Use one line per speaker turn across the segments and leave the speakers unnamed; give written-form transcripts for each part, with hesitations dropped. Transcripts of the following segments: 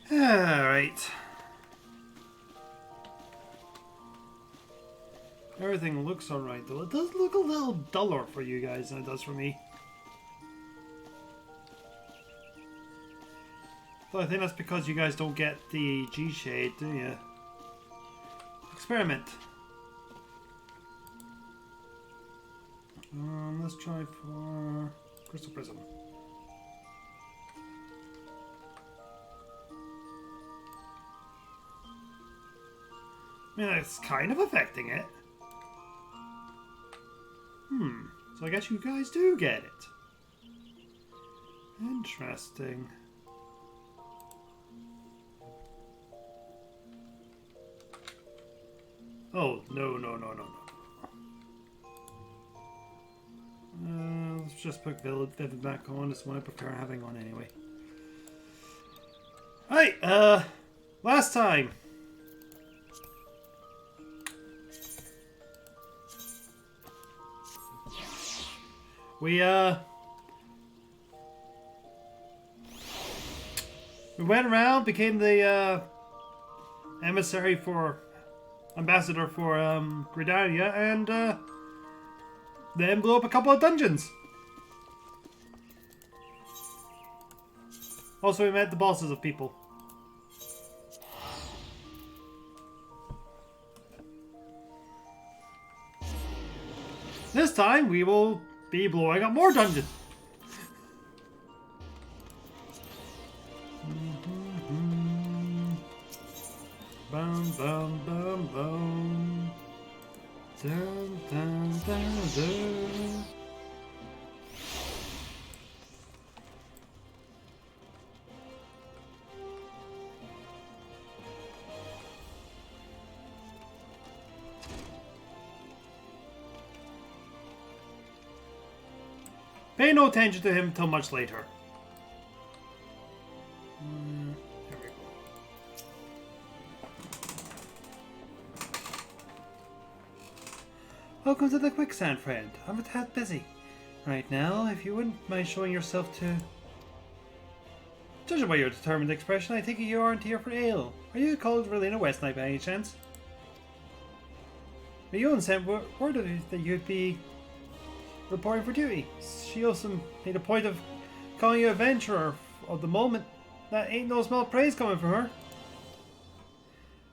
Alright. Everything looks alright though. It does look a little duller for you guys than it does for me. Though I think that's because you guys don't get the G-shade, do you? Experiment. Let's try for Crystal Prism. I mean, it's kind of affecting it. So I guess you guys do get it. Interesting. Oh, no. Let's just put Vivid back on. It's what I prefer having on anyway. Right, last time. We went around, became the ambassador for Gridania, and then blew up a couple of dungeons. Also, we met the bosses of people. This time, we will be blowing up more dungeons. Bum bum bum bum. Dun dun dun dun. Pay no attention to him till much later. There we go. Welcome to the quicksand, friend. I'm a tad busy right now. If you wouldn't mind showing yourself to... Judging by your determined expression, I think you aren't here for ale. Are you called Relina Westknight by any chance? Rayun sent word that you'd be reporting for duty. She also made a point of calling you adventurer of the moment. That ain't no small praise coming from her.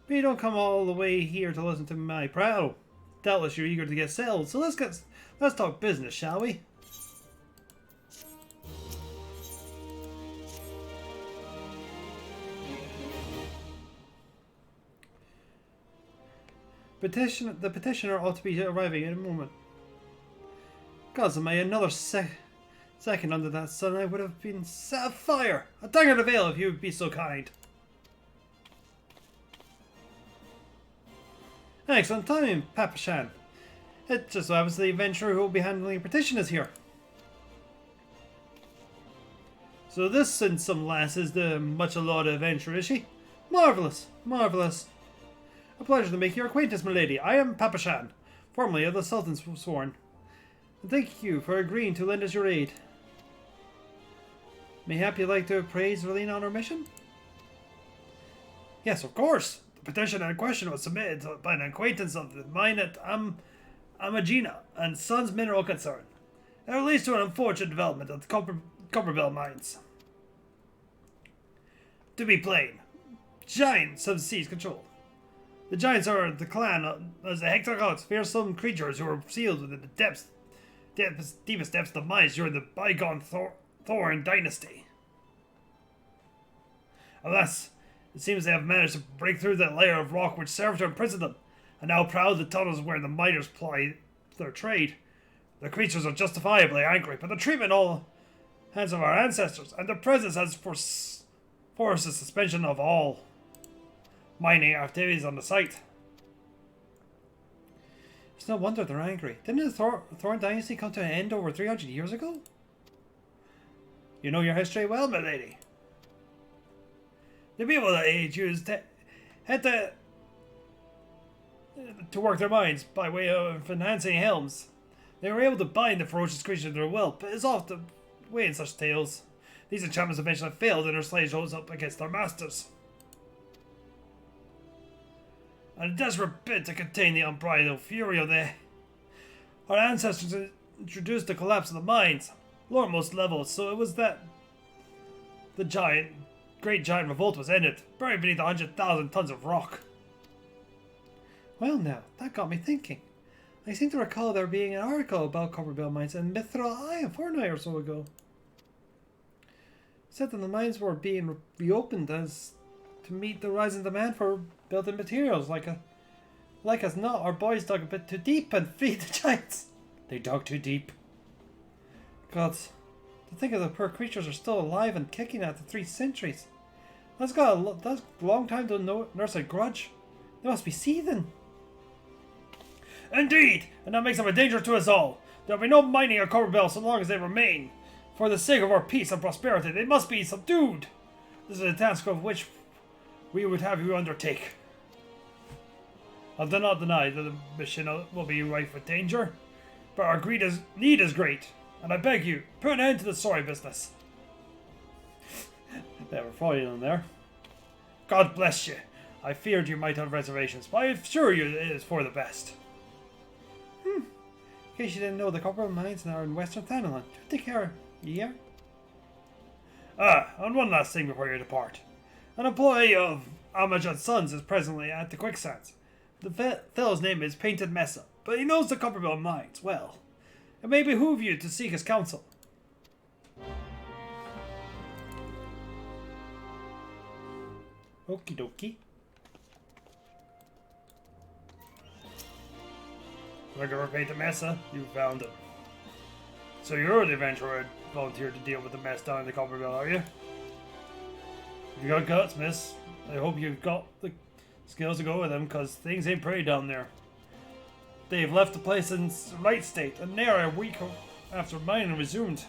But you don't come all the way here to listen to my prattle. Doubtless you're eager to get settled, so let's talk business, shall we? The petitioner ought to be arriving in a moment. Gods almighty, another second under that sun, I would have been set afire. A dagger in the veil, if you would be so kind. Excellent timing, Papa Shan. It just so happens the adventurer who will be handling the petition is here. So this and some lass is the much lauded adventurer, is she? Marvellous, marvellous. A pleasure to make your acquaintance, my lady. I am Papa Shan, formerly of the Sultan's Sworn. And thank you for agreeing to lend us your aid. Mayhap you'd like to praise Relina on her mission? Yes, of course. The petition in question was submitted by an acquaintance of mine at Amagina and Sons Mineral Concern. It relates to an unfortunate development at the Copperbell mines. To be plain, giants have seized control. The giants are the clan as the Hectorgods, fearsome creatures who were sealed within the deepest depths of the mines during the bygone Thorn dynasty. Alas, it seems they have managed to break through that layer of rock which served to imprison them, and now proud the tunnels where the miners ply their trade. The creatures are justifiably angry, but the treatment all hands of our ancestors, and their presence has forced the suspension of all mining activities on the site. It's no wonder they're angry. Didn't the Thorn dynasty come to an end over 300 years ago? You know your history well, my lady. The people that age used had to work their minds by way of enhancing helms. They were able to bind the ferocious creature to their will, but it's often the way in such tales. These enchantments eventually failed and their slaves rose up against their masters. In a desperate bid to contain the unbridled fury of our ancestors introduced the collapse of the mines, lower most levels, so it was that the great giant revolt was ended, buried beneath 100,000 tons of rock. Well now, that got me thinking. I seem to recall there being an article about copper mines in Mithril Eye a fortnight or so ago. It said that the mines were being reopened as to meet the rising demand for building materials. Like as not, our boys dug a bit too deep and freed the giants. They dug too deep. Gods, to think of the poor creatures are still alive and kicking after 3 centuries. That's a long time to nurse a grudge. They must be seething. Indeed, and that makes them a danger to us all. There will be no mining of copper so long as they remain. For the sake of our peace and prosperity, they must be subdued. This is a task of which we would have you undertake. I do not deny that the mission will be rife with danger, but our need is great, and I beg you, put an end to the sorry business. They were following on there. God bless you. I feared you might have reservations, but I assure you it is for the best. In case you didn't know, the copper mines now are in Western Thanalan. Take care, yeah? And one last thing before you depart. An employee of Amajad Sons is presently at the quicksands. The fellow's name is Painted Mesa, but he knows the copper mines well. It may behoove you to seek his counsel. Okie dokie. Looking for Painted Mesa? You found him. So you're the adventurer who volunteered to deal with the mess down in the copper belt, are you? You got guts, miss. I hope you've got the skills to go with them, because things ain't pretty down there. They've left the place in right state, and they are a week after mining resumed.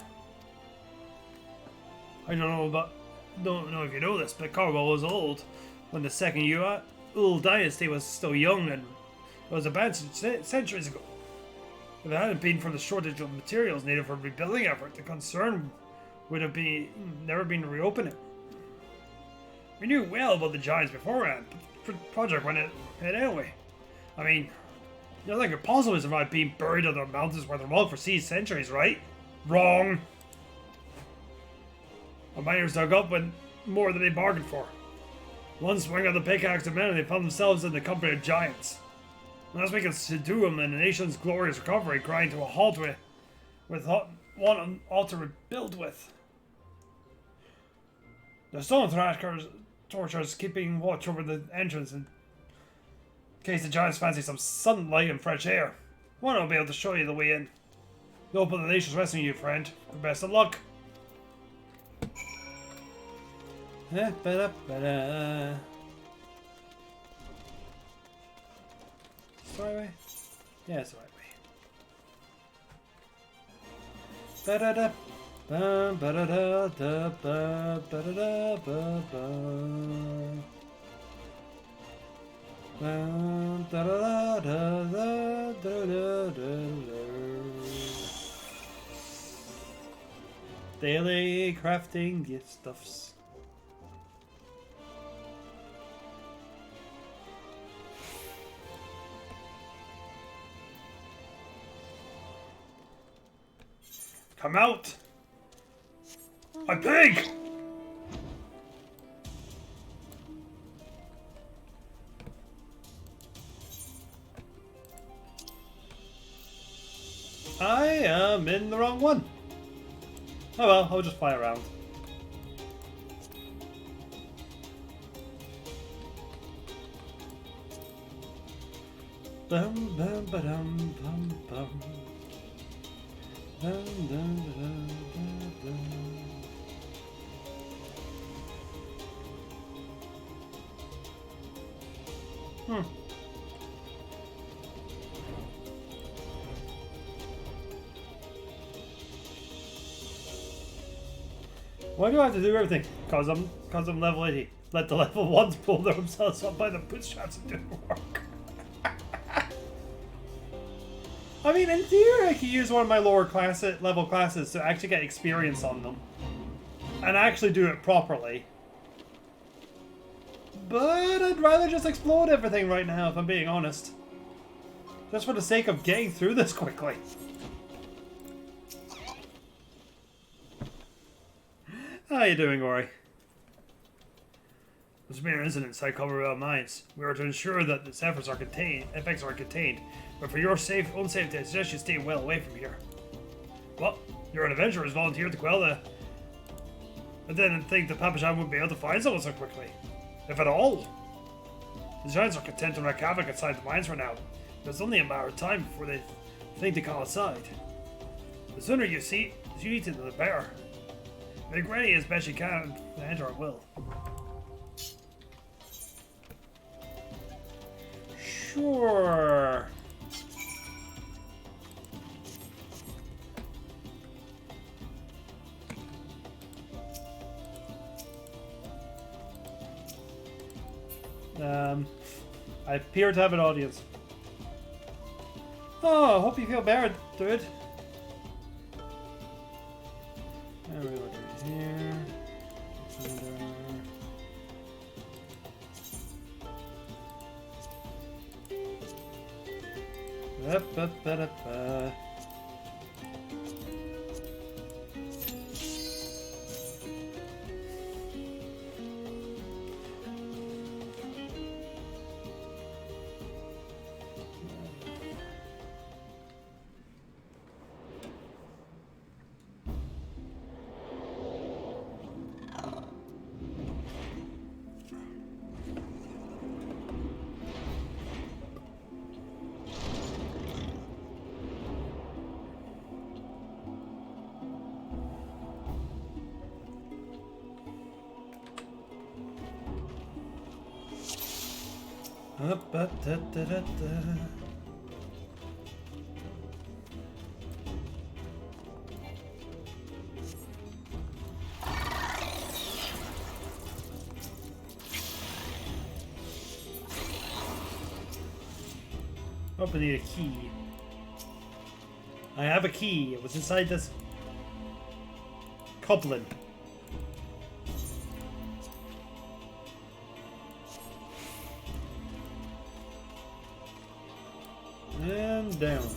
I don't know if you know this, but Cornwall was old when the second Yule dynasty was still young, and it was abandoned centuries ago. If it hadn't been for the shortage of materials needed for rebuilding effort, the concern would have never been to reopen it. We knew well about the giants beforehand, but the project went ahead anyway. I mean, nothing could possibly survive being buried under mountains where they're well for centuries, right? Wrong! The miners dug up with more than they bargained for. One swing of the pickaxe and they found themselves in the company of giants. Unless we can subdue them and the nation's glorious recovery grind to a halt with one ought to rebuild with. The stone torchers keeping watch over the entrance in case the giants fancy some sunlight and fresh air. One will be able to show you the way in. The hope of the nation's resting you, friend. Best of luck. It's the right way? Yeah, it's the right way. Ba-da-da. Ba-da-da-da-ba. Ba-da-da-ba-ba. Daily crafting gift stuffs. Come out! I beg! I am in the wrong one. Oh well, I'll just fly around. Bum bum ba dum bum bum. Dum dum dum dum dum. Why do I have to do everything? Cause I'm level 80. Let the level 1s pull themselves up by the bootstraps and do the work. I mean, in theory, I could use one of my lower level classes to actually get experience on them. And actually do it properly. But I'd rather just explode everything right now, if I'm being honest. Just for the sake of getting through this quickly. How you doing, Ori? There's been an incident inside Commonwealth Mines. We are to ensure that its effects are contained. But for your unsafety, I suggest you stay well away from here. Well, you're an adventurer who's volunteered to quell the... I didn't think the Papashan would be able to find someone so quickly. If at all. The giants are content to wreak havoc inside the mines for now. It's only a matter of time before they think to call aside. The sooner you see it, the better. Make ready as best you can to enter at will. Sure. I appear to have an audience. Oh, I hope you feel better, dude. There we go, here. Oh, I need a key. I have a key. It was inside this coupling. And down.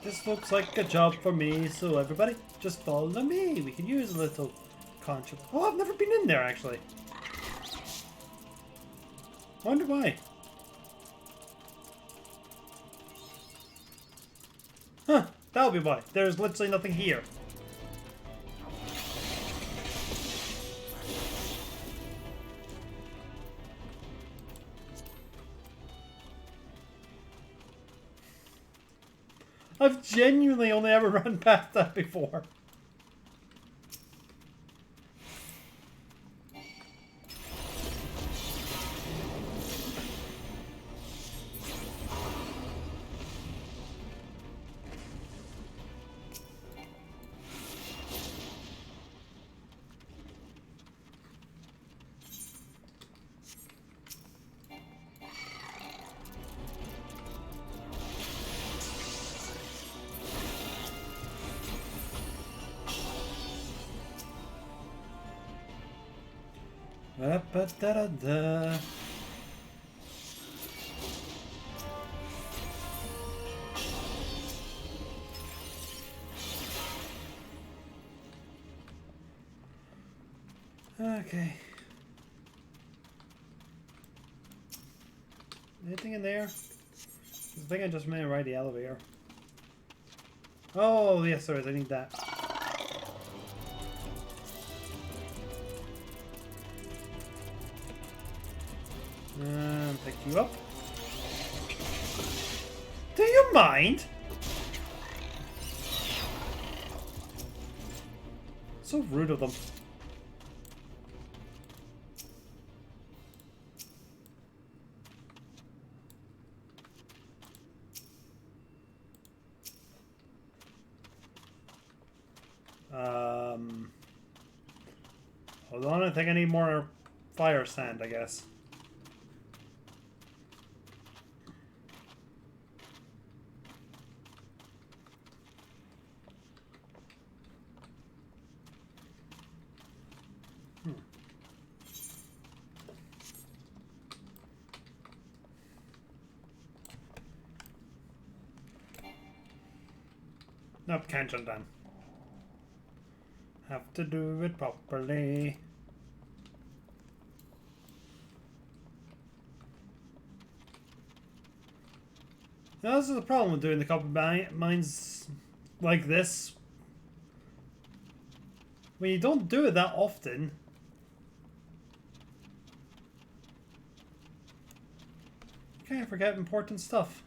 This looks like a job for me, so everybody just follow me. We can use a little conscience. Oh, I've never been in there actually. Wonder why. Huh, that'll be why. There's literally nothing here. I've genuinely only ever run past that before. Da-da-da-da. Okay. Anything in there? I think I just may ride the elevator. Oh, yes, there is. I need that. Pick you up. Damn Never mind. So rude of them. Hold on, I think I need more fire sand, I guess. Nope, can't jump down. Have to do it properly. Now, this is the problem with doing the copper mines like this. When you don't do it that often, you can't forget important stuff.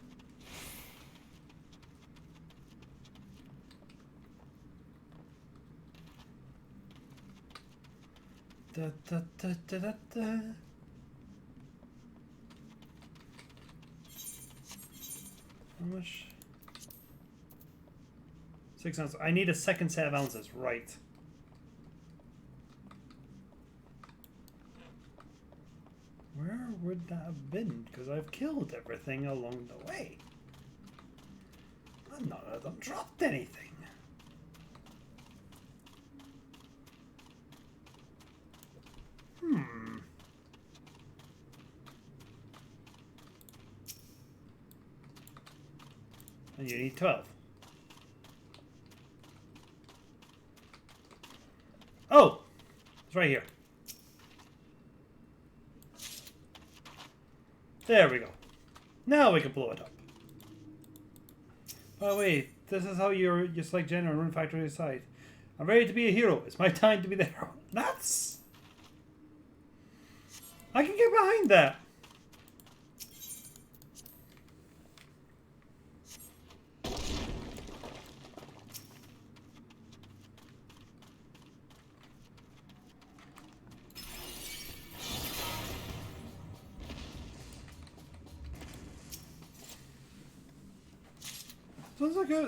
Da, da, da, da, da, da. How much? 6 ounces. I need a second set of ounces, right? Where would that have been? Because I've killed everything along the way. And none of them dropped anything. And you need 12. Oh! It's right here. There we go. Now we can blow it up. By the way, this is how you're just like General Rune Factory aside. I'm ready to be a hero. It's my time to be the hero. That's... I can get behind that.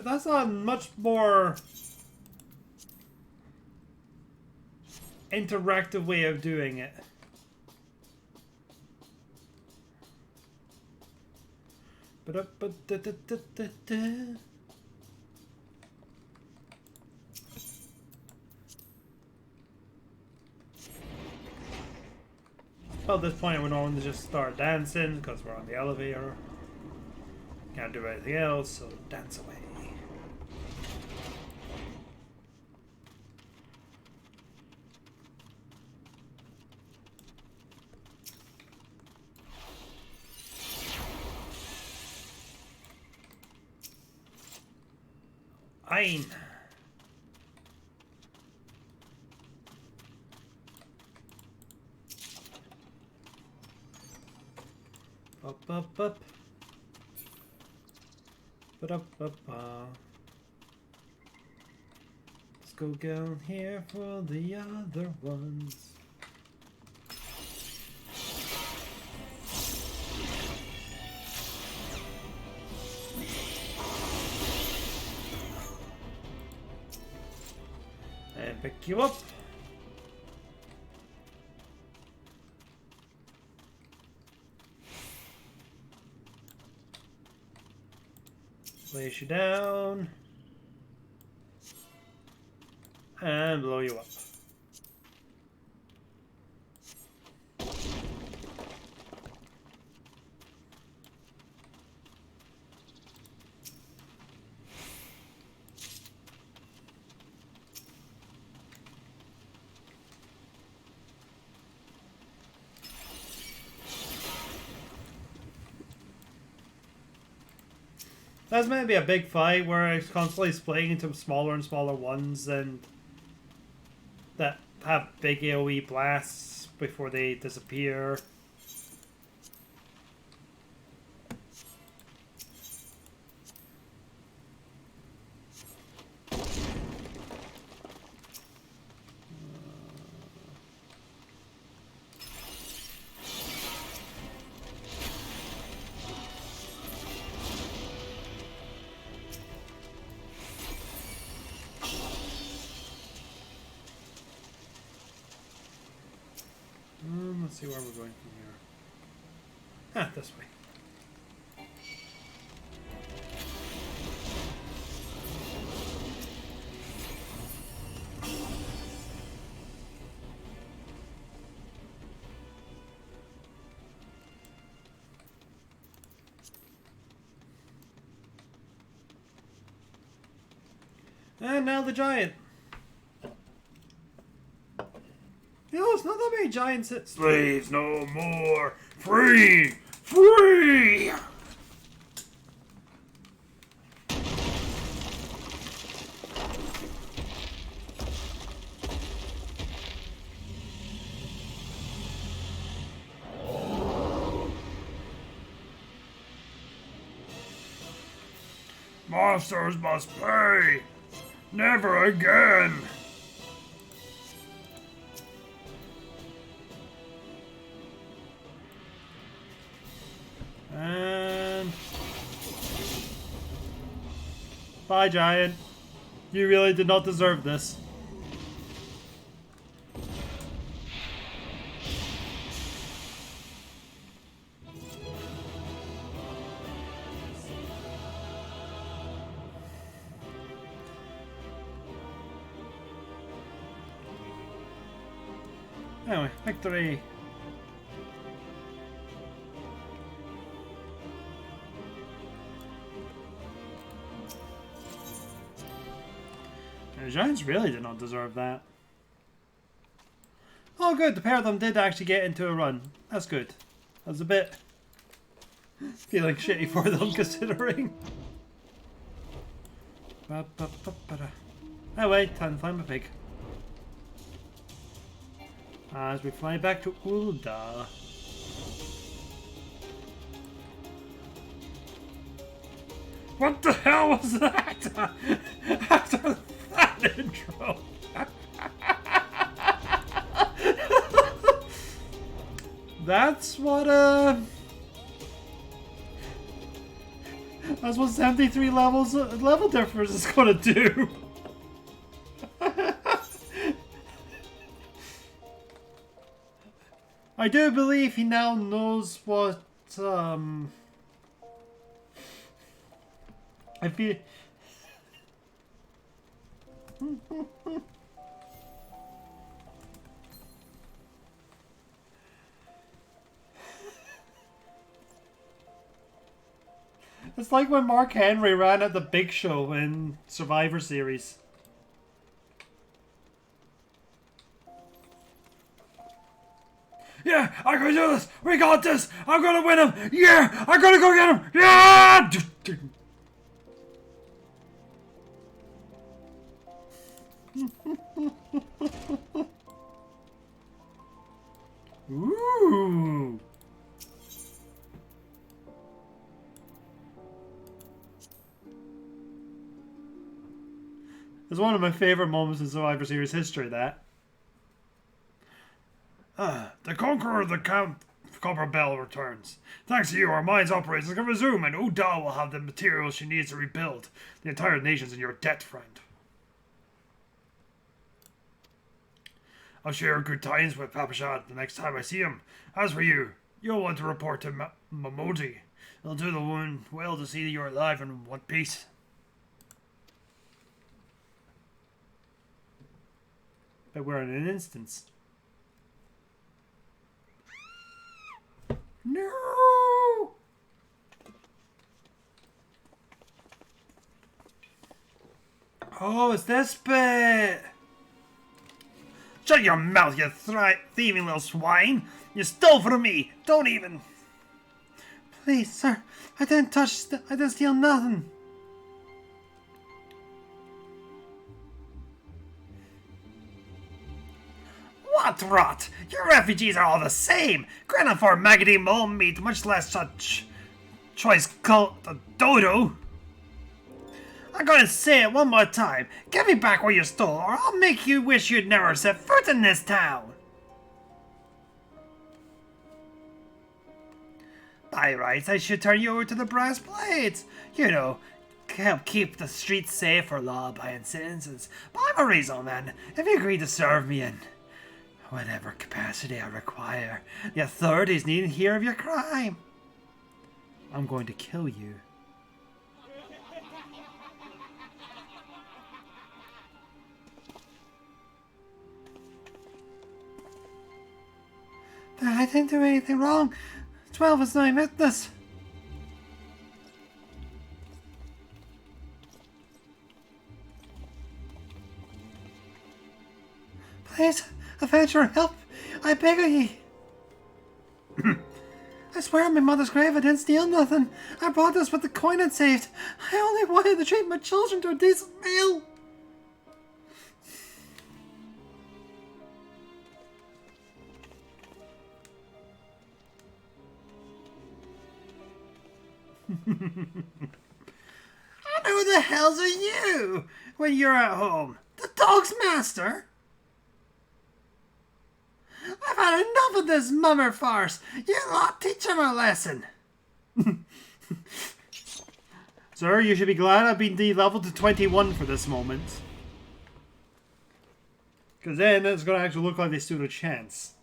That's a much more interactive way of doing it. Well, at this point, we're going to just start dancing because we're on the elevator. Can't do anything else, so dance away. Ein. Up, up, up. Ba-da-ba-ba. Let's go down here for the other ones. And pick you up. Place you down. And blow you up. That's meant to be a big fight where it's constantly splitting into smaller and smaller ones and that have big AoE blasts before they disappear. see where we're going from here. Ah, this way. And now the giant. You know, it's not that many giants that slaves no more. Free! Free! Monsters must pay! Never again! And... bye, giant. You really did not deserve this. Anyway, victory! The Giants really did not deserve that. Oh good, the pair of them did actually get into a run. That's good. That was a bit... feeling shitty for them considering. Anyway, time to find my pig. As we fly back to Ulda. What the hell was that? After that intro. That's what that's what 73 level difference is gonna do. I do believe he now knows what, I feel... It's like when Mark Henry ran at the Big Show in Survivor Series. Yeah, I'm gonna do this. We got this. I'm gonna win him. Yeah, I'm gonna go get him. Yeah. Ooh. It's one of my favorite moments in Survivor Series history, that. The Conqueror of the Copper Bell returns. Thanks to you, our mine's operations can resume, and Uda will have the materials she needs to rebuild. The entire nation's in your debt, friend. I'll share good tidings with Papashat the next time I see him. As for you, you'll want to report to Mamoji. It'll do the woman well to see that you're alive and in one piece. But we're in an instance. No! Oh, it's this bit! Shut your mouth, you thieving little swine! You stole from me! Don't even... Please, sir, I didn't I didn't steal nothing. What rot! Your refugees are all the same! Granted for maggoty mole meat, much less such choice cult a dodo. I'm gonna say it one more time. Give me back what you stole, or I'll make you wish you'd never set foot in this town. By rights, I should turn you over to the brass blades. You know, help keep the streets safe for law-abiding citizens. But I'm a reasonable man. If you agree to serve me in... Whatever capacity I require, the authorities needn't hear of your crime. I'm going to kill you. I didn't do anything wrong. 12 is not witness. Please, Avenger, help! I beg of ye! I swear on my mother's grave I didn't steal nothing. I brought this with the coin it saved. I only wanted to treat my children to a decent meal. And who the hells are you when you're at home? The dog's master? I've had enough of this mummer farce. You lot teach him a lesson. Sir, you should be glad I've been de-leveled to 21 for this moment. Because then it's going to actually look like they stood a chance.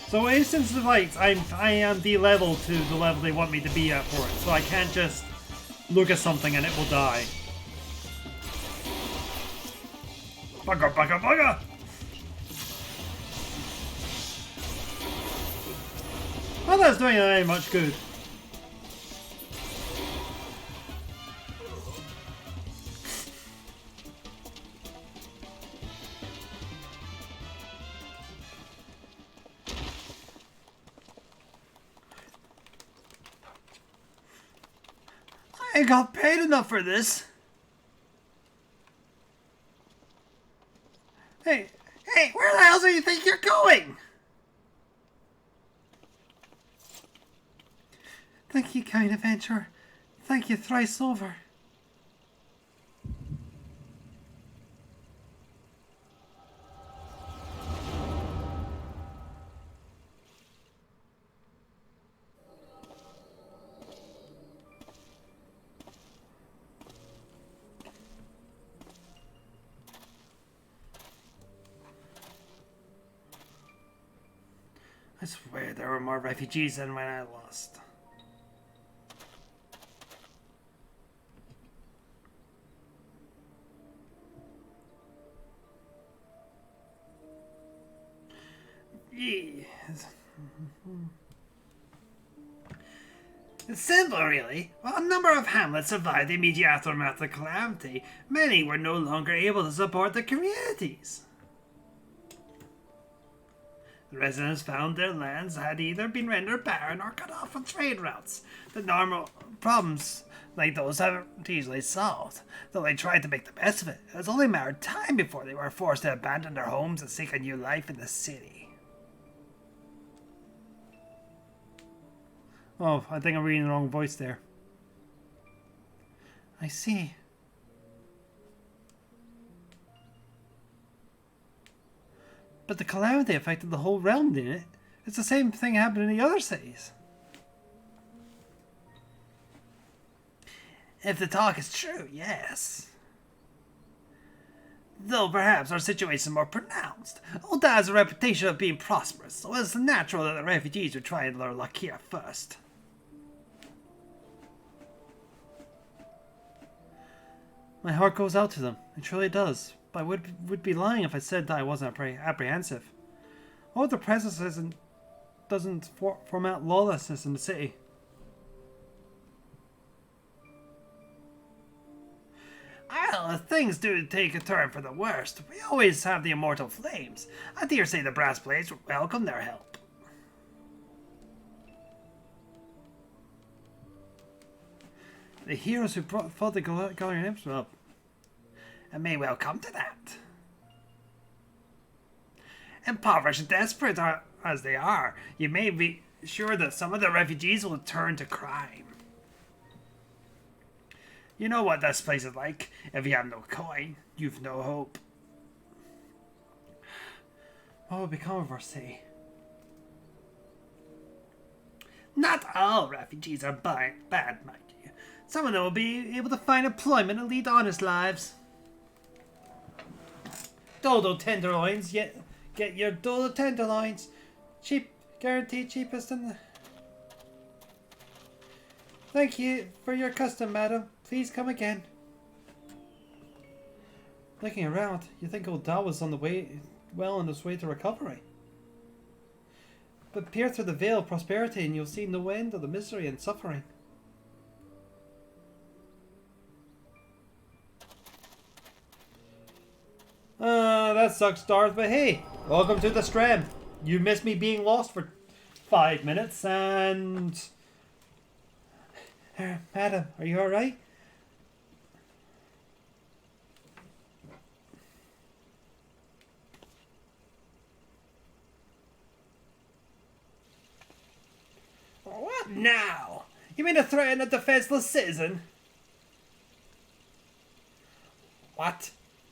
So instance of lights, I am de-leveled to the level they want me to be at for it, so I can't just look at something and it will die. Bugger, bugger, bugger! Well, that's doing very much good. I got paid enough for this. Hey, where the hell do you think you're going? Thank you, kind adventurer. Thank you thrice over. I swear there were more refugees than when I lost. Yes. It's simple, really. While a number of hamlets survived the immediate aftermath of the calamity, many were no longer able to support their communities. The residents found their lands had either been rendered barren or cut off from trade routes. The normal problems like those haven't easily solved, though they tried to make the best of it. It was only a matter of time before they were forced to abandon their homes and seek a new life in the city. Oh, I think I'm reading the wrong voice there. I see. But the calamity affected the whole realm, didn't it? It's the same thing happened in the other cities. If the talk is true, yes. Though perhaps our situation is more pronounced. Ulta has a reputation of being prosperous, so it's natural that the refugees would try their luck here first. My heart goes out to them. It truly does. But I would be lying if I said that I wasn't apprehensive. What if the presence doesn't foment lawlessness in the city? Well, if things do take a turn for the worst, we always have the immortal flames. I dare say the brass blades would welcome their help. The heroes who fought the Galarian Imps, well, it may well come to that. Impoverished and desperate as they are, you may be sure that some of the refugees will turn to crime. You know what this place is like. If you have no coin, you've no hope. What will become of our city?
Not all refugees are bad, mind you. Some of them will be able to find employment and lead honest lives.
Dodo tenderloins, get your dodo tenderloins. Cheap, guaranteed cheapest in the... Thank you for your custom, madam. Please come again. Looking around, you think old Dal was on his way to recovery. But peer through the veil of prosperity and you'll see no end of the misery and suffering. That sucks, Darth, but hey, welcome to the Strand. You missed me being lost for 5 minutes and... Madam, are you alright?
What now? You mean to threaten a defenseless citizen? What?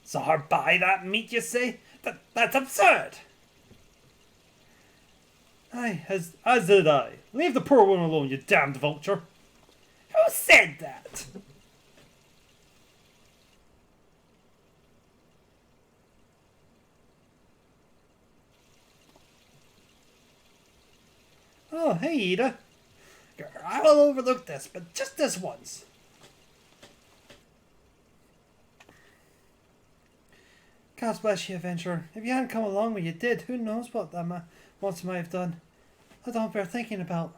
Saw her buy that meat, you say? That's absurd!
Aye, as did I. Leave the poor woman alone, you damned vulture.
Who said that?
Oh, hey, Ida.
I will overlook this, but just this once.
God bless you, adventurer. If you hadn't come along when you did, who knows what that monster might have done. I don't bear thinking about.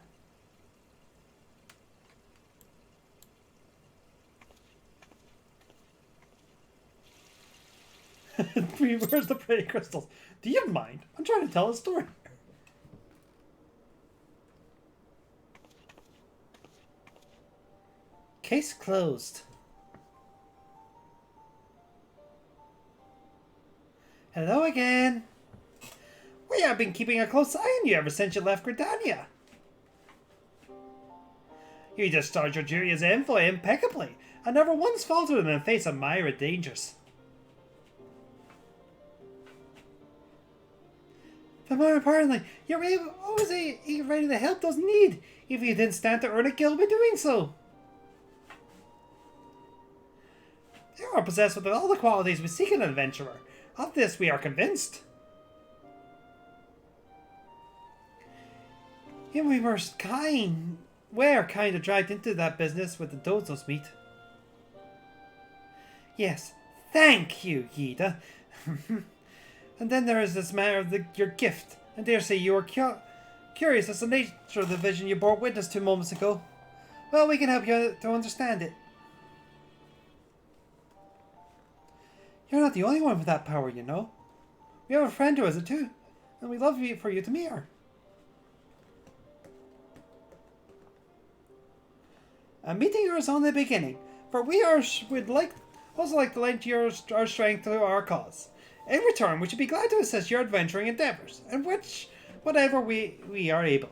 Where's the pretty crystals? Do you mind? I'm trying to tell a story. Case closed. Hello again.
We have been keeping a close eye on you ever since you left Gridania. You discharged your duty as envoy impeccably, and never once faltered in the face of myriad dangers.
But more importantly, you're always ready to help those in need, even if you didn't stand to earn a guild by doing so.
You are possessed with all the qualities we seek in an adventurer. Of this we are convinced.
Yeah, we were kind of dragged into that business with the Dozos meat. Yes, thank you, Yida. And then there is this matter of your gift. I dare say you were curious as to the nature of the vision you bore witness to moments ago. Well, we can help you to understand it. You're not the only one with that power, you know. We have a friend who has it too, and we'd love for you to meet her. A meeting her is only the beginning, for would also like to lend our strength to our cause. In return, we should be glad to assist your adventuring endeavours, in whatever we are able.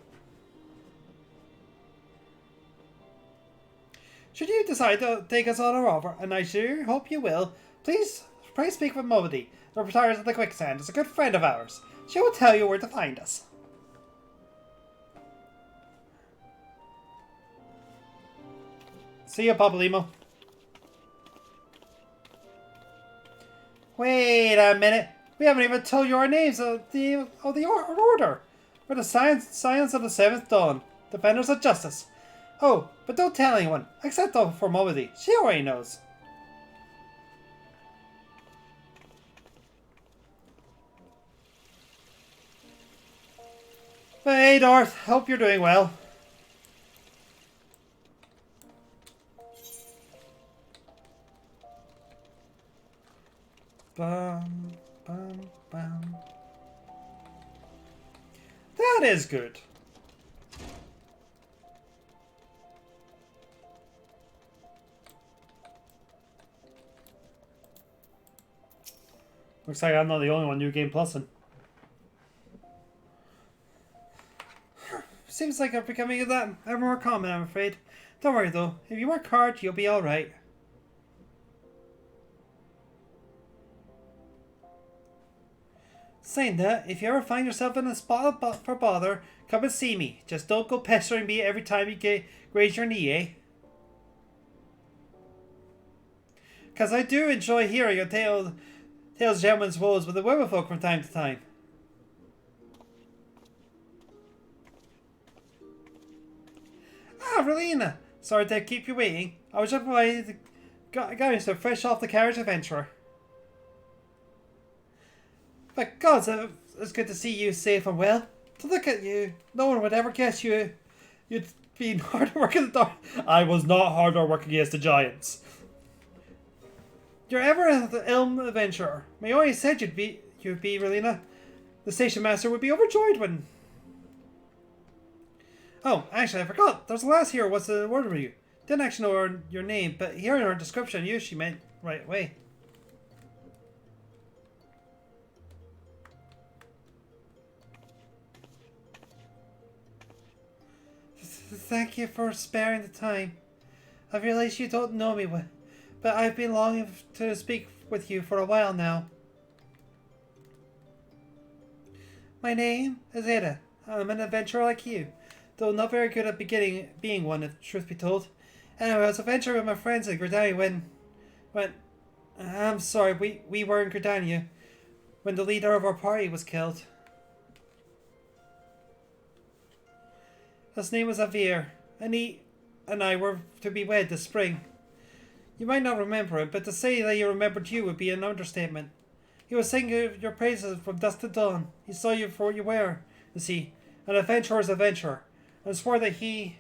Should you decide to take us on our offer, and I sure hope you will, please speak with Mobody, the retires at the Quicksand, is a good friend of ours. She will tell you where to find us. See ya, Papalymo. Wait a minute. We haven't even told you our names of the order. We're the Scions of the Seventh Dawn, Defenders of Justice. Oh, but don't tell anyone, except for Mobody. She already knows. Hey, Darth. Hope you're doing well. Bum, bum, bum. That is good. Looks like I'm not the only one New Game Plusin'. Seems like I'm becoming that ever more common, I'm afraid. Don't worry though, if you work hard, you'll be alright. Saying that, if you ever find yourself in a spot for bother, come and see me. Just don't go pestering me every time you graze your knee, eh? Because I do enjoy hearing your tales of gentlemen's woes with the womenfolk from time to time. Ah, Relina! Sorry to keep you waiting. I was just providing the guys to fresh off the carriage adventurer. But God, it's good to see you safe and well. To look at you, no one would ever guess you'd been hard at work in the dark. I was not hard at work against the giants. You're ever the Elm adventurer. May always said you'd be, Relina. The station master would be overjoyed when. Oh, actually, I forgot. There's a lass here. What's the word with you? Didn't actually know your name, but hearing her description, I knew she meant right away. Thank you for sparing the time. I realize you don't know me, but I've been longing to speak with you for a while now. My name is Ada. I'm an adventurer like you, though not very good at being one, if truth be told. Anyway, I was adventuring with my friends in Gridania when I'm sorry, we were in Gridania when the leader of our party was killed. His name was Avir, and he and I were to be wed this spring. You might not remember it, but to say that he remembered you would be an understatement. He was singing your praises from dusk to dawn. He saw you for what you were, you see, an adventurer's adventurer, and swore that he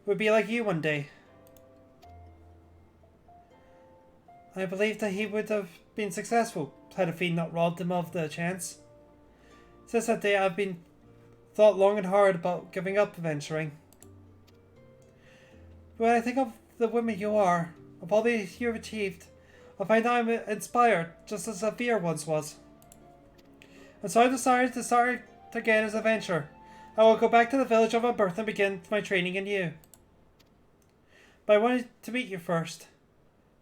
would be like you one day. I believe that he would have been successful had a fiend not robbed him of the chance. Since that day I've been thought long and hard about giving up adventuring. When I think of the women you are, of all that you have achieved, I find I'm inspired, just as Avir once was. And so I decided to start again as an adventurer. I will go back to the village of my birth and begin my training anew. But I wanted to meet you first,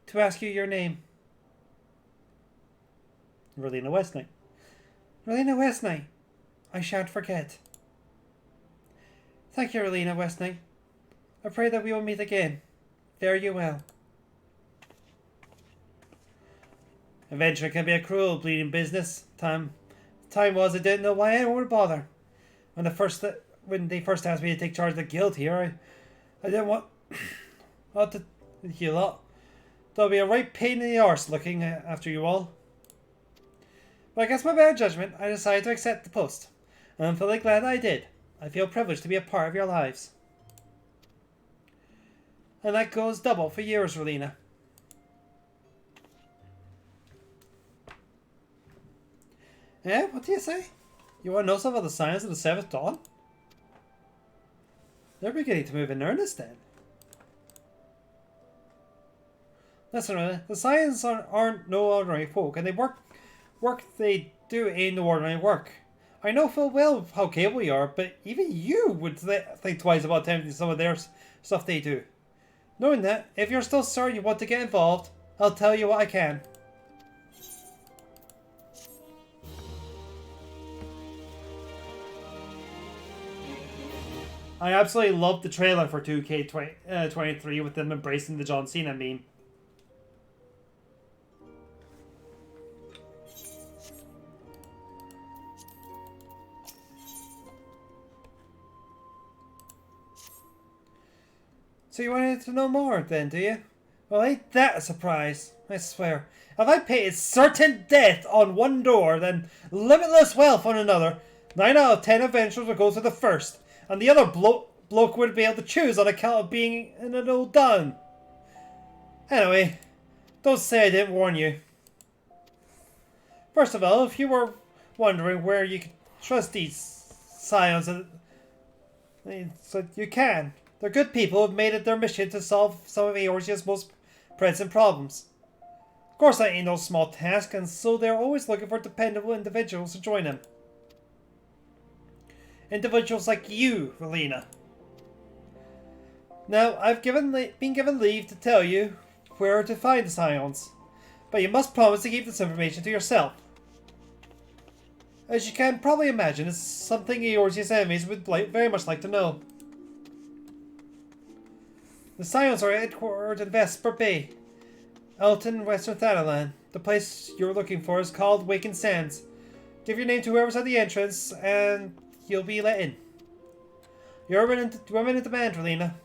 to ask you your name. Relina Westnight. Relina Westnight. I shan't forget. Thank you, Relina Westnight. I pray that we will meet again. Fare you well. Adventure can be a cruel, bleeding business. Time was I didn't know why anyone would bother. When they first asked me to take charge of the guild here, I didn't want to you lot. There'll be a right pain in the arse looking after you all. But against my better judgment, I decided to accept the post. And I'm fully glad I did. I feel privileged to be a part of your lives. And that goes double for yours, Relina. Eh? What do you say? You want to know some of the signs of the seventh dawn? They're beginning to move in earnest then. Listen, Relina, the Scions aren't no ordinary folk, and they work they do ain't no ordinary work. I know full well how capable you are, but even you would think twice about attempting some of their stuff they do. Knowing that, if you're still certain you want to get involved, I'll tell you what I can. I absolutely loved the trailer for 2K23 with them embracing the John Cena meme. So you wanted to know more then, do you? Well, ain't that a surprise? I swear. If I painted certain death on one door, then limitless wealth on another, 9 out of 10 adventurers would go to the first, and the other bloke would be able to choose on account of being in an old down. Anyway, don't say I didn't warn you. First of all, if you were wondering where you could trust these scions, so you can. They're good people who have made it their mission to solve some of Eorzea's most pressing problems. Of course, that ain't no small task, and so they're always looking for dependable individuals to join them. Individuals like you, Relina. Now, I've been given leave to tell you where to find the scions, But you must promise to keep this information to yourself. As you can probably imagine, it's something Eorzea's enemies would very much like to know. The Scions are headquartered in Vesper Bay, out in western Thanalan. The place you're looking for is called Waken Sands. Give your name to whoever's at the entrance, and you'll be let in. You're women in demand, Relina,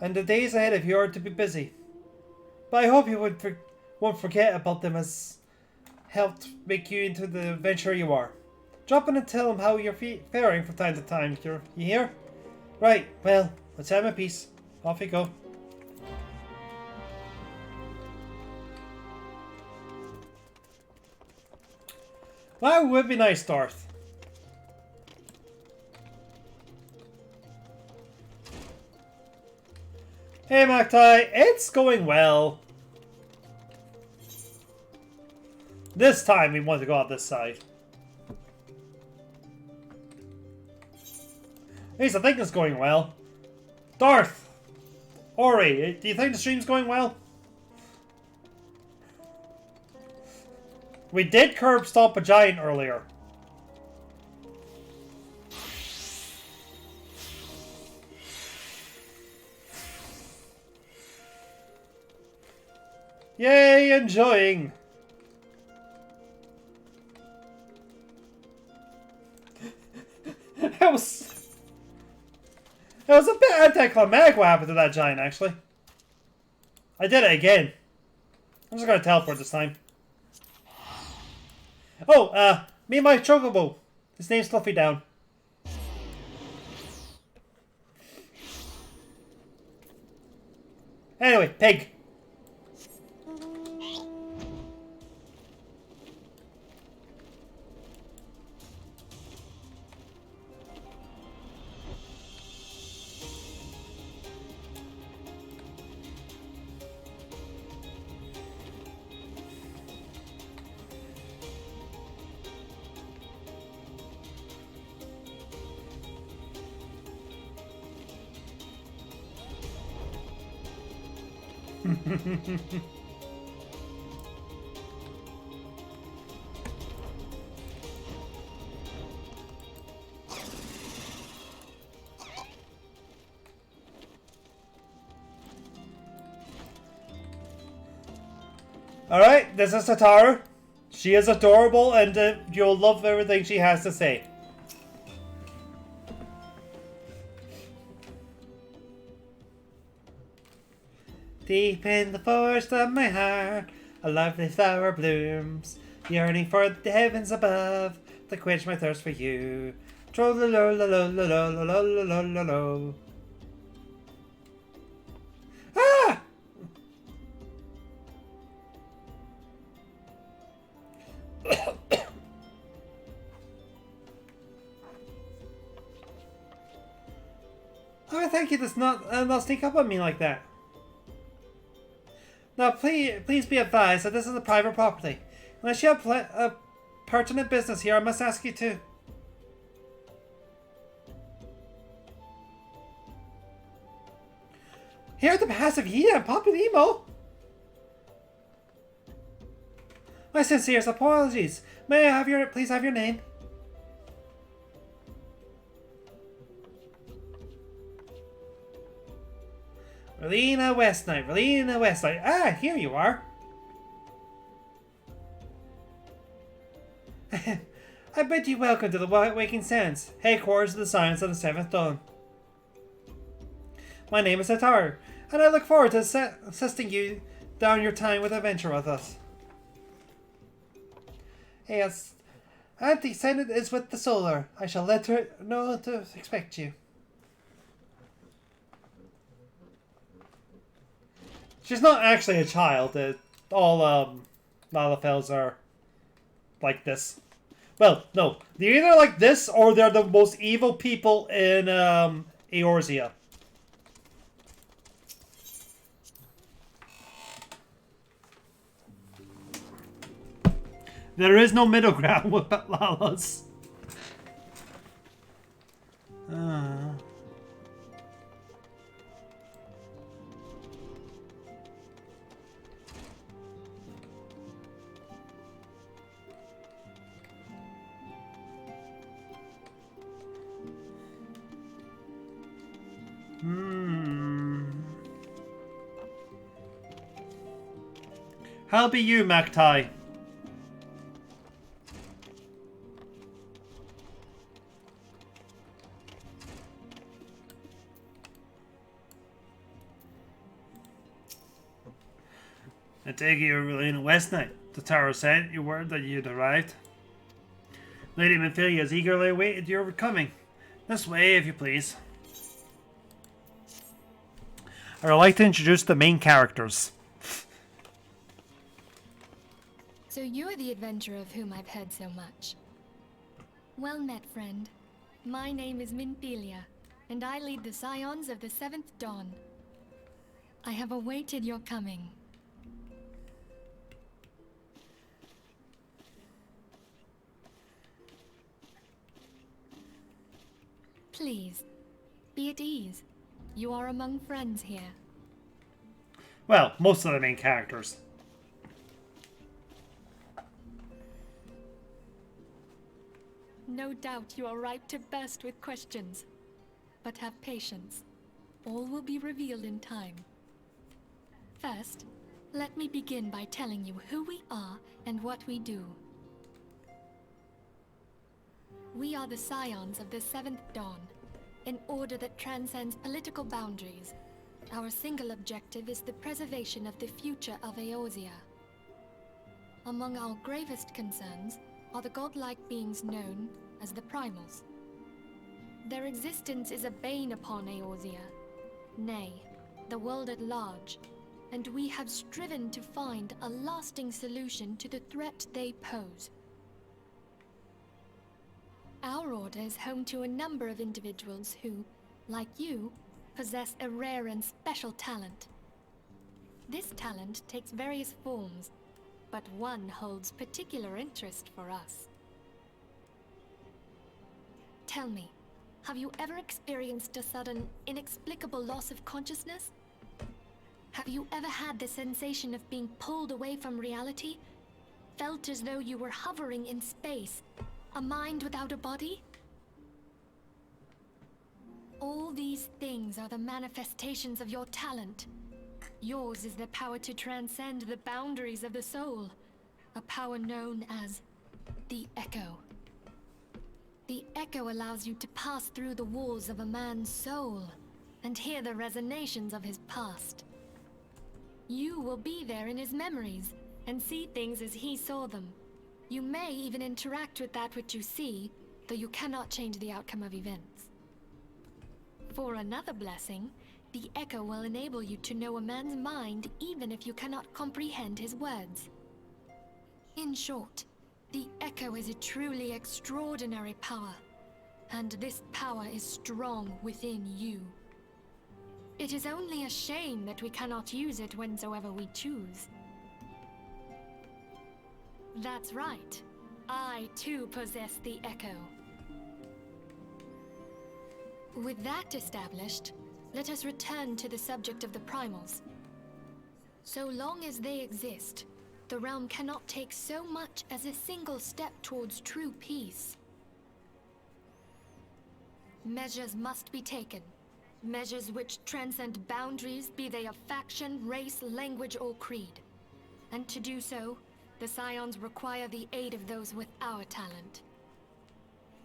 and the days ahead of you are to be busy. But I hope you won't forget about them as helped make you into the adventurer you are. Drop in and tell them how you're faring from time to time. You hear? Right, well, let's have a piece. Off you go. That would be nice, Darth. Hey, Maktai, it's going well. This time we want to go out this side. At least I think it's going well. Darth! Ori, do you think the stream's going well? We did curb stomp a giant earlier. Yay, enjoying! It was a bit anticlimactic what happened to that giant, actually. I did it again. I'm just gonna teleport this time. Oh, me and my chocobo. His name's Fluffy Down. Anyway, pig. Alright, this is Tataru. She is adorable and you'll love everything she has to say. Deep in the forest of my heart, a lovely flower blooms, yearning for the heavens above to quench my thirst for you. Tro-lo-lo-lo-lo-lo-lo-lo-lo-lo-lo-lo. Ah! Oh, thank you. Does not sneak up on me like that. Now, please be advised that this is a private property. Unless you have pertinent business here, I must ask you to. Here at the behest of Yida and Populimo. My sincerest apologies. May I please have your name? Relina Westknight, Relina Westknight. Ah, here you are. I bid you welcome to the Waking Sands, headquarters of the Scions of the Seventh Dawn. My name is Ataru, and I look forward to assisting you down your time with adventure with us. Yes, Auntie Senate is with the Solar. I shall let her know to expect you. She's not actually a child. All Lalafels are like this. Well, no. They're either like this or they're the most evil people in Eorzea. There is no middle ground with Lalas. How be you, Magtai? I take it you're really in a West Night. The tower sent you word that you'd arrived. Lady Memphilia has eagerly awaited your coming. This way, if you please. I would like to introduce the main characters.
So you're the adventurer of whom I've heard so much. Well met, friend. My name is Minthelia, and I lead the Scions of the Seventh Dawn. I have awaited your coming. Please, be at ease. You are among friends here.
Well, most of the main characters.
No doubt you are ripe to burst with questions. But have patience. All will be revealed in time. First, let me begin by telling you who we are and what we do. We are the Scions of the Seventh Dawn, an order that transcends political boundaries. Our single objective is the preservation of the future of Eorzea. Among our gravest concerns are the godlike beings known as the Primals. Their existence is a bane upon Eorzea, nay, the world at large, and we have striven to find a lasting solution to the threat they pose. Our order is home to a number of individuals who, like you, possess a rare and special talent. This talent takes various forms, but one holds particular interest for us. Tell me, have you ever experienced a sudden, inexplicable loss of consciousness? Have you ever had the sensation of being pulled away from reality? Felt as though you were hovering in space? A mind without a body? All these things are the manifestations of your talent. Yours is the power to transcend the boundaries of the soul, a power known as the Echo. The Echo allows you to pass through the walls of a man's soul and hear the resonations of his past. You will be there in his memories and see things as he saw them. You may even interact with that which you see, though you cannot change the outcome of events. For another blessing, the Echo will enable you to know a man's mind even if you cannot comprehend his words. In short, the Echo is a truly extraordinary power, and this power is strong within you. It is only a shame that we cannot use it whensoever we choose. That's right. I too possess the Echo. With that established, let us return to the subject of the Primals. So long as they exist, the realm cannot take so much as a single step towards true peace. Measures must be taken. Measures which transcend boundaries, be they of faction, race, language, or creed. And to do so, the Scions require the aid of those with our talent.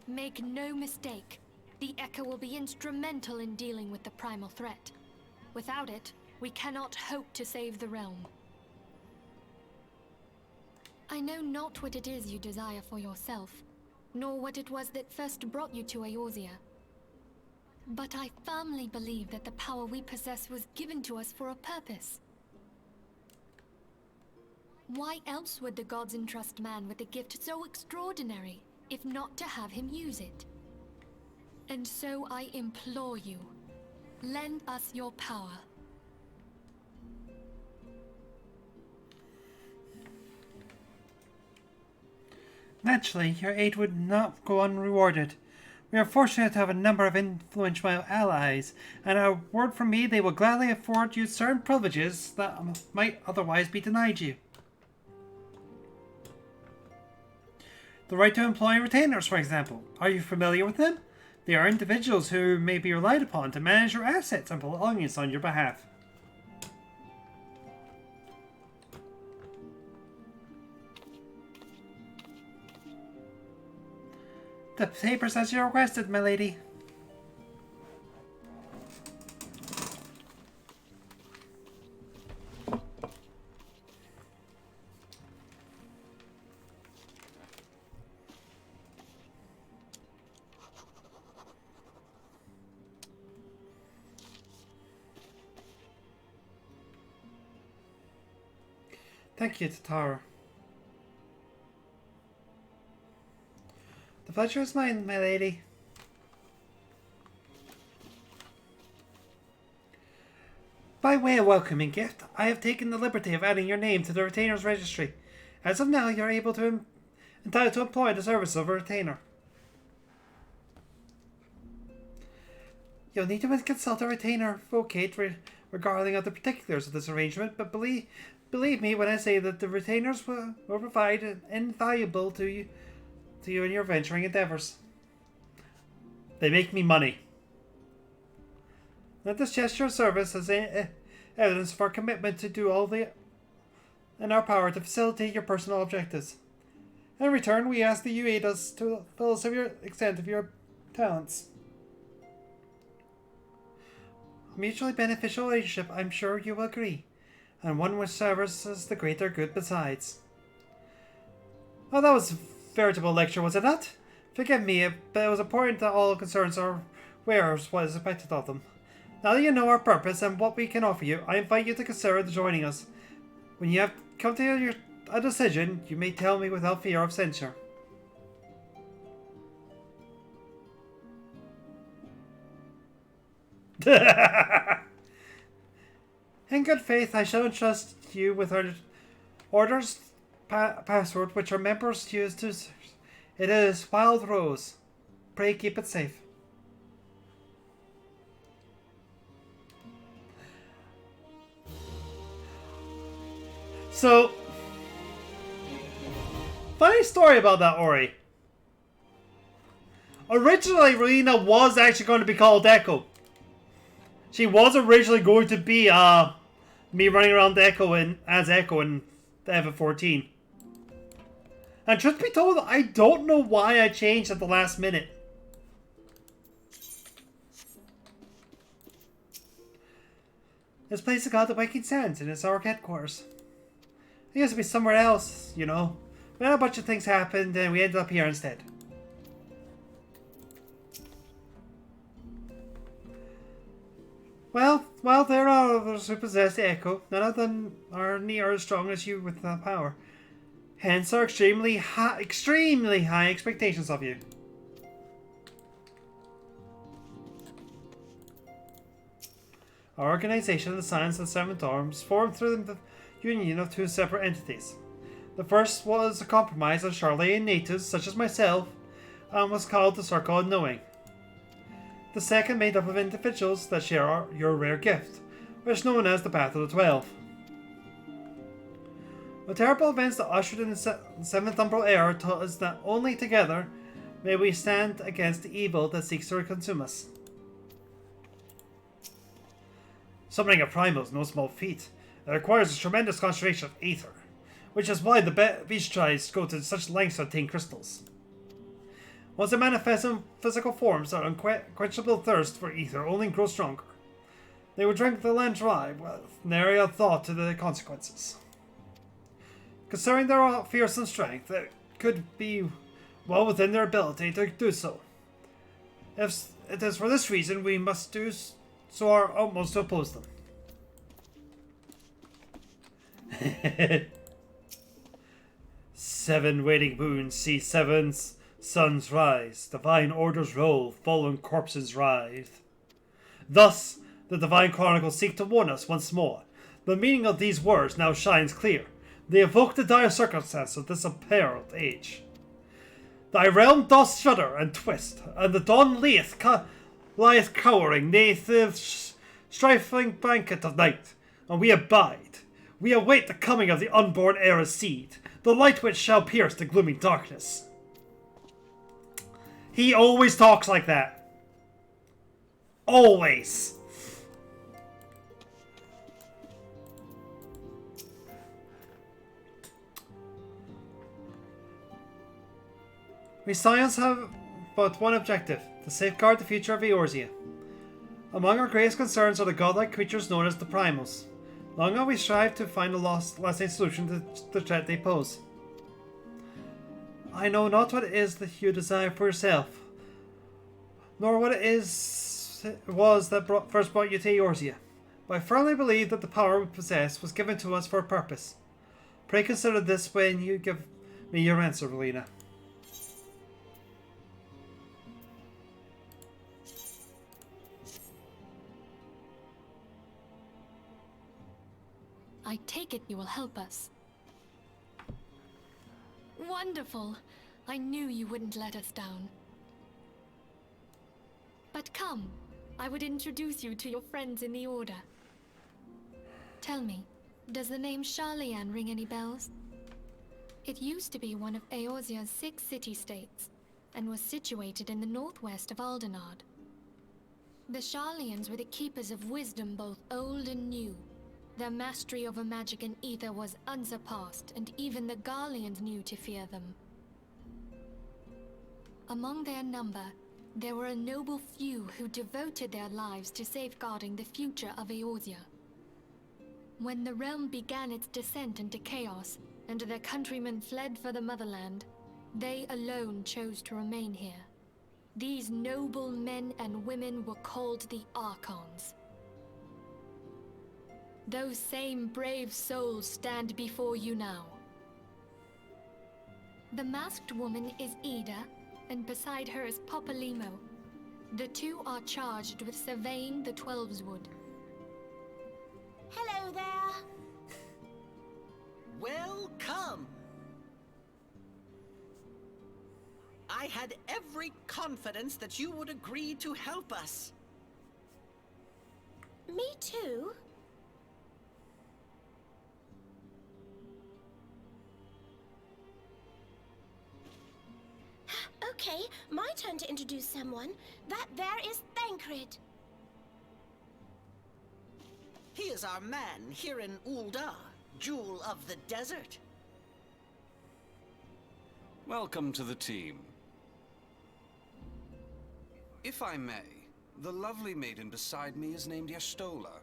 Make no mistake, the Echo will be instrumental in dealing with the primal threat. Without it, we cannot hope to save the realm. I know not what it is you desire for yourself, nor what it was that first brought you to Eorzea. But I firmly believe that the power we possess was given to us for a purpose. Why else would the gods entrust man with a gift so extraordinary, if not to have him use it? And so I implore you, lend us your power.
Naturally, your aid would not go unrewarded. We are fortunate to have a number of influential allies, and a word from me, they will gladly afford you certain privileges that might otherwise be denied you. The right to employ retainers, for example. Are you familiar with them?
They are individuals who may be relied upon to manage your assets and belongings on your behalf. The papers as you requested, my lady.
Thank you, Tatara. The pleasure is mine, my lady. By way of welcoming gift, I have taken the liberty of adding your name to the retainer's registry. As of now, you are entitled to employ the service of a retainer. You'll need to consult a retainer vocate regarding the particulars of this arrangement, but believe me when I say that the retainers will provide invaluable to you in your venturing endeavors. They make me money. Let this gesture of service as evidence of our commitment to do all in our power to facilitate your personal objectives. In return, we ask that you aid us to the fullest of your extent of your talents. A mutually beneficial relationship, I'm sure you will agree, and one which serves as the greater good besides. Oh, that was a veritable lecture, was it not? Forgive me, but it was important that all concerns are aware of what is expected of them. Now that you know our purpose and what we can offer you, I invite you to consider joining us. When you have come to a decision, you may tell me without fear of censure. In good faith, I shall entrust you with our order's password, which our members use to... It is Wild Rose. Pray keep it safe. So, funny story about that, Ori. Originally, Rowena was actually going to be called Echo. She was originally going to be me running around as Echo in the FF14. And truth be told, I don't know why I changed at the last minute. This place is called the Waking Sands, and it's our headquarters. It used to be somewhere else, you know. But then a bunch of things happened, and we ended up here instead. Well, there are others who possess the Echo. None of them are near as strong as you with the power. Hence our extremely high expectations of you. Our organization, the Science of the Seventh Arms, formed through the union of two separate entities. The first was a compromise of Charlatan natives such as myself, and was called the Circle of Knowing. The second made up of individuals that share your rare gift, which is known as the Path of the 12. The terrible events that ushered in the Seventh Umbral Era taught us that only together may we stand against the evil that seeks to consume us. Summoning a primal is no small feat. It requires a tremendous concentration of ether, which is why the beast tries to go to such lengths to obtain crystals. Once it manifests in physical forms, their unquenchable thirst for ether only grows stronger. They would drink the land dry with nary a thought to the consequences. Considering their fearsome strength, it could be well within their ability to do so. If it is for this reason, we must do so our utmost to oppose them. Seven waiting moons see seven suns rise, divine orders roll, fallen corpses writhe. Thus, the divine chronicles seek to warn us once more. The meaning of these words now shines clear. They evoke the dire circumstance of this apparelled age. Thy realm doth shudder and twist, and the dawn lieth cowering neath the strifing blanket of night, and we abide. We await the coming of the unborn era's seed, the light which shall pierce the gloomy darkness. He always talks like that. Always! We Scions have but one objective, to safeguard the future of Eorzea. Among our greatest concerns are the godlike creatures known as the Primals. Long have we strive to find a lasting solution to the threat they pose. I know not what it is that you desire for yourself, nor what it was that first brought you to Eorzea, but I firmly believe that the power we possess was given to us for a purpose. Pray consider this when you give me your answer, Relina.
I take it you will help us. Wonderful! I knew you wouldn't let us down. But come, I would introduce you to your friends in the Order. Tell me, does the name Sharlayan ring any bells? It used to be one of Eorzea's 6 city-states, and was situated in the northwest of Aldenard. The Sharlayans were the keepers of wisdom both old and new. Their mastery over magic and ether was unsurpassed, and even the Garleans knew to fear them. Among their number, there were a noble few who devoted their lives to safeguarding the future of Eorzea. When the realm began its descent into chaos, and their countrymen fled for the motherland, they alone chose to remain here. These noble men and women were called the Archons. Those same brave souls stand before you now. The masked woman is Ida, and beside her is Popalimo. The two are charged with surveying the Twelveswood.
Hello there.
Welcome! I had every confidence that you would agree to help us.
Me too. Okay, my turn to introduce someone. That there is Thancred.
He is our man here in Ul'dah, Jewel of the Desert.
Welcome to the team. If I may, the lovely maiden beside me is named Y'shtola.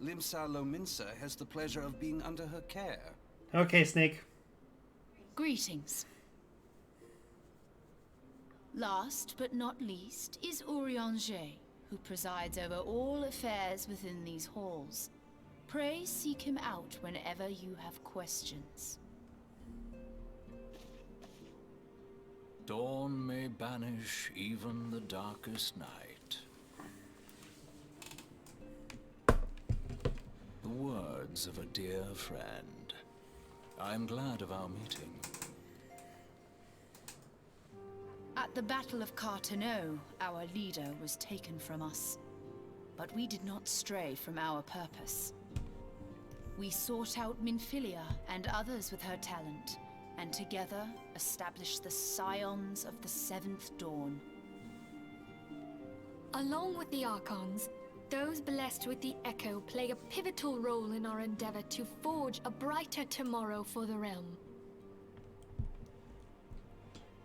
Limsa Lominsa has the pleasure of being under her care.
Okay, Snake.
Greetings. Last but not least is Urianger, who presides over all affairs within these halls. Pray seek him out whenever you have questions.
Dawn may banish even the darkest night. The words of a dear friend. I'm glad of our meeting.
At the Battle of Carteneau, our leader was taken from us. But we did not stray from our purpose. We sought out Minfilia and others with her talent, and together established the Scions of the Seventh Dawn.
Along with the Archons, those blessed with the Echo play a pivotal role in our endeavor to forge a brighter tomorrow for the realm.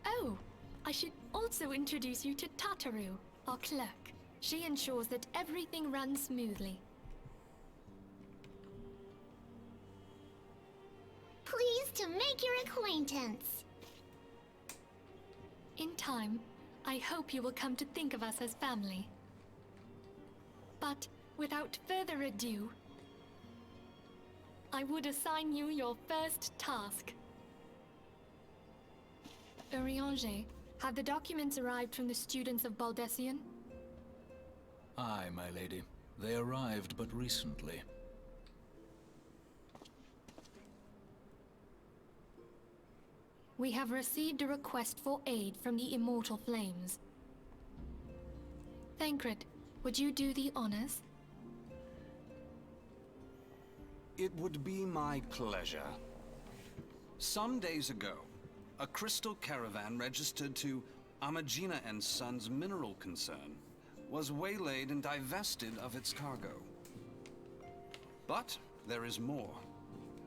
Oh, I should also introduce you to Tataru, our clerk. She ensures that everything runs smoothly.
Pleased to make your acquaintance.
In time, I hope you will come to think of us as family. But without further ado, I would assign you your first task. Urianger, have the documents arrived from the students of Baldessian?
Aye, my lady. They arrived but recently.
We have received a request for aid from the Immortal Flames. Thancred, would you do the honors?
It would be my pleasure. Some days ago, a crystal caravan registered to Amagina and Sons mineral concern. was waylaid and divested of its cargo. But there is more.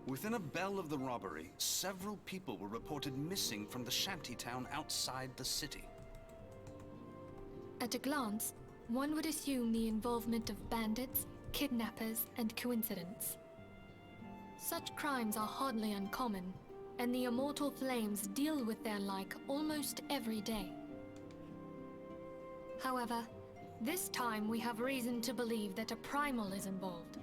Within a bell of the robbery, several people were reported missing from the shantytown outside the city.
At a glance, one would assume the involvement of bandits, kidnappers, and coincidence. Such crimes are hardly uncommon, and the Immortal Flames deal with their like almost every day. However, this time we have reason to believe that a primal is involved.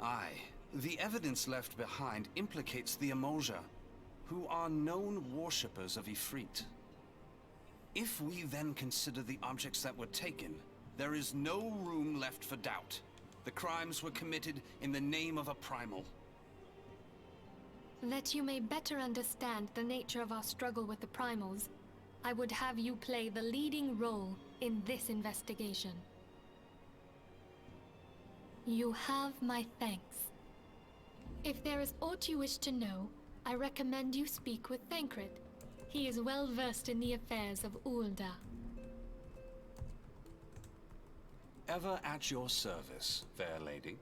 Aye, the evidence left behind implicates the Emoja, who are known worshippers of Ifrit. If we then consider the objects that were taken, there is no room left for doubt. The crimes were committed in the name of a primal.
That you may better understand the nature of our struggle with the primals, I would have you play the leading role in this investigation. You have my thanks. If there is aught you wish to know, I recommend you speak with Thancred. He is well versed in the affairs of Ul'dah.
Ever at your service, fair lady.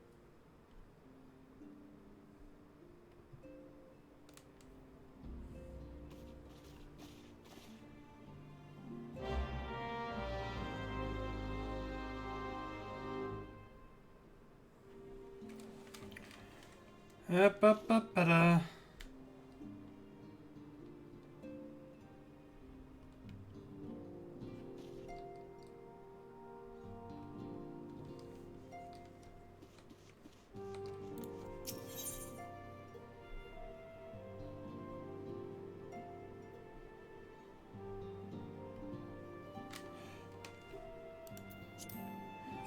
Ba-ba-ba-da.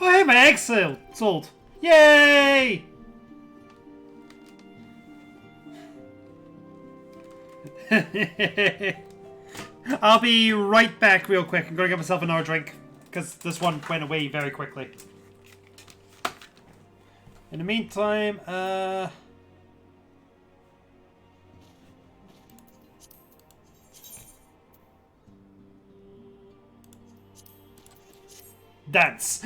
Oh, I have an egg sold! Yay! I'll be right back real quick. I'm gonna get myself another drink because this one went away very quickly. In the meantime, dance.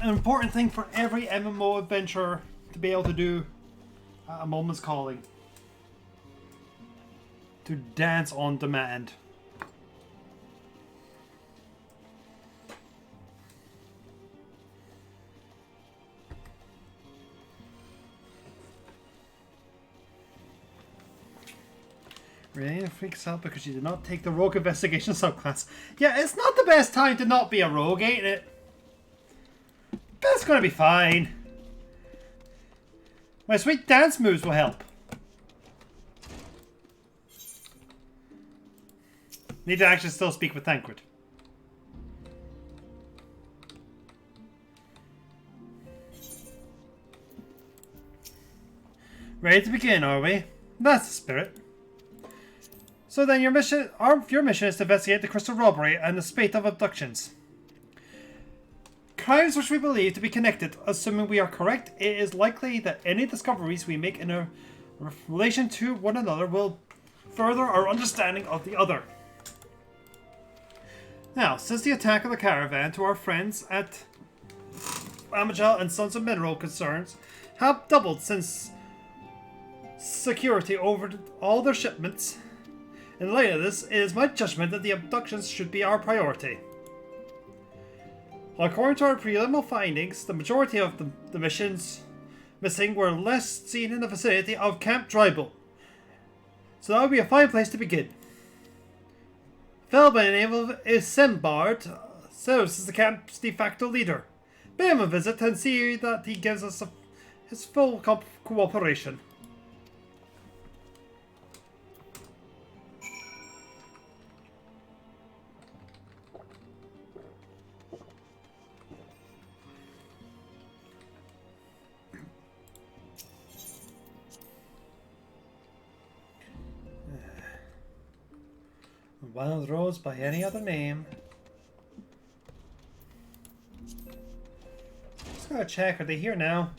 An important thing for every MMO adventurer to be able to do at a moment's calling. To dance on demand. Raina freaks out because she did not take the rogue investigation subclass. Yeah, it's not the best time to not be a rogue, ain't it? But it's gonna be fine. My sweet dance moves will help. Need to actually still speak with Thancred. Ready to begin, are we? That's the spirit. So then your mission is to investigate the crystal robbery and the spate of abductions. Crimes which we believe to be connected. Assuming we are correct, it is likely that any discoveries we make in relation to one another will further our understanding of the other. Now, since the attack of the caravan, to our friends at Amajal and Sons of Mineral concerns have doubled since security over all their shipments. In light of this, it is my judgment that the abductions should be our priority. According to our preliminary findings, the majority of the missions missing were last seen in the vicinity of Camp Drybul. So that would be a fine place to begin. A fellow by the name of Isembard serves as the camp's de facto leader. Pay him a visit and see that he gives us his full cooperation. Wild Rose by any other name. Just gotta check, are they here now?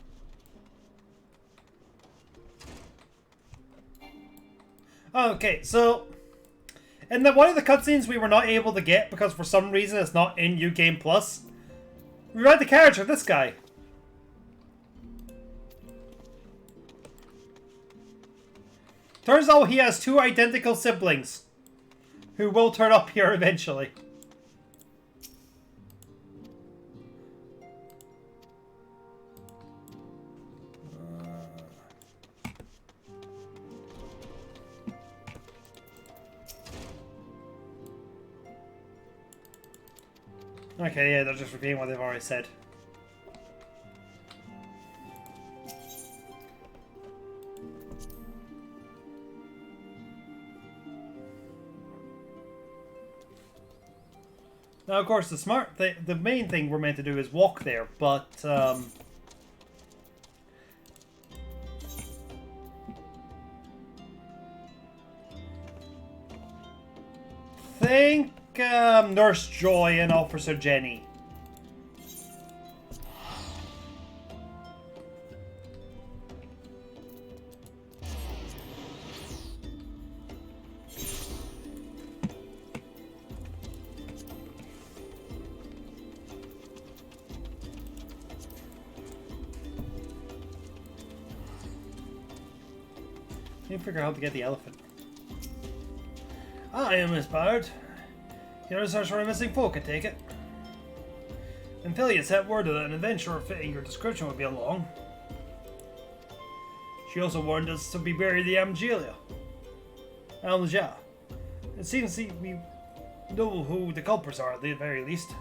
Okay, so in one of the cutscenes we were not able to get because for some reason it's not in New Game Plus. We read the character of this guy. Turns out he has two identical siblings who will turn up here eventually. Okay, yeah, they're just repeating what they've already said. Now, of course, the main thing we're meant to do is walk there, but think Nurse Joy and Officer Jenny. Need to figure out how to get the elephant. I am Miss Bard. You're a search for a missing folk, I take it. And Philia sent word that an adventurer fitting your description would be along. She also warned us to be buried in Alja. It seems we know who the culprits are, at the very least.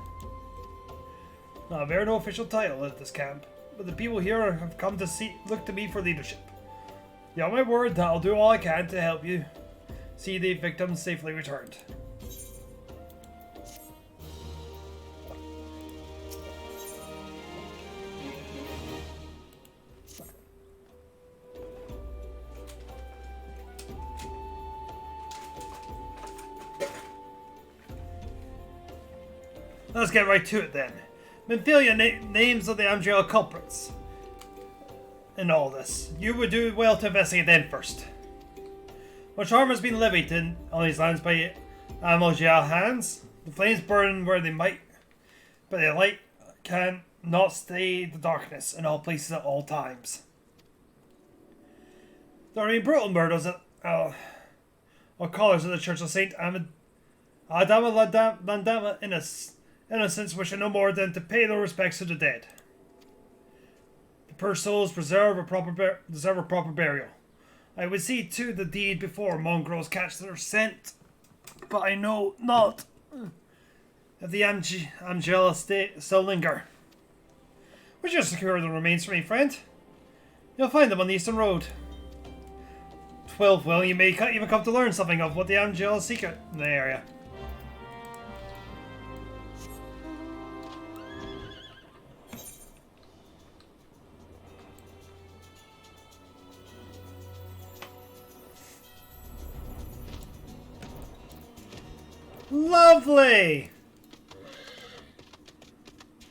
Now, I bear no official title at this camp, but the people here have come to look to me for leadership. You have my word that I'll do all I can to help you see the victims safely returned. Let's get right to it then. Minfilia names of the Amdriel culprits in all this. You would do well to investigate them first. Much harm has been levied on these lands by Amojia hands. The flames burn where they might, but the light can not stay the darkness in all places at all times. There are brutal murders at or callers of the Church of Saint Adama Landama innocents wishing no more than to pay their respects to the dead. The poor souls deserve a proper burial. I would see to the deed before mongrels catch their scent, but I know not if the Angela still linger. Would you secure the remains for me, friend? You'll find them on the Eastern Road. 12, well, you may even come to learn something of what the Angela secret in the area. Lovely!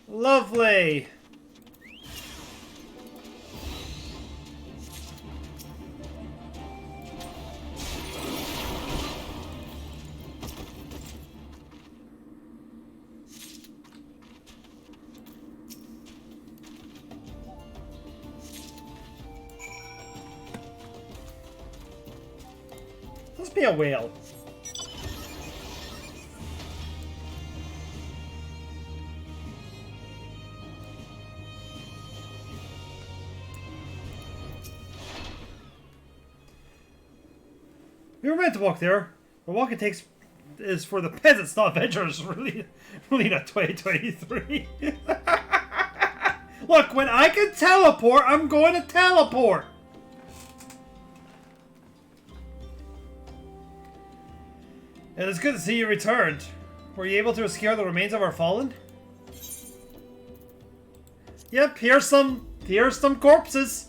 Lovely! Let's be a whale. We were meant to walk there. The walk it takes is for the peasants, not adventurers. Really not 2023. Look, when I can teleport, I'm going to teleport. It is good to see you returned. Were you able to secure the remains of our fallen? Yep, here's some corpses.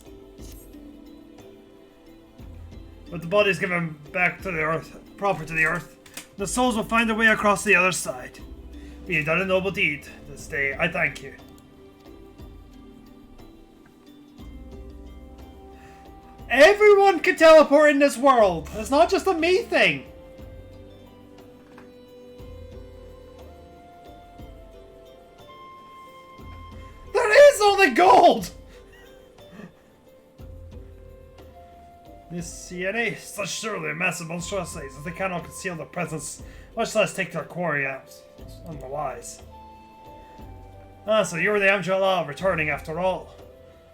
But the bodies given back to the earth, proper to the earth. The souls will find their way across the other side. But you've done a noble deed this day. I thank you. Everyone can teleport in this world. It's not just a me thing. There is only gold. This CNA is such surely massive monstrosities that they cannot conceal their presence, much less take their quarry out. On the wise. Ah, so you were the Amjala returning after all.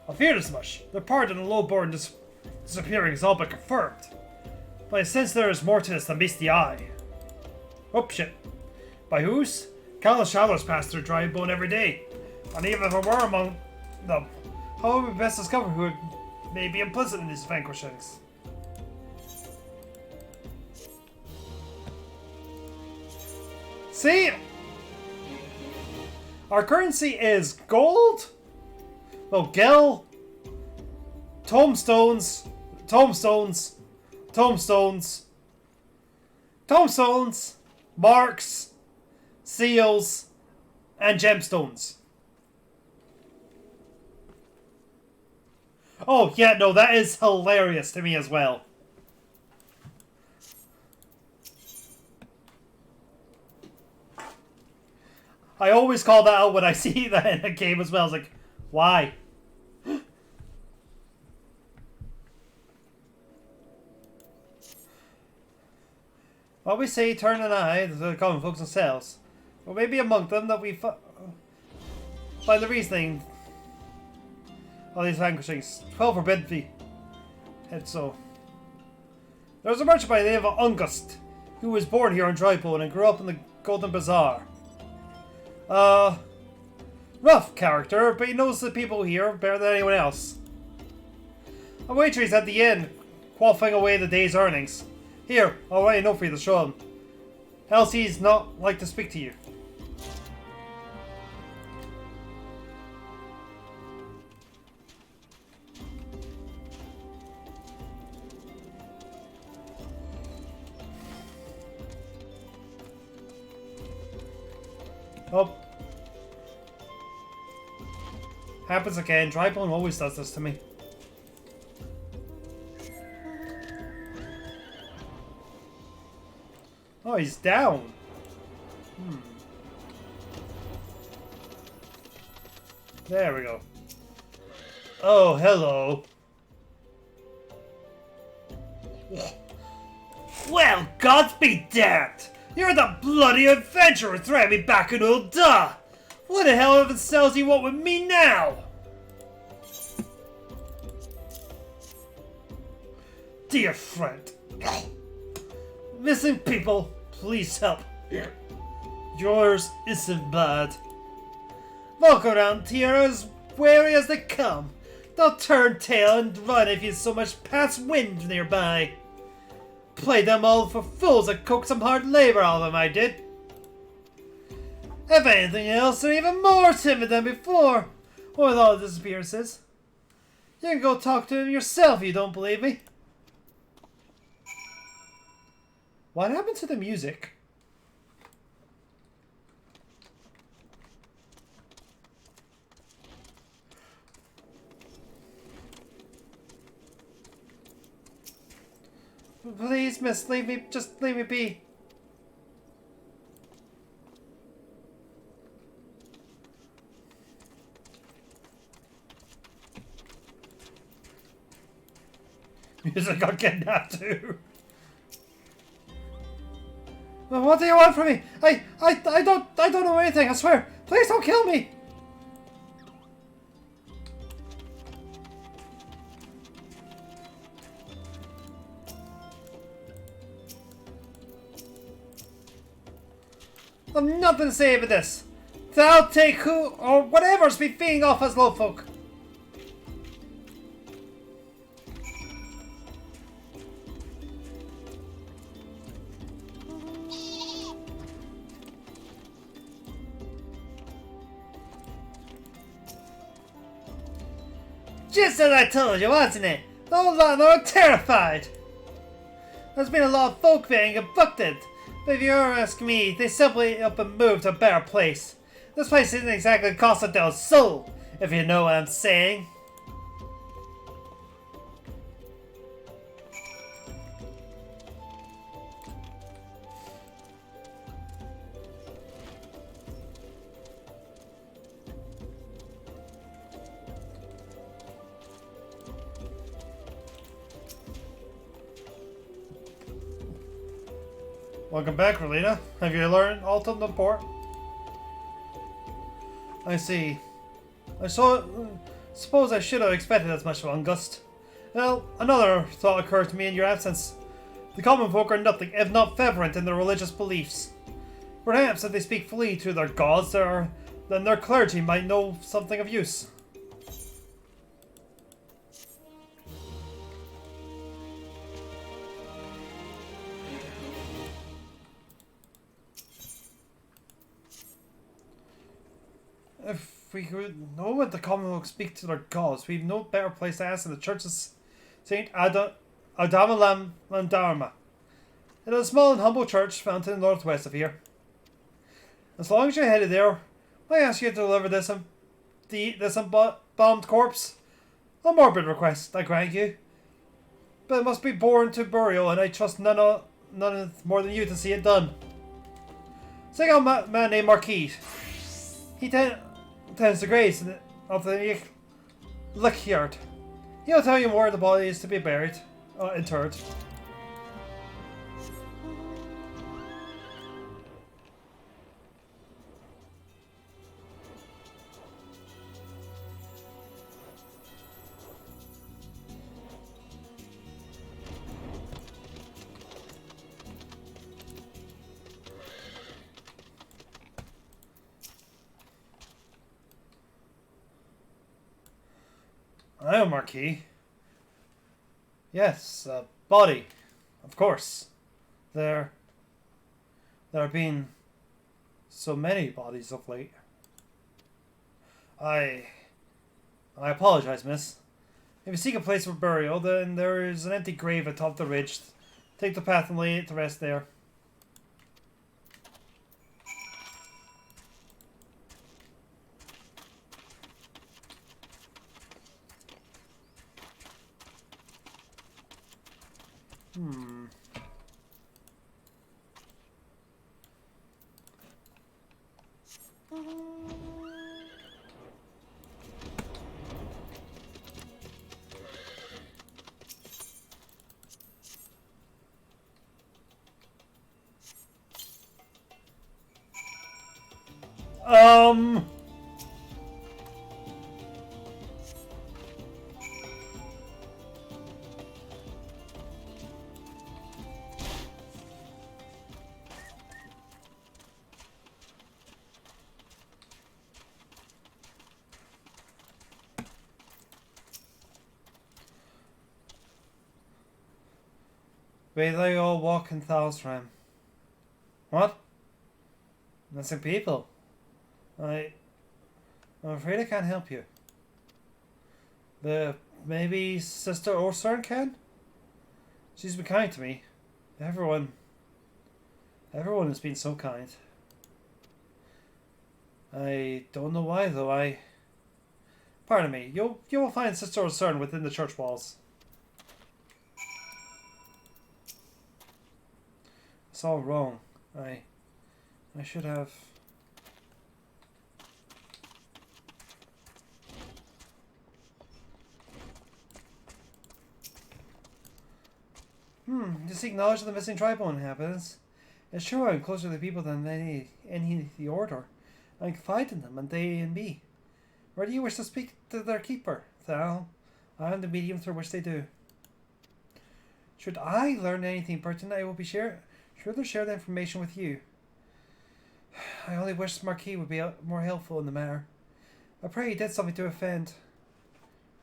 I feared as much. The part and the low-born disappearing is all but confirmed. But I sense there is more to this than meets the eye. Oh shit. By whose? Countless shadows pass through Dry Bone every day. And even if I were among them, how would we best discover who may be implicit in these vanquishings? See? Our currency is gold? Well, gel, tombstones, marks, seals, and gemstones. Oh, yeah, no, that is hilarious to me as well. I always call that out when I see that in a game as well. It's like, why? What we say, turn an eye to the common folks themselves. Or maybe among them that we find the reasoning all these vanquishings. 12 forbidden thee. And so. There was a merchant by the name of Ungust, who was born here in Drybone and grew up in the Golden Bazaar. Rough character, but he knows the people here better than anyone else. A waiter is at the inn, quaffing away the day's earnings. Here, I'll write a note for you to show him. Else he's not like to speak to you. Oh. Happens again. Drybone always does this to me. Oh, he's down. There we go. Oh, hello. Well, gods be damned! You're the bloody adventurer who threatened me back in Ul'dah! What the hell of a cells you want with me now? Dear friend. Missing people, please help. Yours isn't bad. Walk around here as wary as they come. They'll turn tail and run if you so much pass wind nearby. Played them all for fools and coaxed some hard labor out of them, I did. If anything else, they're even more timid than before, with all the disappearances. You can go talk to him yourself if you don't believe me. What happened to the music? Please, miss, leave me, just leave me be. Music got kidnapped too. Well, what do you want from me? I don't know anything, I swear. Please don't kill me. I've nothing to say about this. Thou take who or whatever's be feeding off us low folk. Just as I told you, wasn't it? Those lot are terrified. There's been a lot of folk being abducted, but if you ask me, they simply up and moved to a better place. This place isn't exactly Costa del Sol, if you know what I'm saying. Welcome back, Relina. Have you learned all to the port? I see. Suppose I should have expected as much from August. Well, another thought occurred to me in your absence. The common folk are nothing if not fervent in their religious beliefs. Perhaps if they speak freely to their gods, then their clergy might know something of use. If we could know what the common folk speak to their gods, we've no better place to ask than the church of Saint Adamalam Mandarma. It is a small and humble church found to the northwest of here. As long as you're headed there, I ask you to deliver this embalmed corpse. A morbid request, I grant you. But it must be borne to burial, and I trust none more than you to see it done. Sing out a man named Marquis. He tends to grace of the Lickyard. He'll tell you where the body is to be interred. I am Marquis. Yes, body. Of course. There have been so many bodies of late. I apologize, miss. If you seek a place for burial, then there is an empty grave atop the ridge. Take the path and lay it to rest there. May they all walk in Thalsram. What? Missing people. I'm afraid I can't help you. But maybe Sister Orsern can? She's been kind to me. Everyone has been so kind. I don't know why though. Pardon me. You will find Sister Orsern within the church walls. It's all wrong. I should have... Just acknowledge the missing tribal inhabitants. It's sure I'm closer to the people than any the order. I confide in them, and they in me. Where do you wish to speak to their keeper, Thal? I am the medium through which they do. Should I learn anything pertinent, I will be sure to share the information with you. I only wish Marquis would be more helpful in the matter. I pray he did something to offend.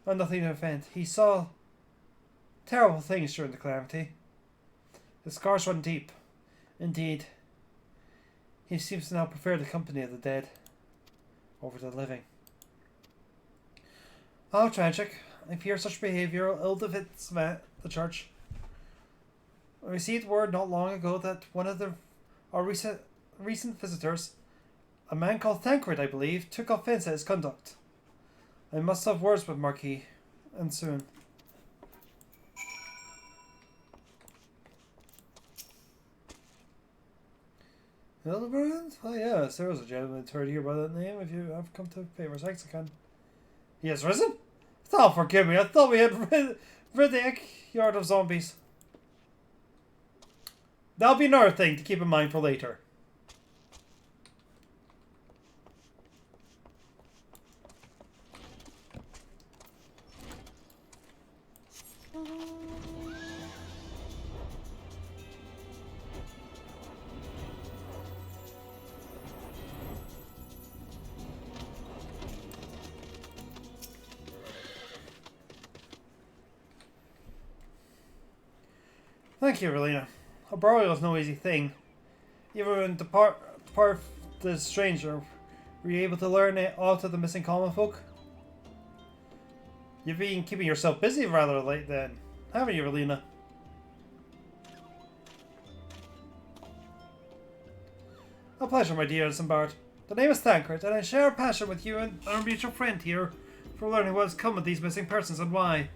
Oh, nothing to offend. He saw terrible things during the calamity. The scars run deep. Indeed. He seems to now prefer the company of the dead over the living. How tragic. I fear such behaviour will ill befits the church. I received word not long ago that one of our recent visitors, a man called Tancred, I believe, took offence at his conduct. I must have words with Marquis, and soon. Hildebrand? Oh yes, there was a gentleman heard here by that name. If you have come to pay respects, I can. He has risen? Oh, forgive me, I thought we had rid the yard of zombies. That'll be another thing to keep in mind for later. Thank you, Relina. A burial is no easy thing. Even when depart the stranger, were you able to learn aught of the missing common folk? You've been keeping yourself busy rather late then, haven't you, Relina? A pleasure, my dear Isambard. The name is Tancred, and I share a passion with you and our mutual friend here for learning what has come of these missing persons and why.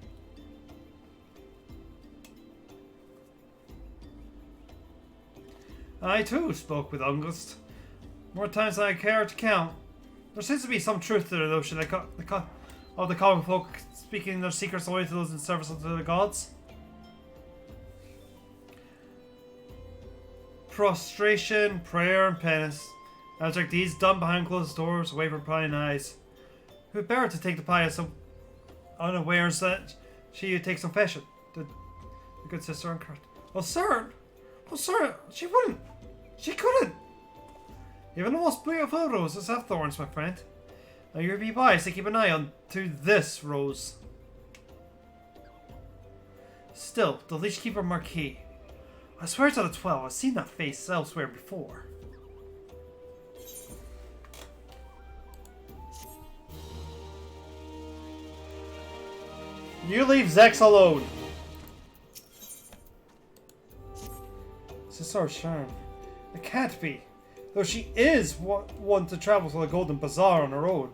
I too spoke with August. More times than I care to count. There seems to be some truth to the notion of the common folk speaking their secrets away to those in service of the gods. Prostration, prayer, and penance. As like these done behind closed doors, away from prying eyes. Who better to take the pious unawares that she who takes confession? The good sister Uncurt. Well, sir, she wouldn't. She couldn't. Even the most beautiful roses have thorns, my friend. Now you'll be wise to keep an eye on to this rose. Still, the leashkeeper Marquis. I swear to the 12, I've seen that face elsewhere before. You leave Zex alone. It's a sort of charm. It can't be. Though she is one to travel to the Golden Bazaar on her own,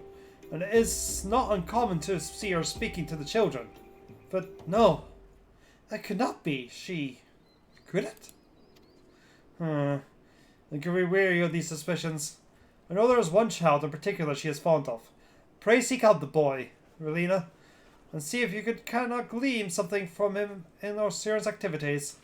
and it is not uncommon to see her speaking to the children. But no, that could not be she. Could it? I can be weary of these suspicions. I know there is one child in particular she is fond of. Pray seek out the boy, Relina, and see if you cannot glean something from him in Osiris' activities.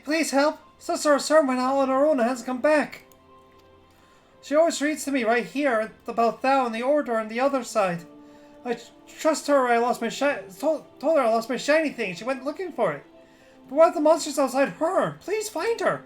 Please help! Sister Cern went out on her own and hasn't come back. She always reads to me right here about thou and the order on the other side. I trust her. I lost my told her I lost my shiny thing. She went looking for it. But what are the monsters outside her? Please find her.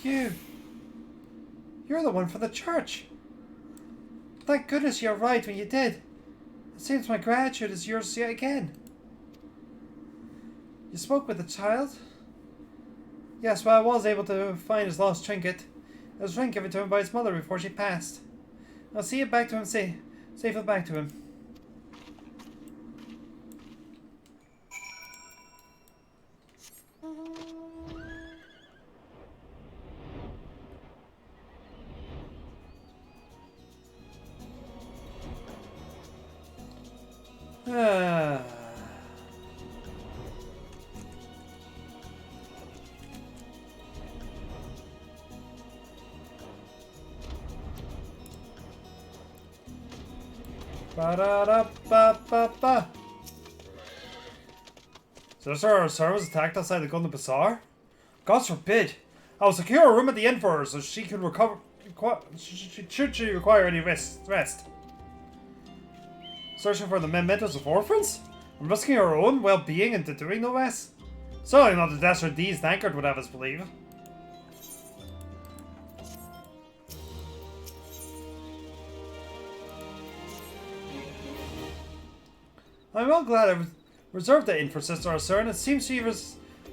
You're the one for the church. Thank goodness you're right when you did. It seems my gratitude is yours yet again. You spoke with the child? Yes, well, I was able to find his lost trinket. It was a ring given to him by his mother before she passed. I'll see it back to him, safe it back to him. Ah. Ba-da-da-ba-ba-ba. Sister was attacked outside the Golden Bazaar? God forbid! I will secure a room at the inn for her so she can recover. Should she require any rest. Searching for the mementos of orphans? And risking her own well-being into doing no less? Certainly not the desperate deeds Thancred would have us believe. I'm well glad I reserved the inn for Sister Cern. It seems she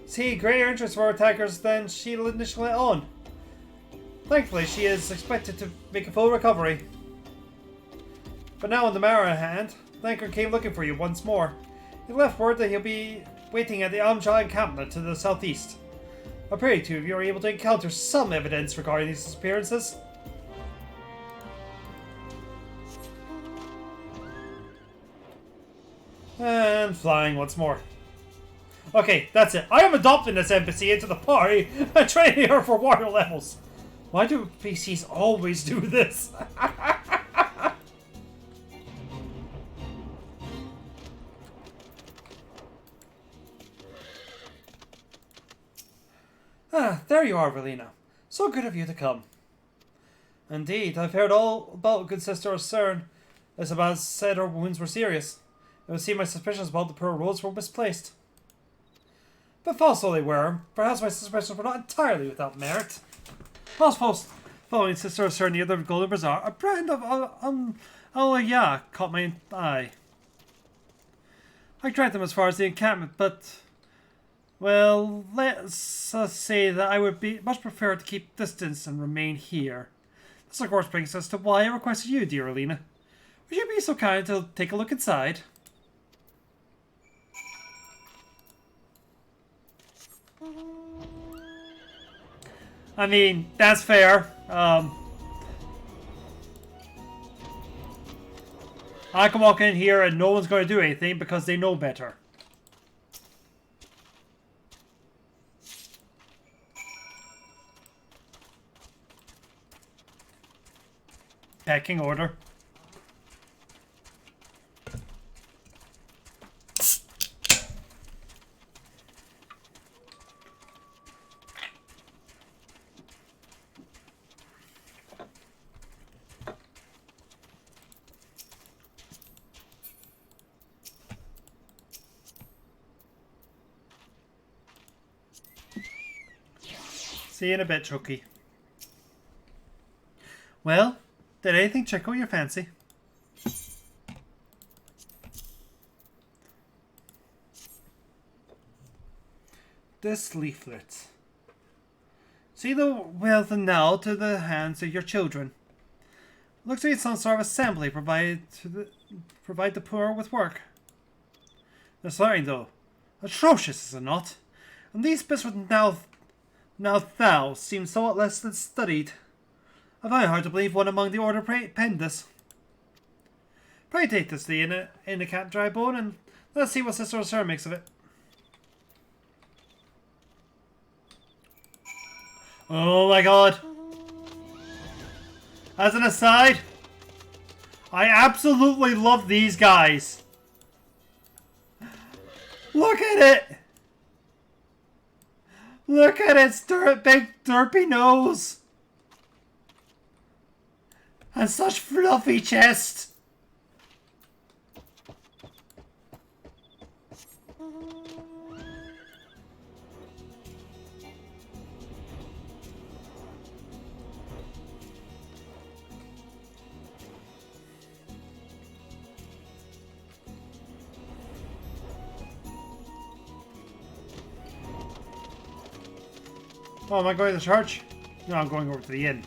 see greater interest for attackers than she initially let on. Thankfully, she is expected to make a full recovery. But now, on the matter at hand, Thancred came looking for you once more. He left word that he'll be waiting at the Almjaw encampment to the southeast. I pray two of you are able to encounter some evidence regarding these disappearances. And flying once more. Okay, that's it. I am adopting this NPC into the party and training her for warrior levels. Why do PCs always do this? There you are, Relina. So good of you to come. Indeed, I've heard all about good Sister Cern. Isabel said her wounds were serious. It would seem my suspicions about the poor Rose were misplaced. But false though they were, perhaps my suspicions were not entirely without merit. Whilst following Sister Cern near the Golden Bazaar, a brand of Alaya caught my eye. I dragged them as far as the encampment, but... well, let's say that I would much prefer to keep distance and remain here. This of course brings us to why I requested you, dear Alina. Would you be so kind to take a look inside? I mean, that's fair. I can walk in here and no one's going to do anything because they know better. Pecking order. See you in a bit, Chucky. Well, did anything tickle your fancy? This leaflet. See the wealth and now to the hands of your children. Looks like some sort of assembly provide the poor with work. The swearing though, atrocious is it not? And these bits with now thou seem somewhat less than studied. I find it hard to believe one among the order penned this. Pray take this in the cat dry bone and let's see what Sister Cern makes of it. Oh my god. As an aside, I absolutely love these guys. Look at it. Look at its big derpy nose. And such fluffy chest. Oh, am I going to church? No, I'm going over to the inn.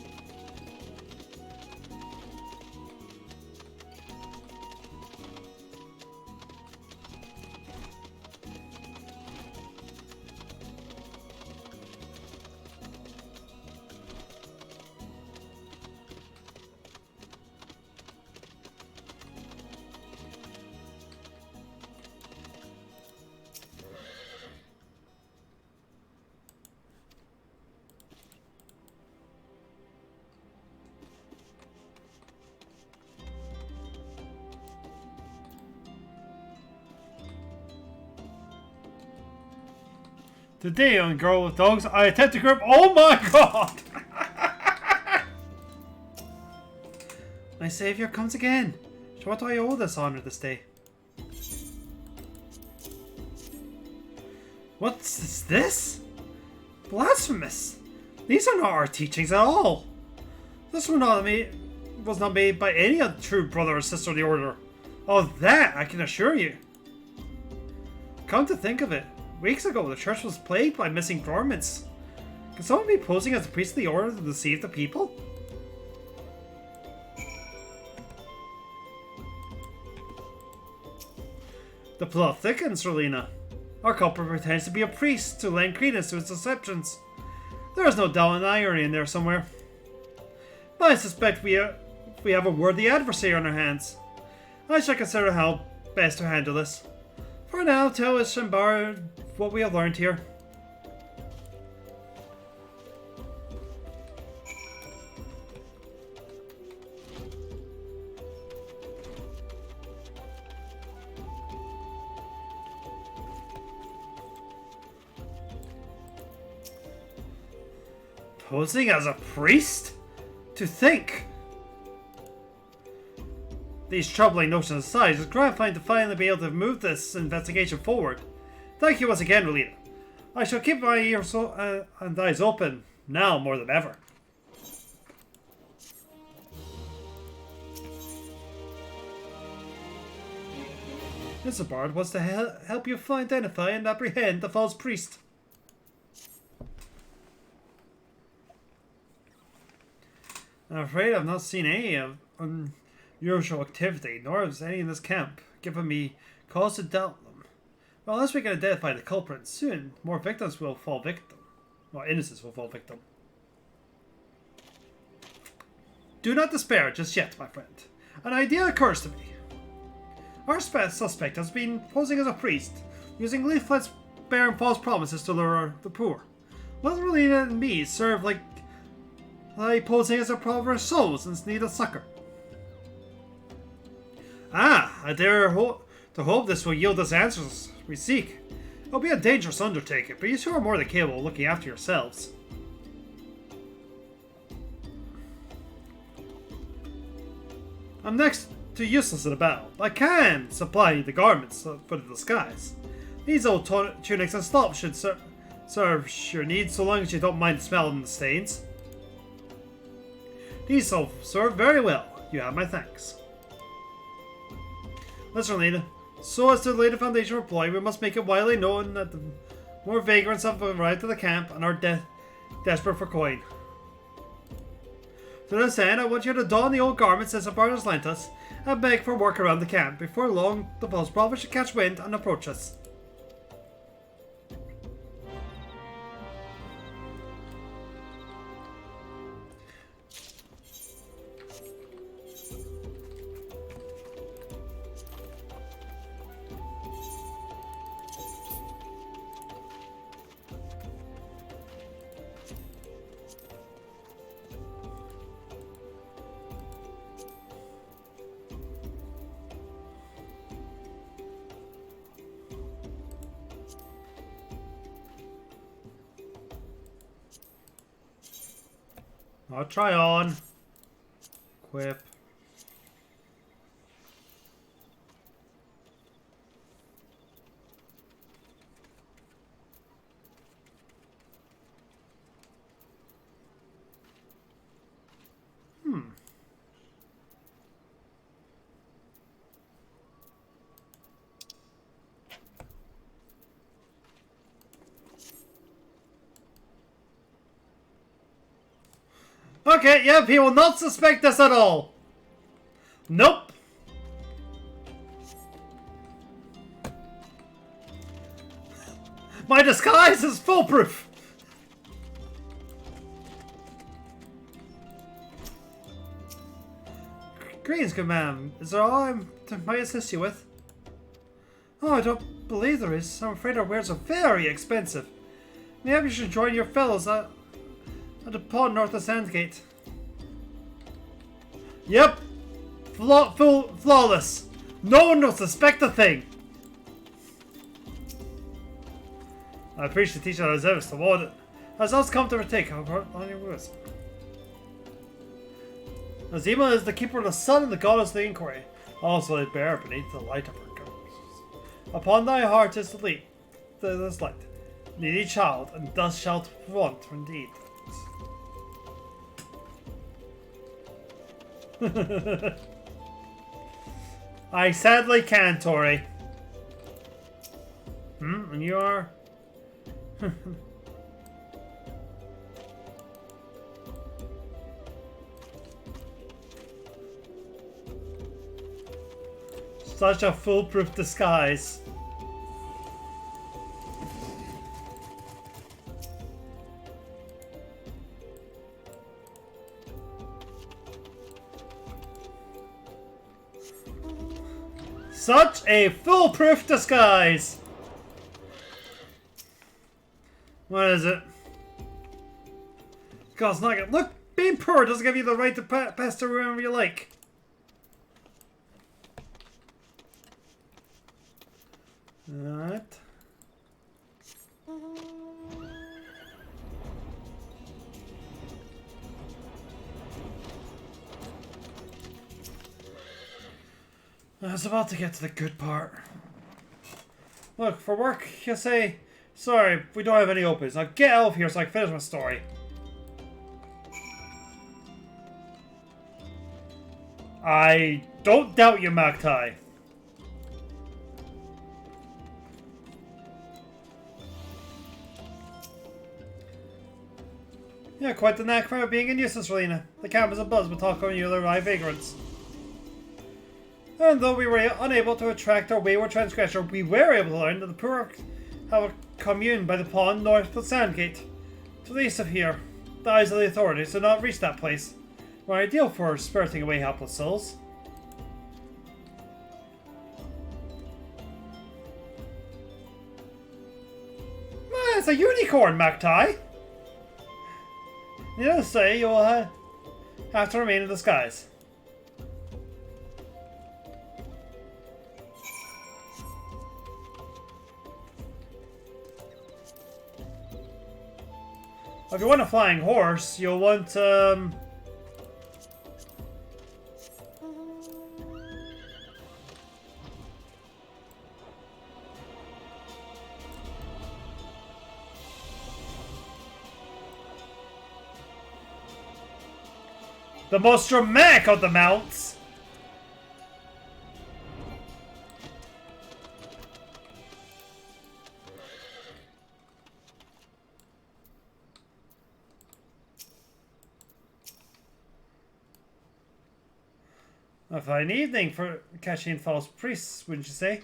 Today on Girl with Dogs, I attempt to grip. Oh my god! My savior comes again. To what do I owe this honor this day? What's this? Blasphemous! These are not our teachings at all. This was not made by any of the true brother or sister of the order. Of that, I can assure you. Come to think of it, weeks ago the church was plagued by missing garments. Can someone be posing as a priest of the order to deceive the people? The plot thickens, Relina. Our culprit pretends to be a priest to lend credence to his deceptions. There is no doubt an irony in there somewhere. But I suspect we have a worthy adversary on our hands. I shall consider how best to handle this. For now, tell us Shambara what we have learned here. Posing as a priest? To think! These troubling notions aside, it's gratifying to finally be able to move this investigation forward. Thank you once again, Relina. I shall keep my ears and eyes open, now more than ever. Isabard wants to help you identify and apprehend the false priest. I'm afraid I've not seen any unusual activity, nor has any in this camp given me cause to doubt them. Well, unless we can identify the culprit soon, more victims will fall victim. Well, innocents will fall victim. Do not despair just yet, my friend. An idea occurs to me. Our suspect has been posing as a priest, using leaflets bearing false promises to lure the poor. Let Relina and me serve like posing as a prover of souls in need of succor. I dare to hope this will yield us answers we seek. It'll be a dangerous undertaking, but you two are more than capable of looking after yourselves. I'm next to useless in a battle. I can supply the garments for the disguise. These old tunics and slops should serve your needs so long as you don't mind the smell and the stains. These will serve very well. You have my thanks. Listen, Relina. So as to lay the foundation for ploy, we must make it widely known that the more vagrants have arrived at the camp and are desperate for coin. To this end, I want you to don the old garments Isabard has lent us and beg for work around the camp. Before long, the false prophet should catch wind and approach us. I'll try on. Equip. Okay, yep, he will not suspect us at all. Nope. My disguise is foolproof. Greetings, good ma'am. Is there all I might assist you with? Oh, I don't believe there is. I'm afraid our wares are very expensive. Maybe you should join your fellows at the pond north of Sandgate. Yep. Flawless. No one will suspect a thing. I appreciate the teacher that has ever awarded. Has us come to partake on your words. Azima is the keeper of the sun and the goddess of the inquiry. Also a bear beneath the light of her ghost. Upon thy heart is the light. This light. Needy child, and thus shalt want indeed. I sadly can, Tori. And you are? Such a foolproof disguise. Such a foolproof disguise! What is it? God's nugget. Look, being poor doesn't give you the right to pester wherever you like. Alright. I was about to get to the good part. Look, for work, you say, sorry, we don't have any opens. Now get out of here so I can finish my story. I don't doubt you, Magtai. Yeah, quite the knack for being a nuisance, Relina. The campus abuzz with talk on you and my vagrants. And though we were unable to attract our wayward transgressor, we were able to learn that the poor have a commune by the pond north of Sandgate. To the east of here, the eyes of the authorities do not reach that place. We're ideal for spiriting away helpless souls. It's a unicorn, Magtai! Needless to say, you'll have to remain in disguise. If you want a flying horse, you'll want, the most dramatic of the mounts. A fine evening for catching false priests, wouldn't you say?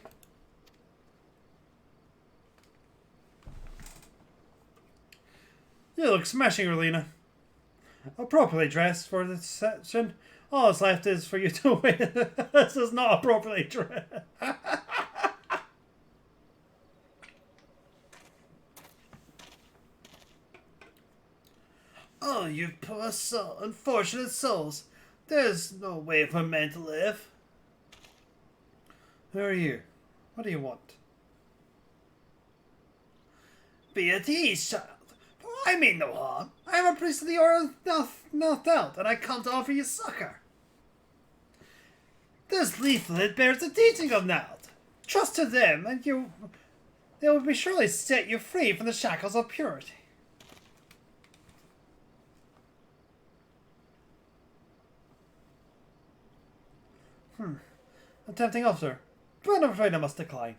You look smashing, Relina. Appropriately dressed for the session. All that's left is for you to wait. This is not appropriately dressed. Oh, you poor soul, unfortunate souls. There's no way for men to live. Who are you? What do you want? Be at ease, child. I mean no harm. I am a priest of the Order of North, and I come to offer you succor. This leaflet bears the teaching of Nald. Trust to them, and they will be surely set you free from the shackles of purity. A tempting offer, but I'm afraid I must decline.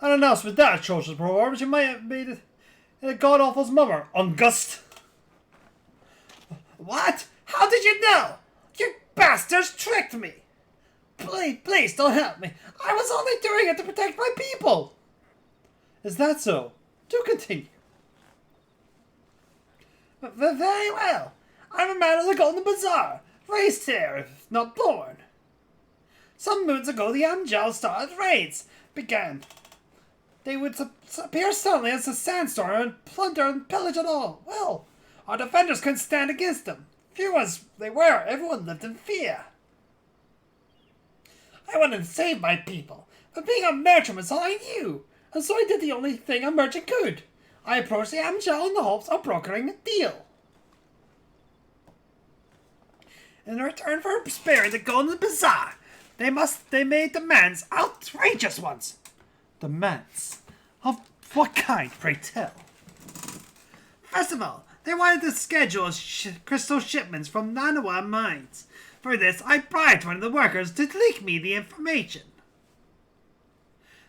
Unannounced with that atrocious performance, you might have made it in a god-awful's mummer, August.
did you know? You bastards tricked me! Please don't help me. I was only doing it to protect my people.
Is that so? Do continue.
Very well. I'm a man of the Golden Bazaar, raised here, if not born. Some moons ago, the Amjal started raids. They would appear suddenly as a sandstorm and plunder and pillage it all. Well, our defenders couldn't stand against them. Few as they were, everyone lived in fear. I wanted to save my people, but being a merchant was all I knew, and so I did the only thing a merchant could. I approached the Amjal in the hopes of brokering a deal. In return for sparing the Golden Bazaar, they made demands, outrageous ones.
Demands? Of what kind, pray tell?
First of all, they wanted to schedule crystal shipments from Nanawa mines. For this, I bribed one of the workers to leak me the information.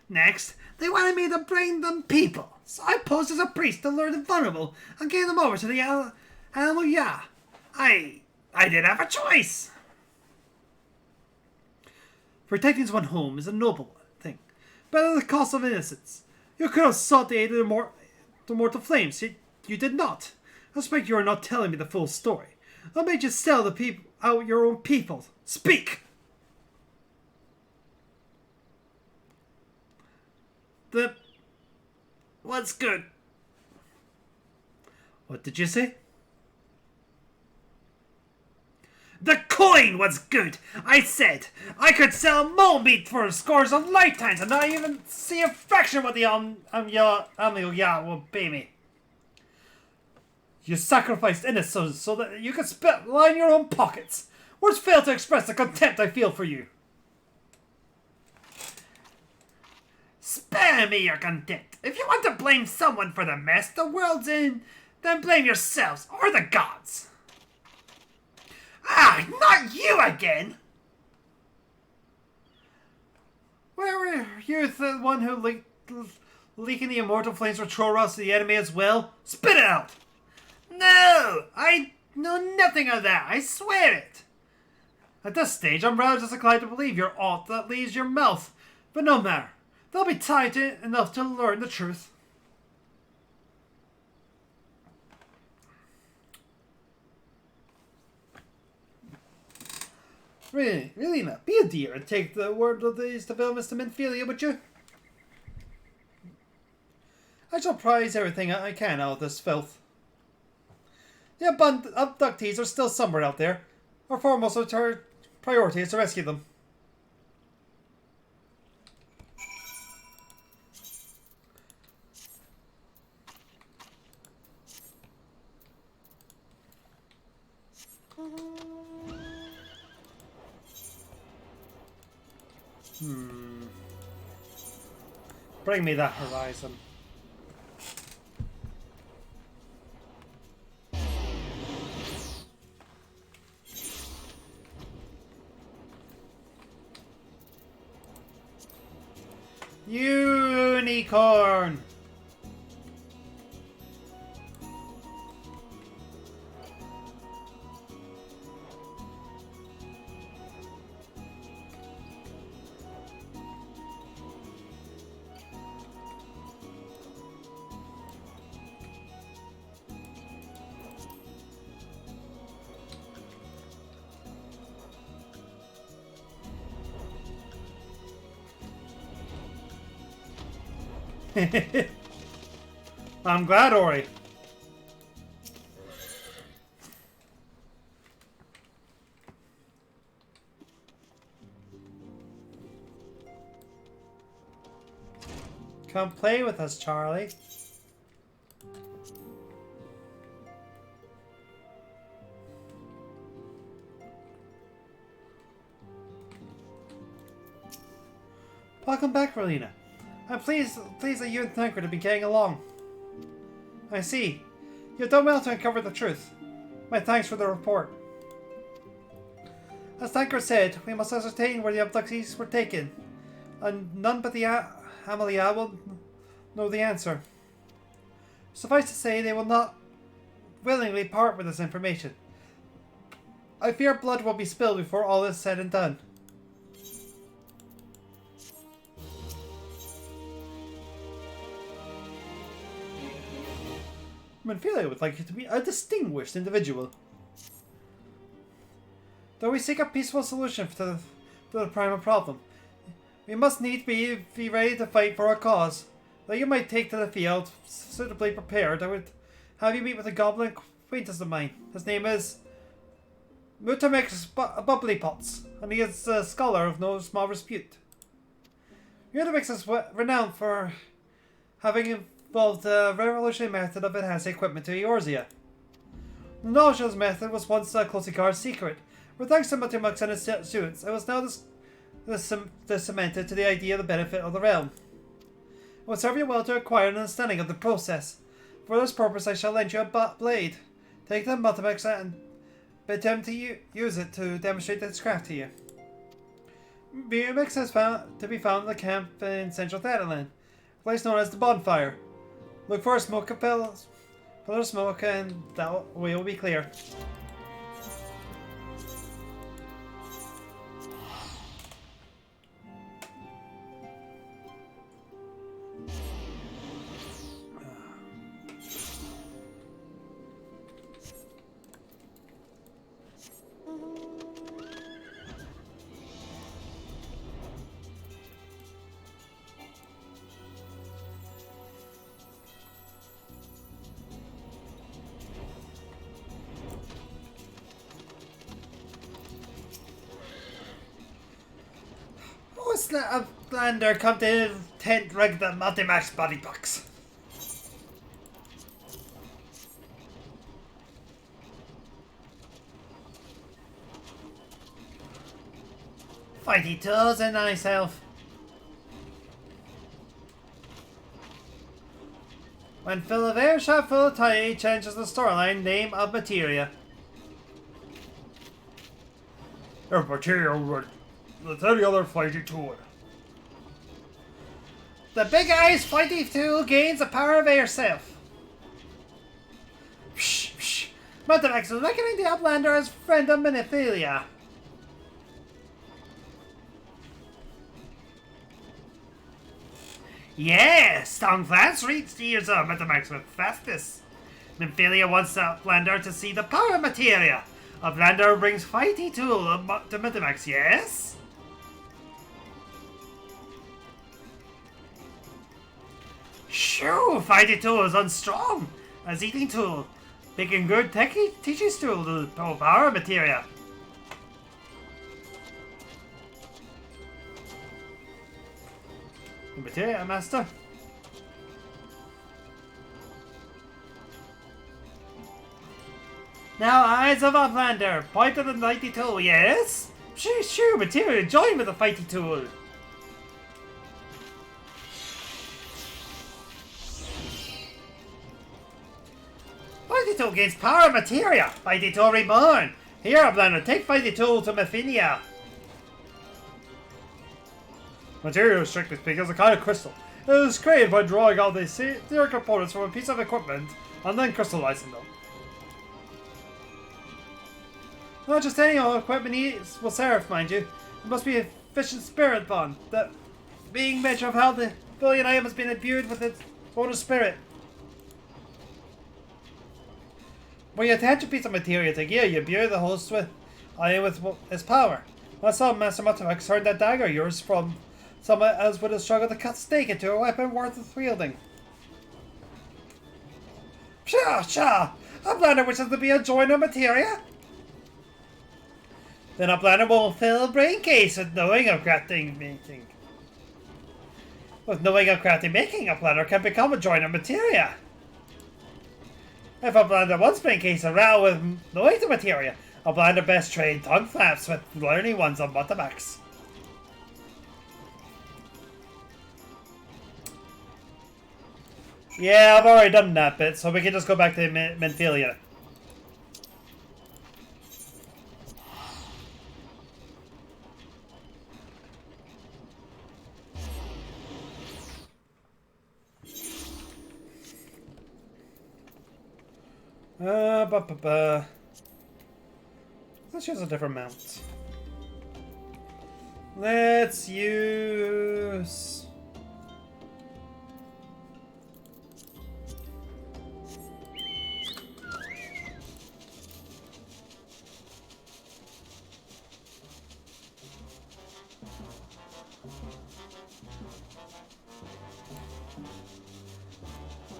Next, they wanted me to bring them people, so I posed as a priest to lure the vulnerable and gave them over to the Alamuya. I didn't have a choice.
Protecting one's home is a noble thing, but at the cost of innocence. You could have sought the aid of the mortal flames, yet you did not. I suspect you are not telling me the full story. What made you sell the people out your own people? Speak!
What's good?
What did you say?
The coin was good! I said I could sell mole meat for scores of lifetimes and not even see a fraction of what the Amuya will pay me.
You sacrificed innocence so that you could line your own pockets. Words fail to express the contempt I feel for you.
Spare me your contempt. If you want to blame someone for the mess the world's in, then blame yourselves or the gods. Ah, not you again!
Where were you the one who leaking the immortal flames for Troros to the enemy as well? Spit it out!
No! I know nothing of that, I swear it!
At this stage, I'm rather disinclined to believe your aught that leaves your mouth. But no matter. They'll be tied enough to learn the truth. Really not. Be a dear and take the word of these developments to Minfilia, would you? I shall prize everything I can out of this filth. The abductees are still somewhere out there. Our foremost priority is to rescue them. Bring me that horizon. Unicorn! I'm glad, Ori. Come play with us, Charlie. Welcome back, Relina. I'm pleased that you and Thancred have been getting along. I see. You've done well to uncover the truth. My thanks for the report. As Thancred said, we must ascertain where the abductees were taken, and none but the Amalia will know the answer. Suffice to say, they will not willingly part with this information. I fear blood will be spilled before all is said and done. Minfilia would like you to be a distinguished individual. Though we seek a peaceful solution to the primal problem, we must need be ready to fight for our cause. Though you might take to the field suitably prepared, I would have you meet with a goblin acquaintance of mine. His name is Mutamix Bubblypots, and he is a scholar of no small repute. Mutamix is renowned for having involved a revolutionary method of enhancing equipment to Eorzea. The knowledge of this method was once a closely guarded secret, but thanks to Mutamix and his students, it was now cemented to the idea of the benefit of the realm. It would serve you well to acquire an understanding of the process. For this purpose, I shall lend you a blade. Take the Mutamix and bid him to use it to demonstrate its craft to you. Mutamix is to be found in the camp in central Thailand, a place known as the Bonfire. Look for a smoke pillar of smoke, and that way will be clear. What's that a blander come to his tent rig the Multimax body box? Fighty tools and myself. When full of air shot full of Tachi changes the storyline name of materia. Your materia would let any other fighty tool. The big eyes fighty tool gains the power of yourself. Psh, psh. Multimax is reckoning the Uplander as friend of Minfilia. Yes, strong glance reached the ears of Multimax with fastest. Minfilia wants the Uplander to see the power of materia. Uplander brings fighty tool to Multimax, yes? Shoo, fighty tool is unstrong as eating tool. Making good teaches tool to power of materia. The materia, master. Now, eyes of Uplander, point to the mighty tool, yes? Shoo, materia, join with the fighty tool. Fighty tool gains power of materia. Fighty tool reborn. Here, Uplander, take fighty tool to Minfilia. Materia, strictly speaking, is a kind of crystal. It is created by drawing out the theory components from a piece of equipment and then crystallizing them. Not just any old equipment will serve, mind you. It must be a efficient spirit bond, that being measure of how the billion item has been imbued with its own spirit. When you attach a piece of material to gear, you imbue the host with its power. That's how Master Multimax heard that dagger of yours from someone else would have struggled to cut stake into a weapon worth wielding. Pshaw! Uplander wishes to be a joiner of materia? Then Uplander will fill a brain case with knowing of crafting making. With knowing of crafting making, Uplander can become a joiner of materia. If Uplander once brain case around with knowing of materia, Uplander best trade tongue flaps with learning ones on Multimax. Yeah, I've already done that bit, so we can just go back to Minfilia. Let's use a different mount. Let's use...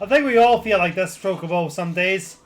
I think we all feel like this Chocobo some days.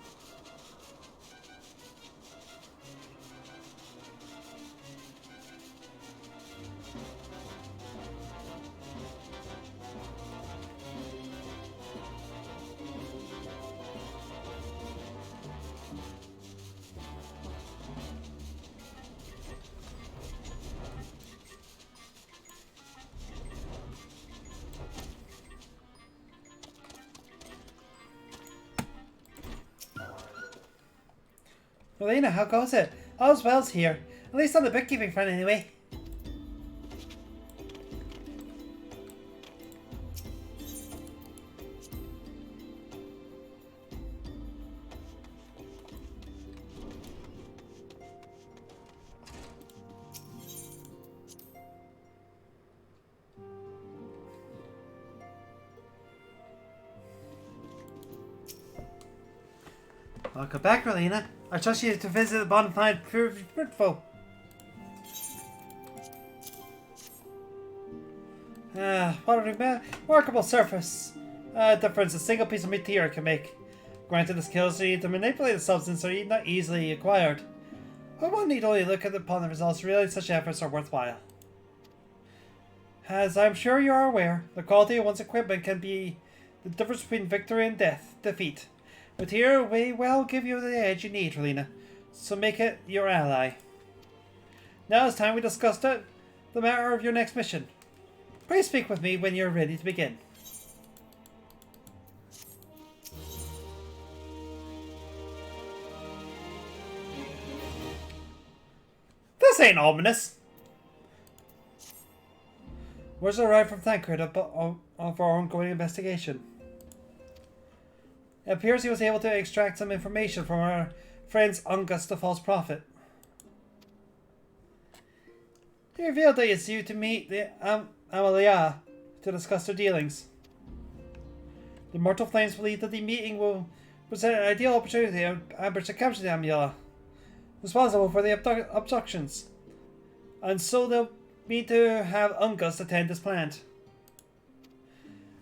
Elena, how goes it? All's well's here. At least on the bookkeeping front, anyway. Welcome back, Relena. I trust you to visit the bonfire proved fruitful. What a remarkable surface difference a single piece of material can make. Granted, the skills needed to manipulate the substance are not easily acquired. But one need only look upon the results to realize such efforts are worthwhile. As I'm sure you are aware, the quality of one's equipment can be the difference between victory and defeat. But here we will give you the edge you need, Relena, so make it your ally. Now it's time we discussed the matter of your next mission. Please speak with me when you're ready to begin. This ain't ominous. Where's the ride from Thancred of our ongoing investigation? It appears he was able to extract some information from our friends Ungus the False Prophet. He revealed that he is due to meet the Amalia to discuss their dealings. The Mortal Flames believe that the meeting will present an ideal opportunity to ambush and capture the Amalia, responsible for the abductions, and so they'll need to have Ungus attend as planned.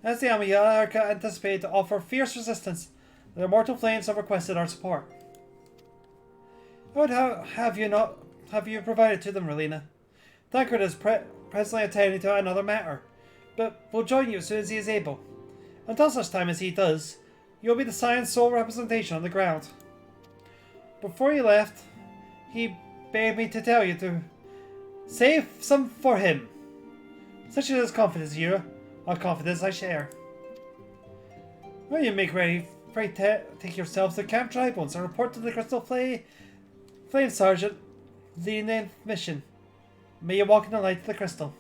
As the Amalia are anticipated to offer fierce resistance, the Mortal Flames have requested our support. I would have you provided to them, Relena. Thancred is presently attending to another matter, but will join you as soon as he is able. Until such time as he does, you will be the Scion's sole representation on the ground. Before he left, he bade me to tell you to save some for him. Such is his confidence, Yura. A confidence I share. When you make ready, pray take yourselves to Camp Drybones and report to the Crystal Flame Sergeant leading the mission. May you walk in the light of the crystal.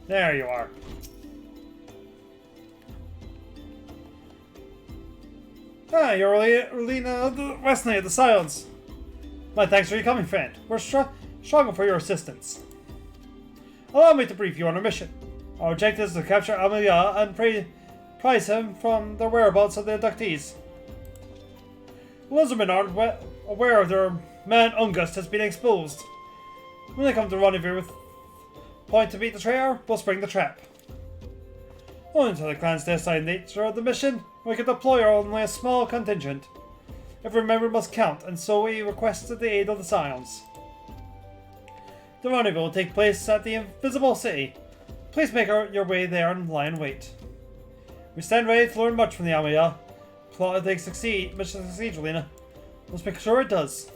There you are. Ah, you're Relena of the West Knight of the Scions. My thanks for your coming, friend. We're struggle for your assistance. Allow me to brief you on our mission. Our objective is to capture Amelia and prize him from the whereabouts of the abductees. Lizardmen aren't aware of their man Ungust has been exposed. When they come to rendezvous with point to beat the traitor, we'll spring the trap. Owing to the clandestine nature of the mission, we can deploy only a small contingent. Every member must count, and so we requested the aid of the Scions. The rendezvous will take place at the Invisible City. Please make your way there and lie in wait. We stand ready to learn much from the Amiya. Plot if they succeed, mission succeeds, Relena. Let's make sure it does.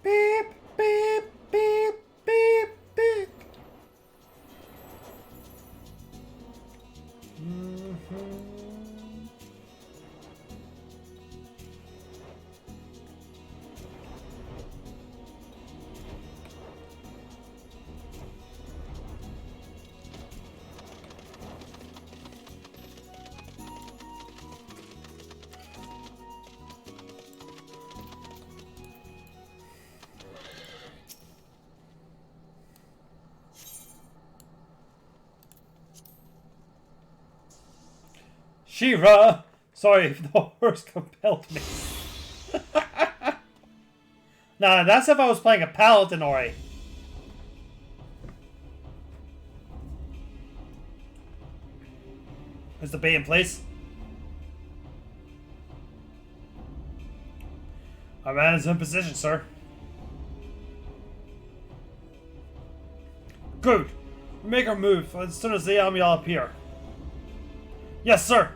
Beep, beep, beep, beep, beep. She-Ra! Sorry if the horse compelled me. Nah, that's if I was playing a paladin, Ori. Is the bait in place? Our man is in position, sir. Good. We make our move as soon as the Amiya appear. Yes, sir.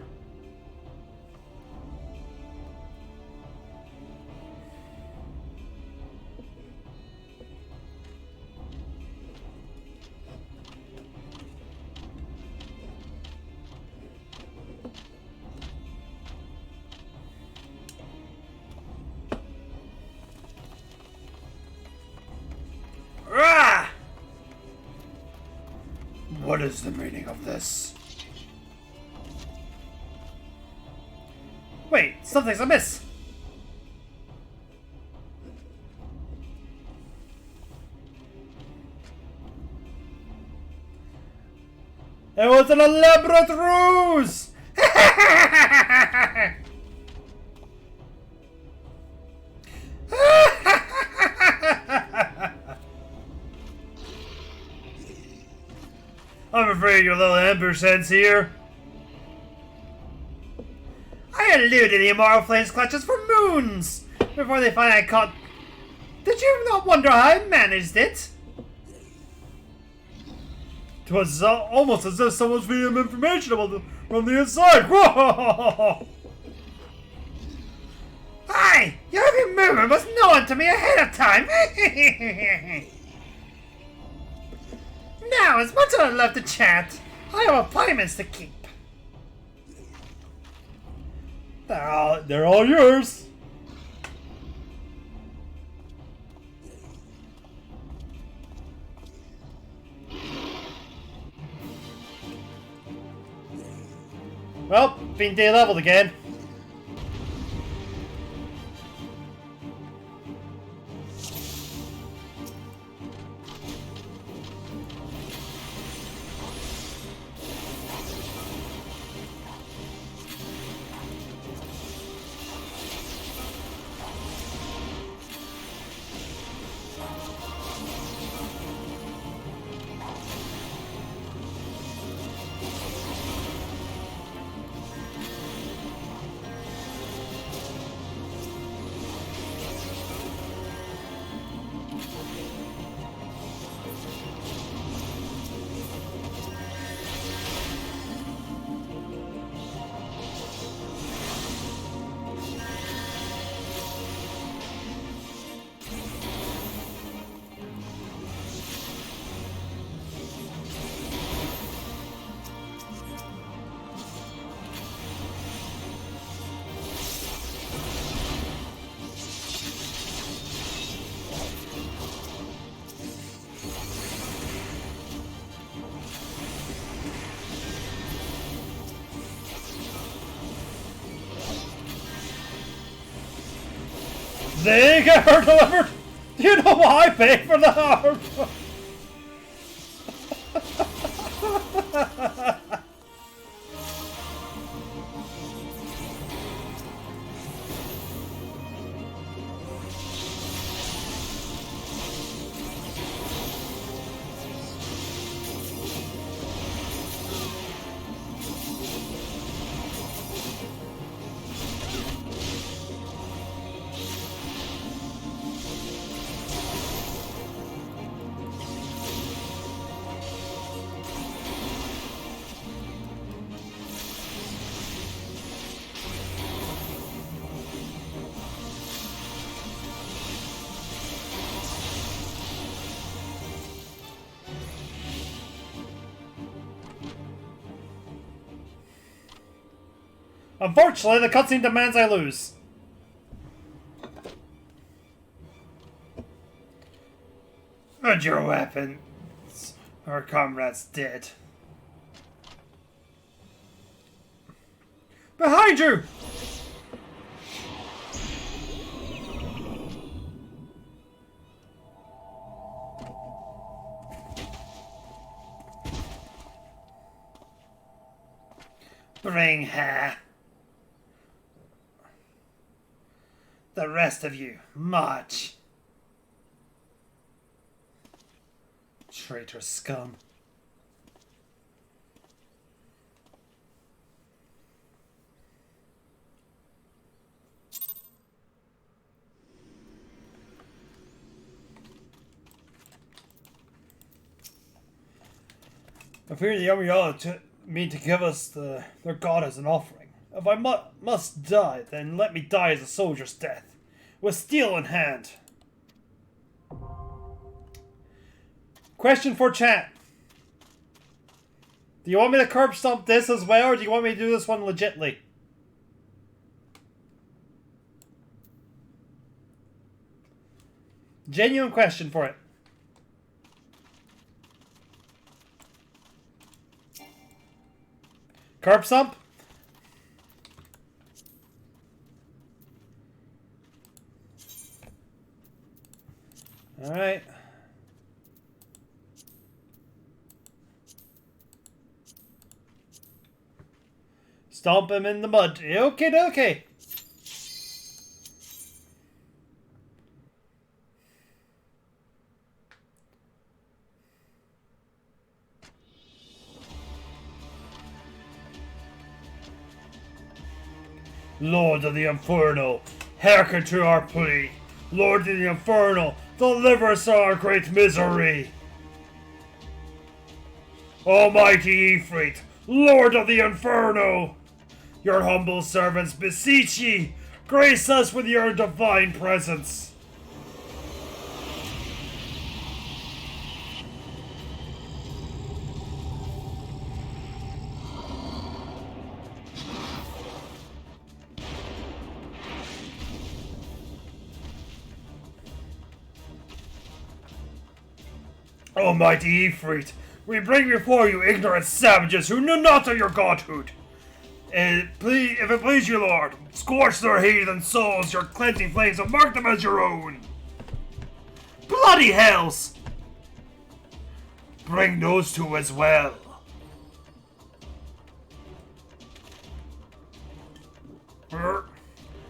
What is the meaning of this? Wait, something's amiss! It was an elaborate ruse! I'm afraid your little ampersand's here. I eluded the Immortal Flame's clutches for moons before they finally caught. Did you not wonder how I managed it? It was almost as if someone's feeding him information about from the inside. Whoa! Aye! Your every movement was known to me ahead of time. Now, as much as I'd love to chat, I have appointments to keep. They're all yours. Well, being day leveled again. They get her delivered! Do you know what I pay for the harm? Unfortunately, the cutscene demands I lose.
And your weapons. Our comrade's dead.
Behind you!
Bring her. The rest of you, march. Traitor scum.
I fear the Yamiya mean to give us their god as an offering. If I must die, then let me die as a soldier's death, with steel in hand. Question for chat. Do you want me to curb stomp this as well, or do you want me to do this one legitly? Genuine question for it. Curb stomp? Alright. Stomp him in the mud. Okay, okay. Lord of the Inferno, hearken to our plea. Lord of the Inferno, deliver us our great misery. Almighty Ifrit, Lord of the Inferno, your humble servants beseech ye, grace us with your divine presence. Almighty Ifrit, we bring before you ignorant savages who know not of your godhood. If it please you, Lord, scorch their heathen souls, your cleansing flames, and mark them as your own. Bloody hells! Bring those two as well.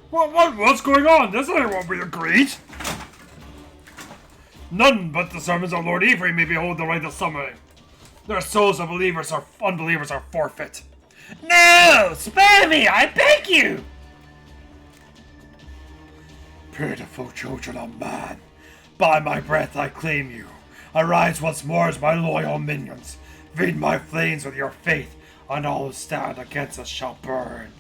What's going on? This ain't what we agreed. None but the servants of Lord Ephraim may behold the right of summoning. Their souls of unbelievers are forfeit. No! Spare me, I beg you! Pitiful children of man, by my breath I claim you. Arise once more as my loyal minions. Feed my flames with your faith, and all who stand against us shall burn.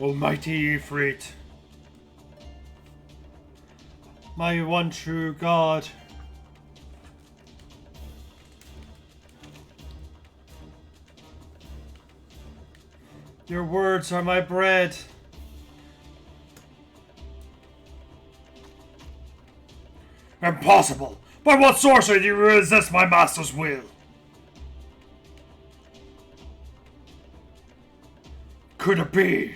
Almighty Ifrit, my one true God, your words are my bread. Impossible! By what sorcery do you resist my master's will? Could it be?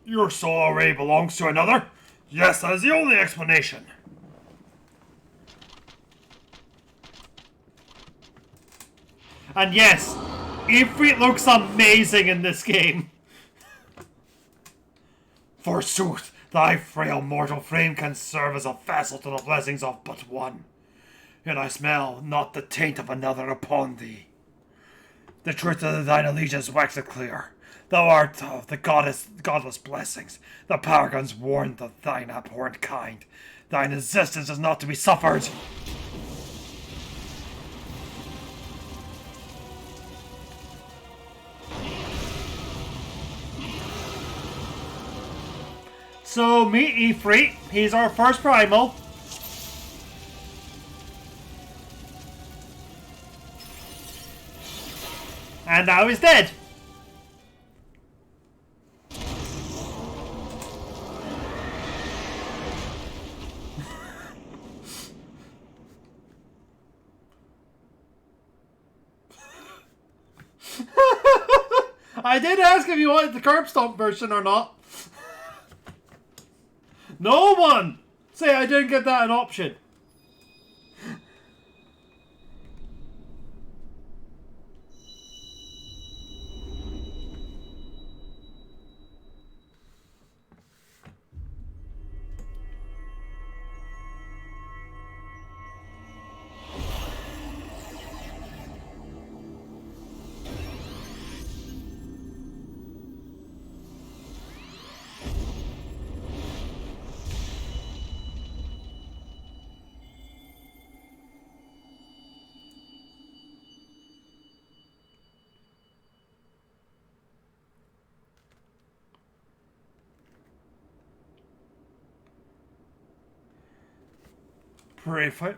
Your soul already belongs to another? Yes, that is the only explanation. And yes, Ifrit looks amazing in this game. Forsooth, thy frail mortal frame can serve as a vessel to the blessings of but one. Yet I smell not the taint of another upon thee. The truth of thine allegiance waxeth clear. Thou art of the godless blessings. The paragons warned of thine abhorrent kind. Thine existence is not to be suffered. So meet Ifrit. He's our first primal. And now he's dead. I did ask if you wanted the curb stomp version or not. No one say I didn't get that an option.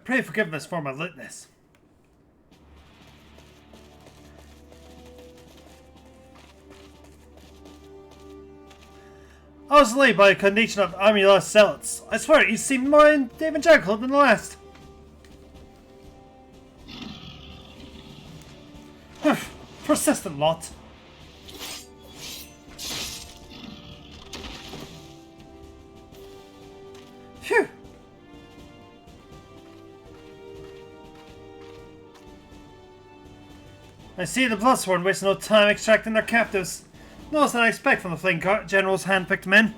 Pray forgiveness for my lateness. I was delayed by a condition of Amulus zealots. I swear, you seem more evangelical than the last. Persistent lot. Phew. I see the Bloodsworn wasting no time extracting their captives. No less than I expect from the Flame General's hand-picked men.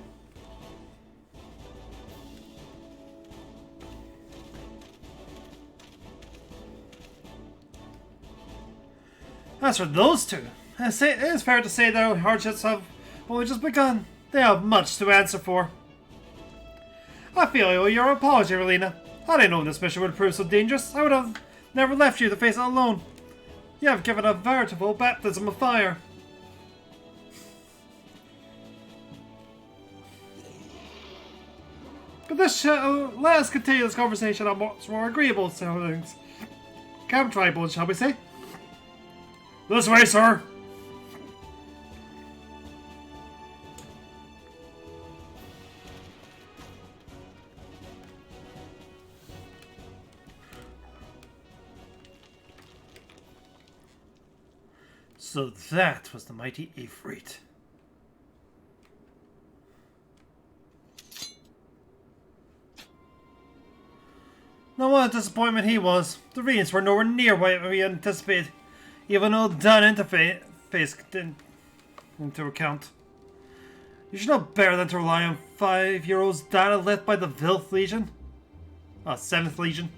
As for those two, it is fair to say their hardships have only just begun. They have much to answer for. I feel I owe you your apology, Relina. Had I known this mission would prove so dangerous, I would have never left you to face it alone. You have given a veritable baptism of fire. But let us continue this conversation on much more agreeable surroundings. Camp tribal, shall we say? This way, sir! So that was the mighty Ifrit. Now what a disappointment he was. The readings were nowhere near what we anticipated, even though done into account. You should know better than to rely on 5-year-old's data left by the Vilth Legion. 7th Legion.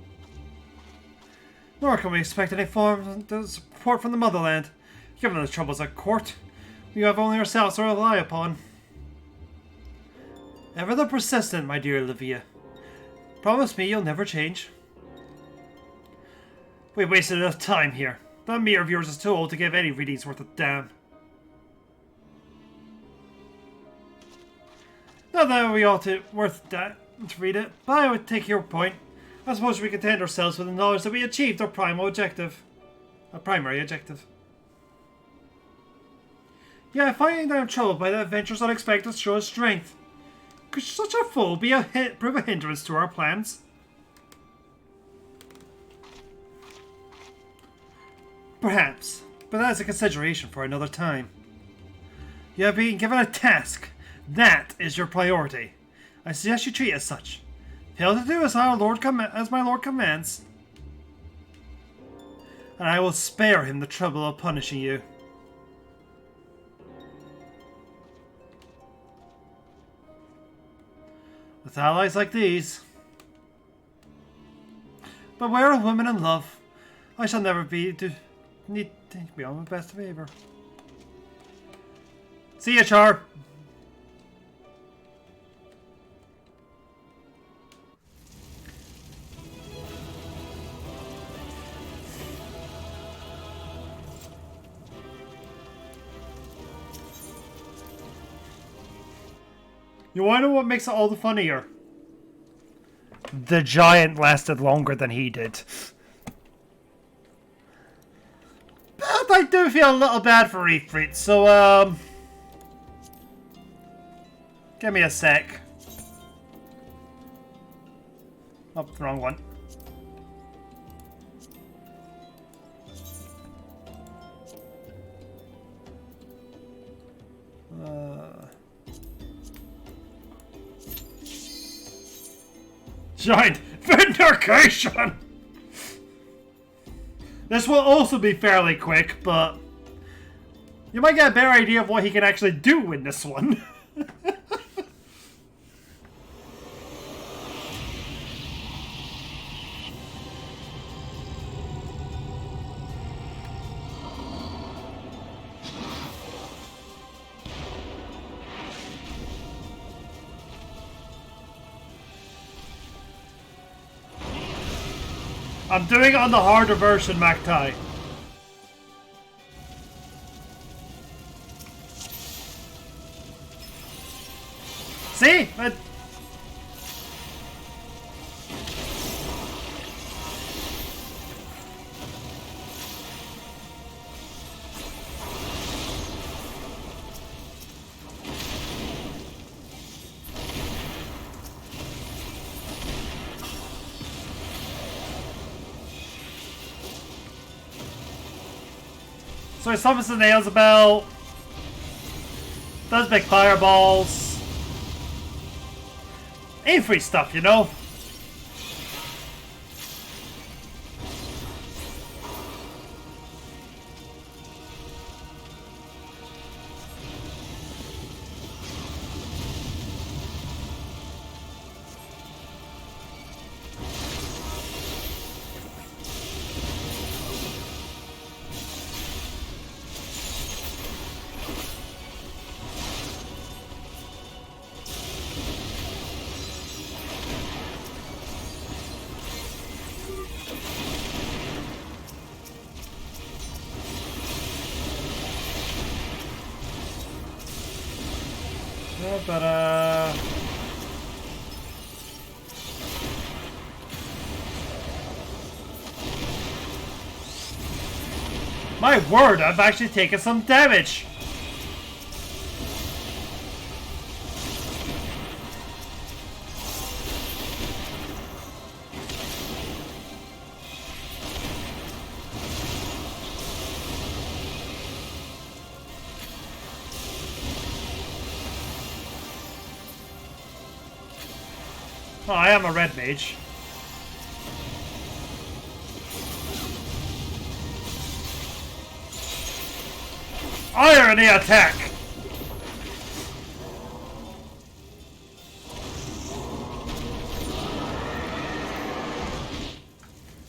Nor can we expect any form of support from the motherland. Given the troubles at court, we have only ourselves to rely upon. Ever the persistent, my dear Olivia. Promise me you'll never change. We've wasted enough time here. That mirror of yours is too old to give any readings worth a damn. Not that we ought to worth that to read it, but I would take your point. I suppose we content ourselves with the knowledge that we achieved our primary objective. Yeah, I find I'm troubled by the adventure's unexpected show of strength. Could such a foe prove a hindrance to our plans? Perhaps, but that is a consideration for another time. You have been given a task. That is your priority. I suggest you treat it as such. Fail to do as my lord commands, and I will spare him the trouble of punishing you. With allies like these. Beware of women in love. I shall never need to be on my best behavior. See ya, Char. You want to know what makes it all the funnier? The giant lasted longer than he did. But I do feel a little bad for Ifrit, so give me a sec. Oh, the wrong one. Giant vindication! This will also be fairly quick, but you might get a better idea of what he can actually do in this one. I'm doing it on the harder version, Maktai. See? So he summons the Nailsabel, does big fireballs, ain't free stuff, you know? But my word, I've actually taken some damage. Oh, I am a red mage. Irony attack!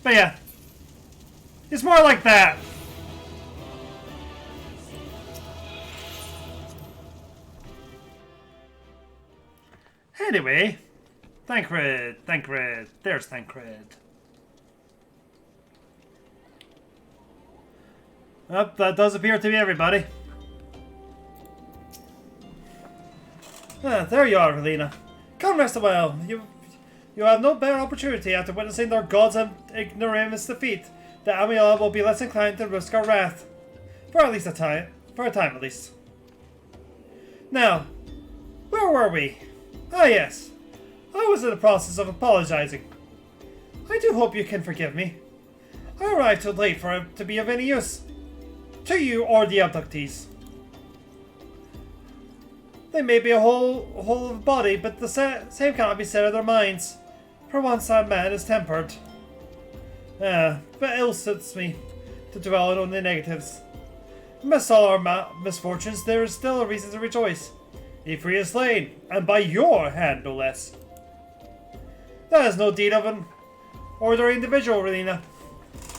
But yeah, it's more like that. Anyway, Thancred, there's Thancred. Oh, that does appear to be everybody. Ah, there you are, Helena. Come rest a while. You have no better opportunity after witnessing their gods' ignoramus defeat. The Amiel will be less inclined to risk our wrath. For at least a time. For a time, at least. Now, where were we? Ah, yes. I was in the process of apologizing. I do hope you can forgive me. I arrived too late for it to be of any use. To you or the abductees. They may be a whole of body, but the same cannot be said of their minds. For once that man is tempered. But it ill suits me to dwell on only negatives. Amidst all our misfortunes, there is still a reason to rejoice. Ifrit is slain, and by your hand, no less. That is no deed of an ordinary individual, Relina.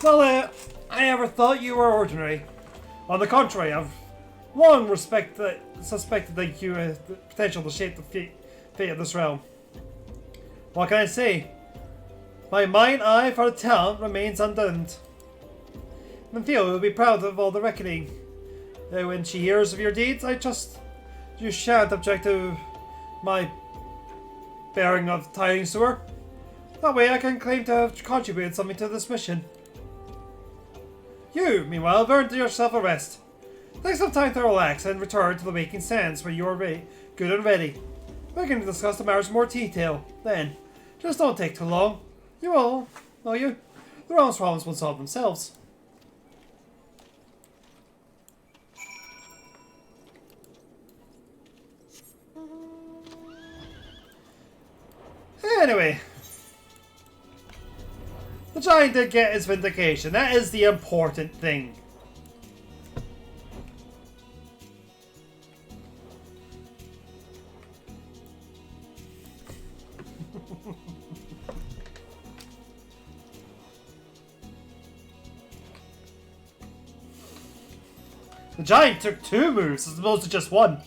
Well, I never thought you were ordinary. On the contrary, I've long suspected that you have the potential to shape the fate of this realm. What can I say? My mine eye for the talent remains undimmed. Menthea will be proud of all the reckoning. When she hears of your deeds, I trust you shan't object to my bearing of tidings to her. That way I can claim to have contributed something to this mission. You, meanwhile, have earned yourself a rest. Take some time to relax and return to the waking sands when you are good and ready. We can discuss the matters in more detail then. Just don't take too long. You will, know you? The realm's problems will solve themselves. Anyway. The giant did get his vindication. That is the important thing. The giant took 2 moves as opposed to just 1.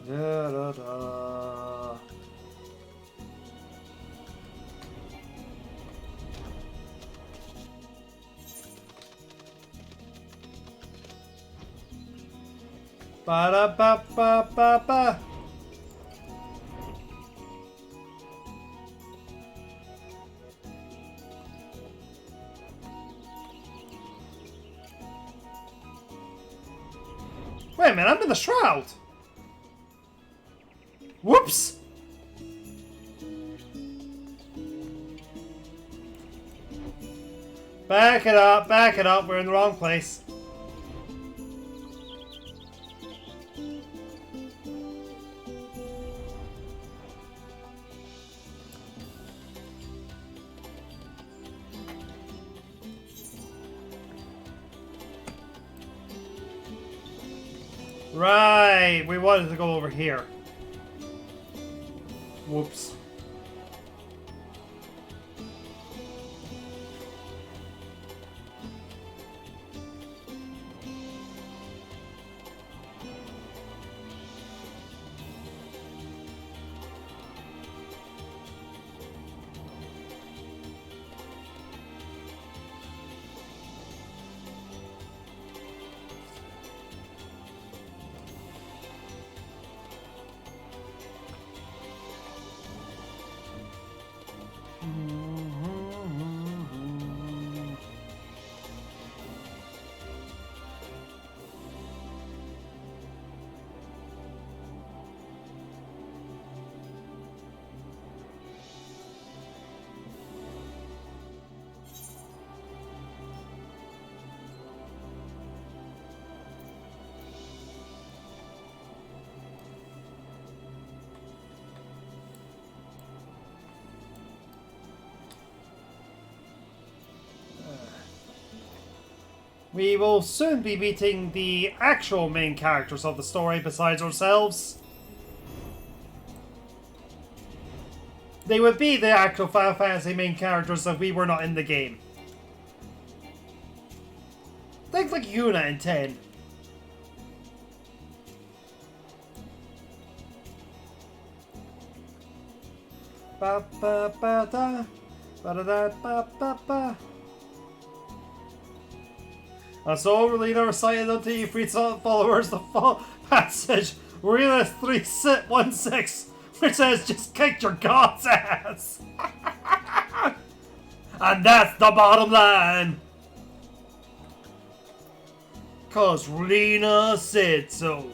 Da, da, da. Ba da ba ba ba ba. Wait a minute, I'm in the shroud. Whoops! Back it up, we're in the wrong place. Right, we wanted to go over here. Whoops. We will soon be meeting the actual main characters of the story besides ourselves. They would be the actual Final Fantasy main characters if we were not in the game. Think like Yuna in 10. Ba ba ba da ba da da ba ba ba. And so Relina recited unto you free followers the passage Relina 3:16, which says just kick your god's ass. And that's the bottom line. Cause Relina said so.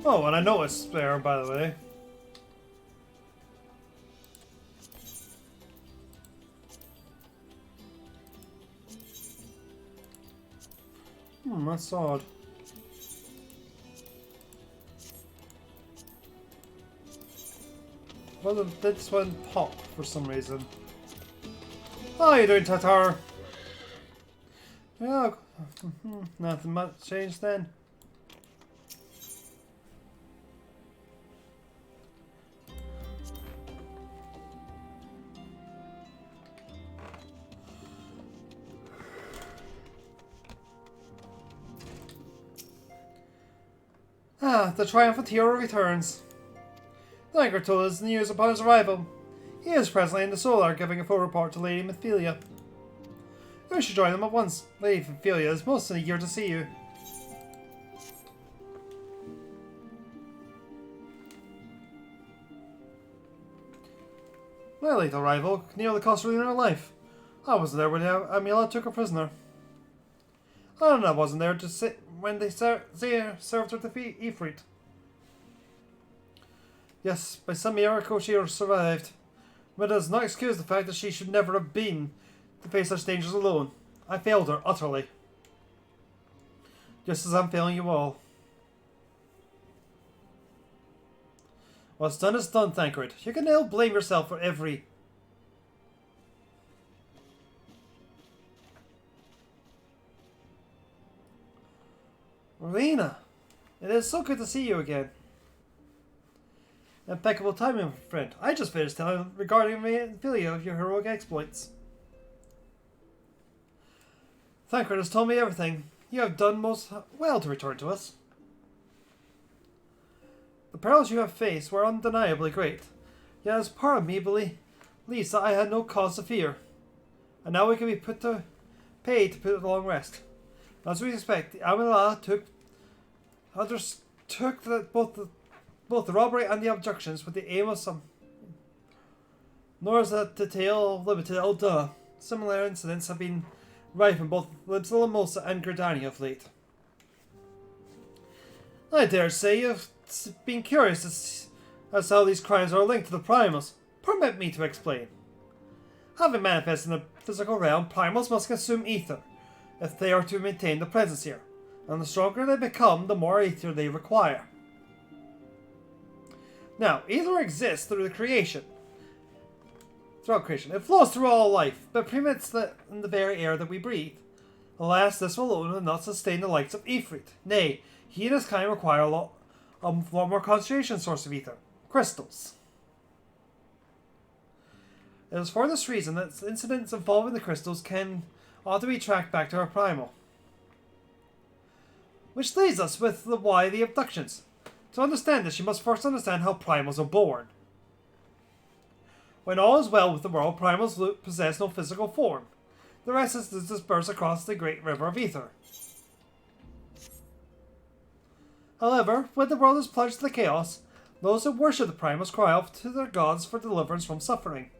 Oh, and I noticed there, by the way. That's odd. Well, did this one pop for some reason? How you doing, Tatar? Yeah, nothing much changed then. The triumphant hero returns. Thanker told us the news upon his arrival. He is presently in the Solar, giving a full report to Lady Mephilia. We should join them at once. Lady Mephilia is most eager to see you. My late arrival nearly cost her her life. I wasn't there when Amila took her prisoner. And I wasn't there to sit when they served her to Ifrit. Yes, by some miracle she survived. But it does not excuse the fact that she should never have been to face such dangers alone. I failed her utterly. Just as I'm failing you all. What's done is done, Thancred. You can ill blame yourself for every... Rowena, it is so good to see you again. Impeccable timing, my friend. I just finished telling regarding Mephilia of your heroic exploits. Thancred has told me everything. You have done most well to return to us. The perils you have faced were undeniably great. Yet as part of me believes that I had no cause to fear. And now we can be paid to put it along rest. As we expect, the Amila undertook both the robbery and the abductions with the aim of some. Nor is that the tale limited to Elda. Similar incidents have been rife in both Libsala and Gridania of late. I dare say you've been curious as to how these crimes are linked to the Primals. Permit me to explain. Having manifested in the physical realm, Primals must consume ether if they are to maintain the presence here, and the stronger they become, the more ether they require. Now, ether exists throughout creation. It flows through all life, but permits in the very air that we breathe. Alas, this alone will not sustain the likes of Ifrit. Nay, he and his kind require a lot more concentration source of ether. Crystals. It is for this reason that incidents involving the crystals ought to be tracked back to our primal. Which leads us with why the abductions. To understand this, you must first understand how primals are born. When all is well with the world, primals possess no physical form. The rest is dispersed across the great river of ether. However, when the world is plunged to the chaos, those who worship the primals cry out to their gods for deliverance from suffering.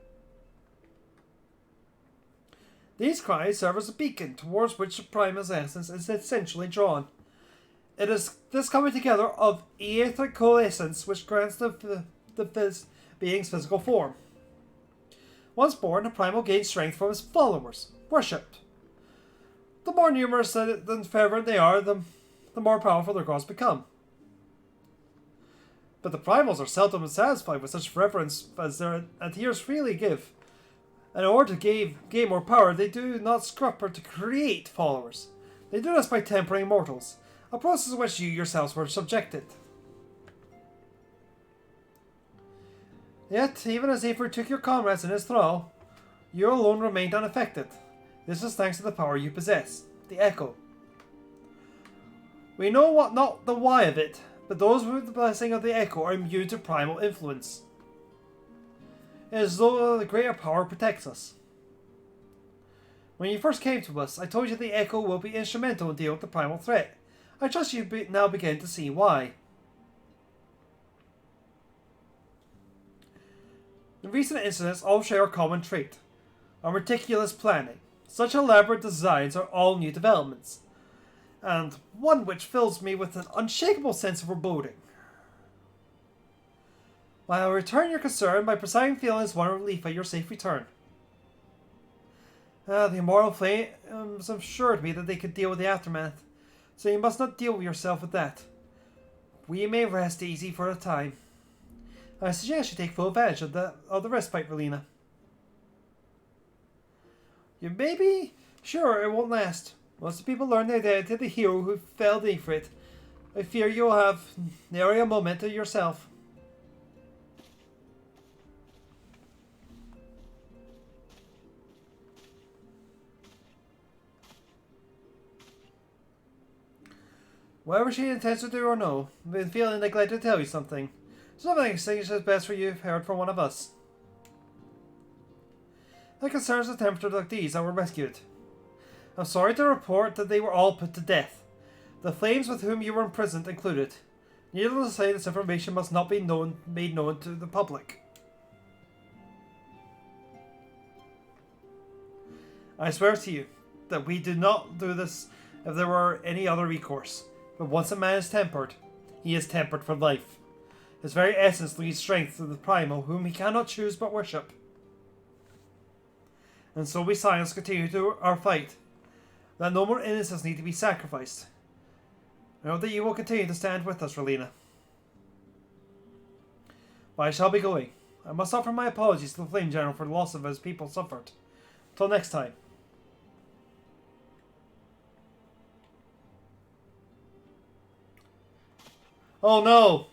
These cries serve as a beacon towards which the primal's essence is essentially drawn. It is this coming together of etheric coalescence which grants the being's physical form. Once born, the primal gains strength from his followers, worshipped. The more numerous and fervent they are, the more powerful their gods become. But the primals are seldom satisfied with such reverence as their adherents freely give. And in order to gain more power, they do not scruple to create followers. They do this by tempering mortals, a process in which you yourselves were subjected. Yet, even as Ifrit took your comrades in his thrall, you alone remained unaffected. This is thanks to the power you possess, the Echo. We know not the why of it, but those with the blessing of the Echo are immune to primal influence. It is as though the greater power protects us. When you first came to us, I told you the Echo will be instrumental in dealing with the primal threat. I trust you now begin to see why. The recent incidents all share a common trait: a meticulous planning. Such elaborate designs are all new developments, and one which fills me with an unshakable sense of foreboding. While I return your concern, my presiding feeling is one of relief at your safe return. The immortal flames assured me that they could deal with the aftermath. so you must not deal yourself with that. We may rest easy for a time. I suggest you take full advantage of the respite, Relina. You may be sure it won't last. Once the people learn the identity of the hero who felled Ifrit, I fear you'll have nary a moment to yourself. Whatever she intends to do or no, I've been feeling neglected to tell you something. Something I think is best for you if heard from one of us. It concerns the temperature like these that were rescued. I'm sorry to report that they were all put to death. The flames with whom you were imprisoned included. Needless to say, this information must not be made known to the public. I swear to you that we do not do this if there were any other recourse. But once a man is tempered, he is tempered for life. His very essence leads strength to the primal whom he cannot choose but worship. And so we Scions continue to our fight, that no more innocents need to be sacrificed. I know that you will continue to stand with us, Relina. But I shall be going. I must offer my apologies to the Flame General for the loss of his people suffered. Till next time. Oh no!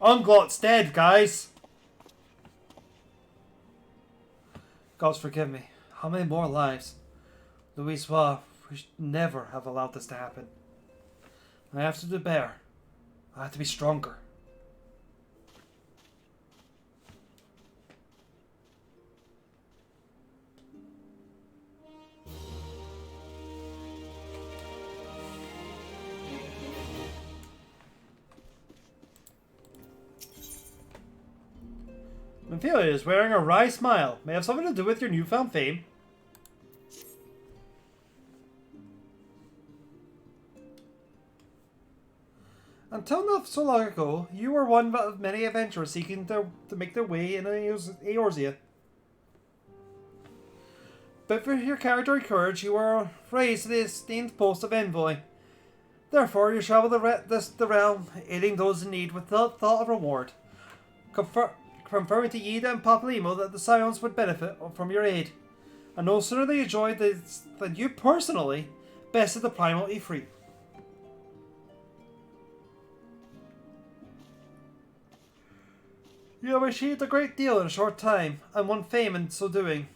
Unglot's dead, guys! Gods forgive me. How many more lives? Louisoix, we should never have allowed this to happen. I have to do better. I have to be stronger. Minfilia is wearing a wry smile. May have something to do with your newfound fame. Until not so long ago, you were one of many adventurers seeking to make their way in Eorzea. But for your character and courage, you were raised to the esteemed post of envoy. Therefore, you travel the realm, aiding those in need without thought of reward. Confirming to Yida and Papalymo that the Scions would benefit from your aid. And no sooner they enjoyed than you personally bested the primal Ifrit. You have achieved a great deal in a short time, and won fame in so doing.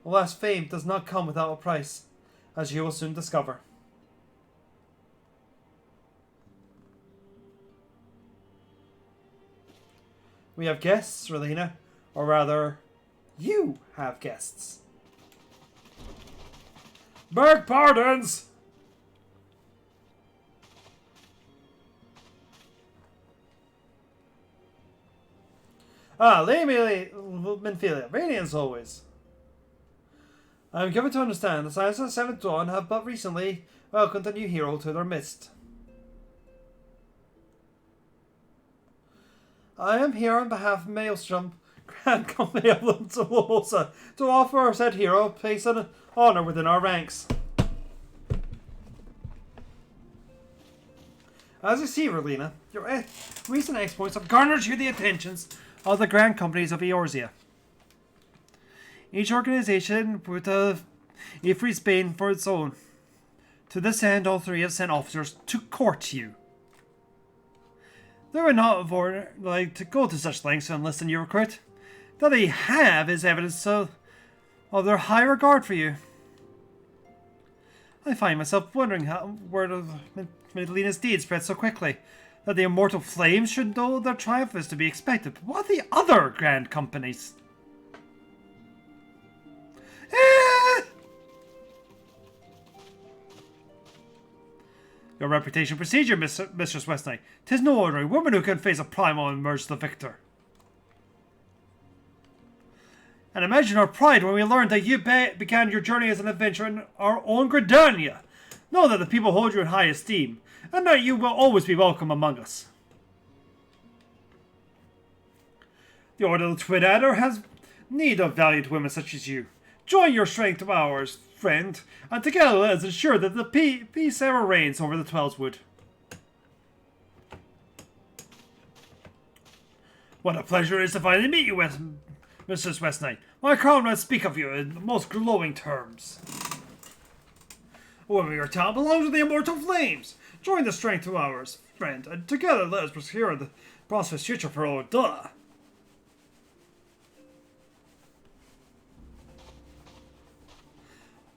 Alas, fame does not come without a price, as you will soon discover. We have guests, Relina. Or rather, you have guests. Beg pardons! Lady Minfilia, radiant as always. I am given to understand the Scions of the Seventh Dawn have but recently welcomed a new hero to their midst. I am here on behalf of Maelstrom, Grand Company of Lomosa, to offer our said hero a place and honour within our ranks. As you see, Relina, your recent exploits have garnered you the attentions of the Grand Companies of Eorzea. Each organization with a Ifrit's bane for its own. To this end, all three have sent officers to court you. They would not have like to go to such lengths to enlist a new recruit. That they have is evidence of their high regard for you. I find myself wondering how word of Medellina's deed spread so quickly. That the immortal flames should know their triumph is to be expected. But what are the other grand companies? Your reputation precedes you, Mistress Westknight. 'Tis no ordinary woman who can face a primal and emerge the victor. And imagine our pride when we learned that you began your journey as an adventurer in our own Gridania. Know that the people hold you in high esteem, and that you will always be welcome among us. The Order of the Twin Adder has need of valiant women such as you. Join your strength to ours, friend, and together let us ensure that the peace ever reigns over the Twelveswood. What a pleasure it is to finally meet you, Mistress Westknight. My comrades speak of you in the most glowing terms. When your town belongs to the immortal flames. Join the strength of ours, friend, and together let us secure the prosperous future for Oda.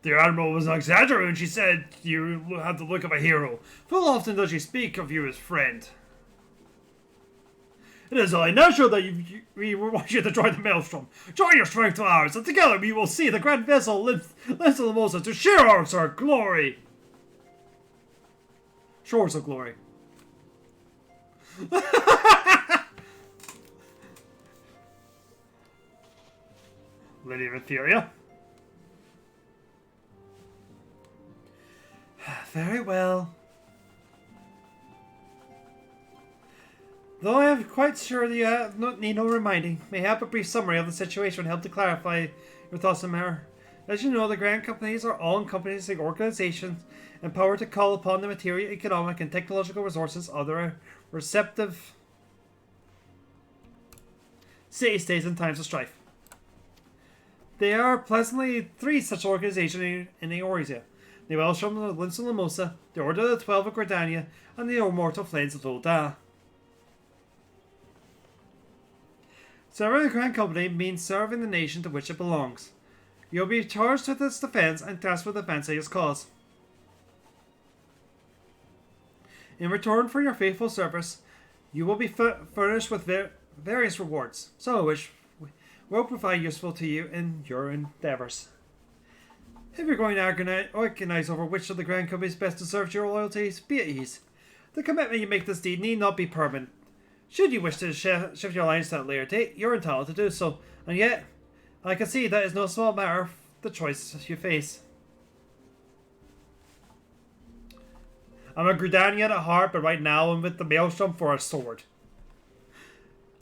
The Admiral was not exaggerating when she said you had the look of a hero. Full often does she speak of you as friend. It is only natural that we want you to join the Maelstrom. Join your strength to ours, and together we will see the grand vessel Linsalimosa to share our glory. Shores of glory. Lady of Etheria. Very well. Though I am quite sure that you need no reminding, mayhap a brief summary of the situation would help to clarify your thoughts on the matter. As you know, the Grand Companies are all-encompassing organizations empowered to call upon the material, economic, and technological resources of their receptive city-states in times of strife. There are presently 3 such organizations in Eorzea: the Maelstrom of Linsalimosa, the Order of the 12 of Gridania, and the Immortal Flames of Oda. Serving the Grand Company means serving the nation to which it belongs. You will be charged with its defense and tasked with advancing its cause. In return for your faithful service, you will be furnished with various rewards, some of which will provide useful to you in your endeavours. If you're going to organize over which of the Grand Companies best deserves your loyalties, be at ease. The commitment you make this deed need not be permanent. Should you wish to shift your alliance to a later date, you're entitled to do so, and yet, I can see that is no small matter the choice you face. I'm a Gridanian at heart, but right now I'm with the Maelstrom for a sword.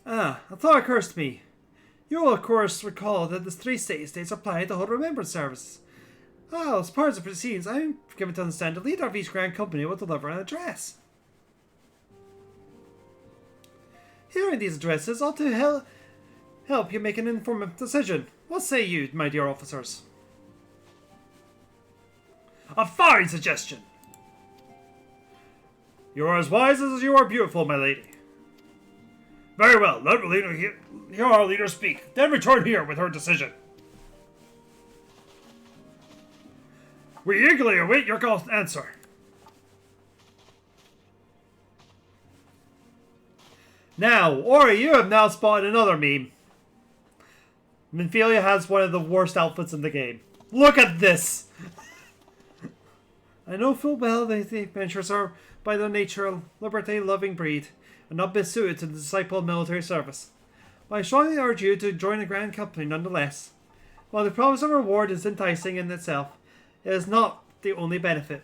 A thought occurs to me. You will of course recall that the 3 city-states applied to hold remembrance services. As part of the proceedings, I'm given to understand the leader of each Grand Company will deliver an address. Hearing these addresses ought to help you make an informed decision. What say you, my dear officers? A fine suggestion! You are as wise as you are beautiful, my lady. Very well, let hear our leader speak, then return here with her decision. We eagerly await your answer. Now, Ori, you have now spotted another meme. Minfilia has one of the worst outfits in the game. Look at this! I know full well that the adventurers are, by their nature, a liberty-loving breed, and not best suited to the disciple of military service. But I strongly urge you to join the Grand Company nonetheless. While the promise of reward is enticing in itself, it is not the only benefit.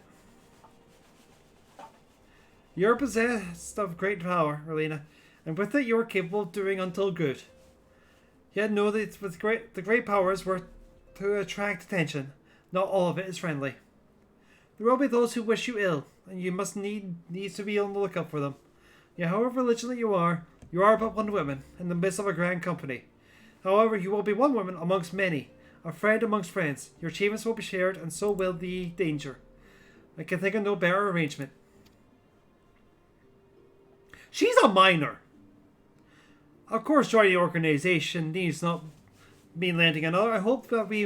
You are possessed of great power, Relena, and with it you are capable of doing untold good. Yet know that with the great powers were to attract attention, not all of it is friendly. There will be those who wish you ill, and you must needs to be on the lookout for them. Yet however vigilant you are but one woman in the midst of a Grand Company. However, you will be one woman amongst many, a friend amongst friends. Your achievements will be shared, and so will the danger. I can think of no better arrangement. She's a minor! Of course, joining the organization needs not mean landing another. I hope that we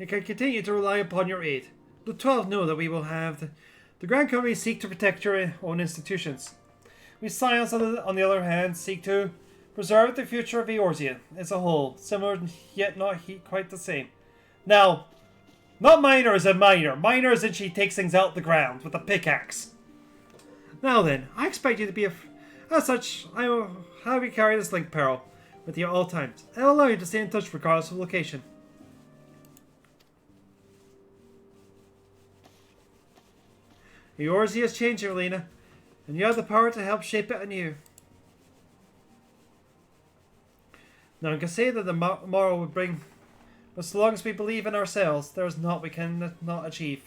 can continue to rely upon your aid. The 12 know that we will have the Grand Company seek to protect your own institutions. We Scions, on the other hand, seek to preserve the future of Eorzea as a whole, similar yet not quite the same. Now, not minor as a minor. Minor as in she takes things out the ground with a pickaxe. Now then, I expect you to be as such, I will have you carry this link peril with you at all times. I will allow you to stay in touch regardless of location. Eorzea is changing, Relena, and you have the power to help shape it anew. Now I can say that the morrow would bring But so long as we believe in ourselves, there is naught we cannot achieve.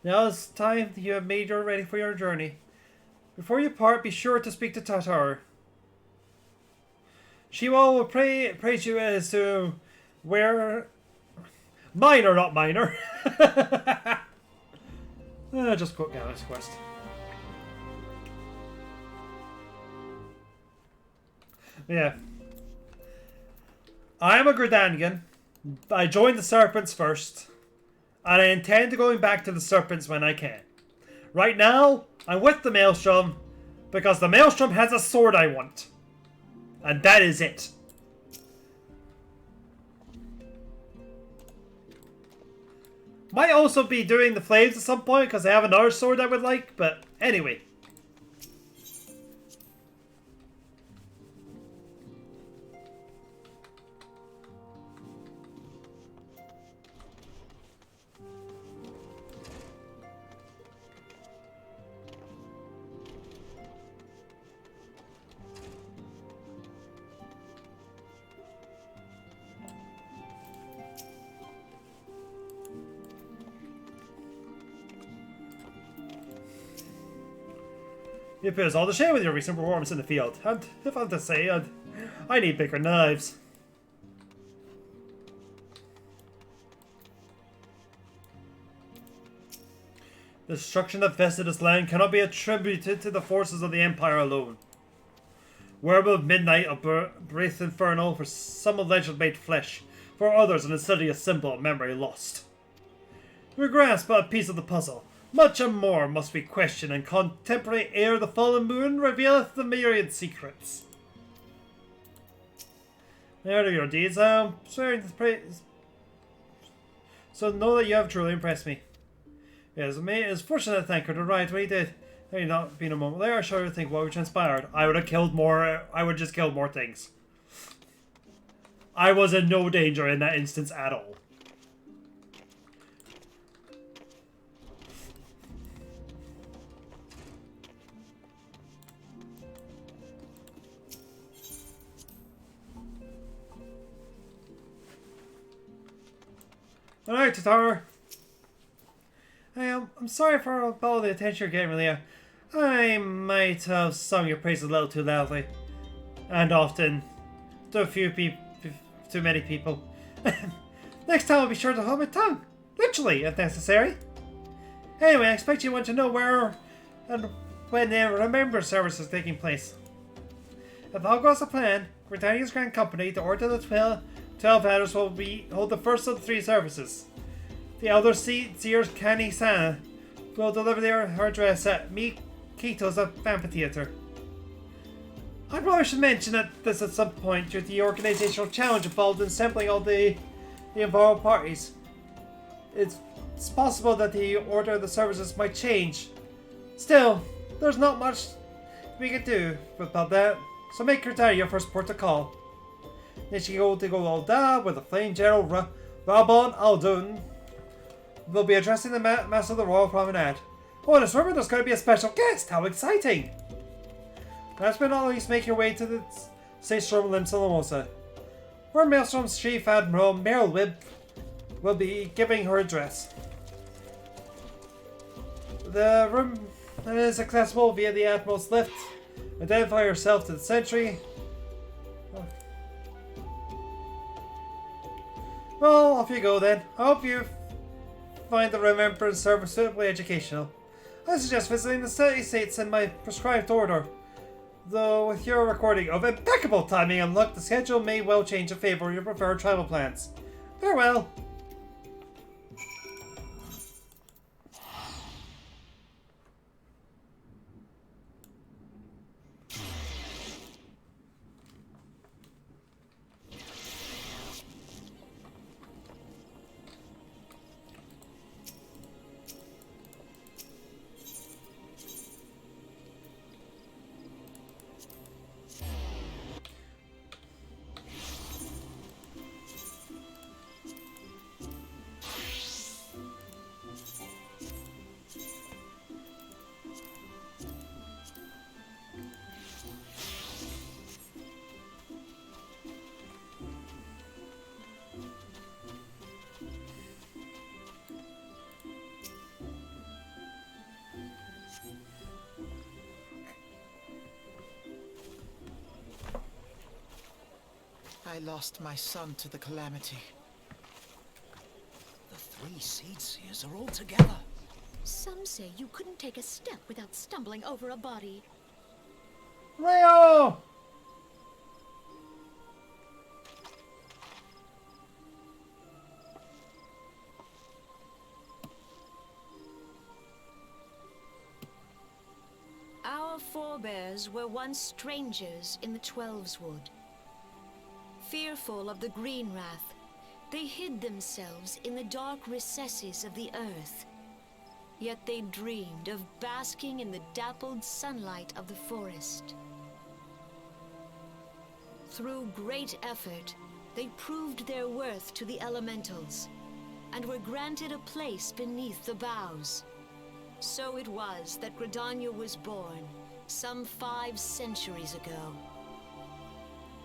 Now it's time you have made your ready for your journey. Before you part, be sure to speak to Tatar. She will praise you as to where... Minor, not minor. Just quote Galaxy Quest. Yeah. I am a Gridanian. I joined the Serpents first. And I intend to going back to the Serpents when I can. Right now, I'm with the Maelstrom. Because the Maelstrom has a sword I want. And that is it. Might also be doing the Flames at some point because I have another sword I would like, but anyway. It appears all the shame with your recent performance in the field, and if I'm to say, I need bigger knives. The destruction that vested this land cannot be attributed to the forces of the Empire alone. Werewolf Midnight of Breath Infernal, for some alleged made flesh, for others an insidious symbol of memory lost. We grasp but a piece of the puzzle. Much and more must be questioned and contemporary ere the fallen moon revealeth the myriad secrets. There are your deeds, I am swearing to praise. So know that you have truly impressed me. It is fortunate that Thanker arrived when he did. Had he not been a moment there, I shudder to think what would transpired. I would have killed more, I would just killed more things. I was in no danger in that instance at all. Alright, Tatar. I'm sorry for all the attention you're getting, Leah. I might have sung your praises a little too loudly. And often. To too many people. Next time I'll be sure to hold my tongue. Literally, if necessary. Anyway, I expect you want to know where and when the Remember service is taking place. If all goes to plan, Britannia's Grand Company, the Order of the 12 Elders, will hold the first of the 3 services. The Elder Seers Kani Sana will deliver her address at Mikito's Amphitheater. I probably should mention this at some point due to the organizational challenge involved in assembling all the involved parties. It's possible that the order of the services might change. Still, there's not much we can do about that, so make Cortana your first port of call. Then she go to Golda with the Flame General Rabon Aldun will be addressing the Master of the Royal Promenade. Oh, and remember there's going to be a special guest! How exciting! Last but not least, make your way to the Station Lim Salamosa, where Maelstrom's Chief Admiral Meryl Wibb will be giving her address. The room is accessible via the Admiral's lift. Identify yourself to the sentry. Well, off you go then. I hope you find the Remembrance service suitably educational. I suggest visiting the city states in my prescribed order. Though with your recording of impeccable timing and luck, the schedule may well change in favor of your preferred travel plans. Farewell!
I lost my son to the calamity.
The three Seed Seers are all together.
Some say you couldn't take a step without stumbling over a body.
Rio!
Our forebears were once strangers in the Twelveswood. Fearful of the Green Wrath, they hid themselves in the dark recesses of the earth. Yet they dreamed of basking in the dappled sunlight of the forest. Through great effort, they proved their worth to the elementals, and were granted a place beneath the boughs. So it was that Gridania was born, some 5 centuries ago.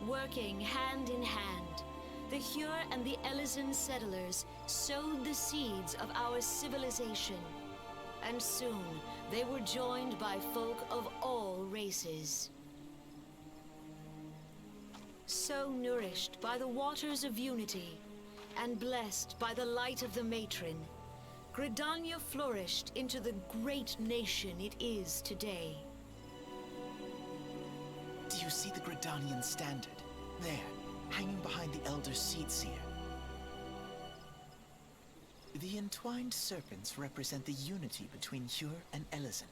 Working hand in hand, the Hyur and the Elysian settlers sowed the seeds of our civilization, and soon they were joined by folk of all races. So nourished by the waters of unity, and blessed by the light of the matron, Gridania flourished into the great nation it is today.
Do you see the Gridanian standard? There, hanging behind the Elder Seed Seer. The entwined serpents represent the unity between Hyur and Elysian.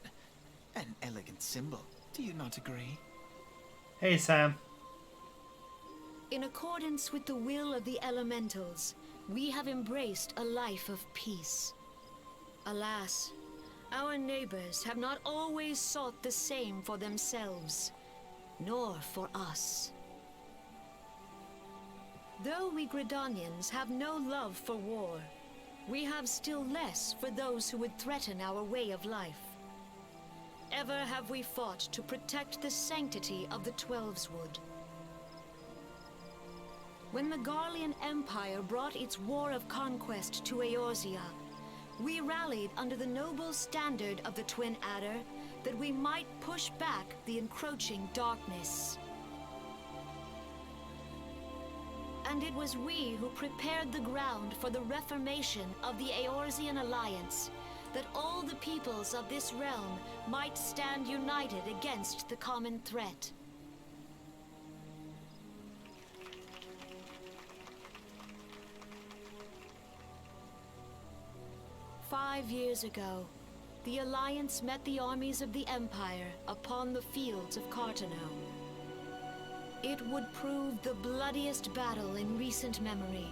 An elegant symbol, do you not agree?
Hey, Sam.
In accordance with the will of the elementals, we have embraced a life of peace. Alas, our neighbors have not always sought the same for themselves, nor for us. Though we Gridanians have no love for war, we have still less for those who would threaten our way of life. Ever have we fought to protect the sanctity of the Twelveswood. When the Garlean Empire brought its war of conquest to Eorzea, we rallied under the noble standard of the Twin Adder that we might push back the encroaching darkness. And it was we who prepared the ground for the reformation of the Eorzean Alliance, that all the peoples of this realm might stand united against the common threat. "5 years ago, the Alliance met the armies of the Empire upon the fields of Cartano. It would prove the bloodiest battle in recent memory.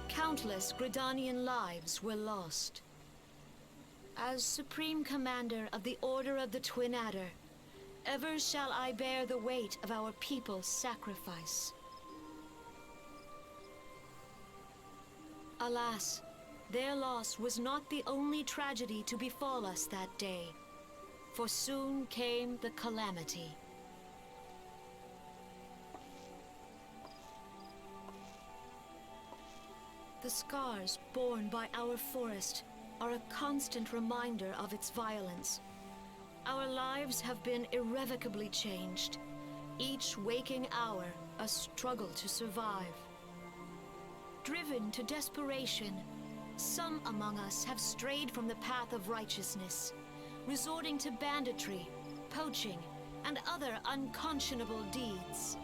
Countless Gridanian lives were lost. As Supreme Commander of the Order of the Twin Adder, ever shall I bear the weight of our people's sacrifice. Alas, their loss was not the only tragedy to befall us that day, for soon came the calamity. The scars borne by our forest are a constant reminder of its violence. Our lives have been irrevocably changed, each waking hour a struggle to survive. Driven to desperation, some among us have strayed from the path of righteousness, resorting to banditry, poaching, and other unconscionable deeds.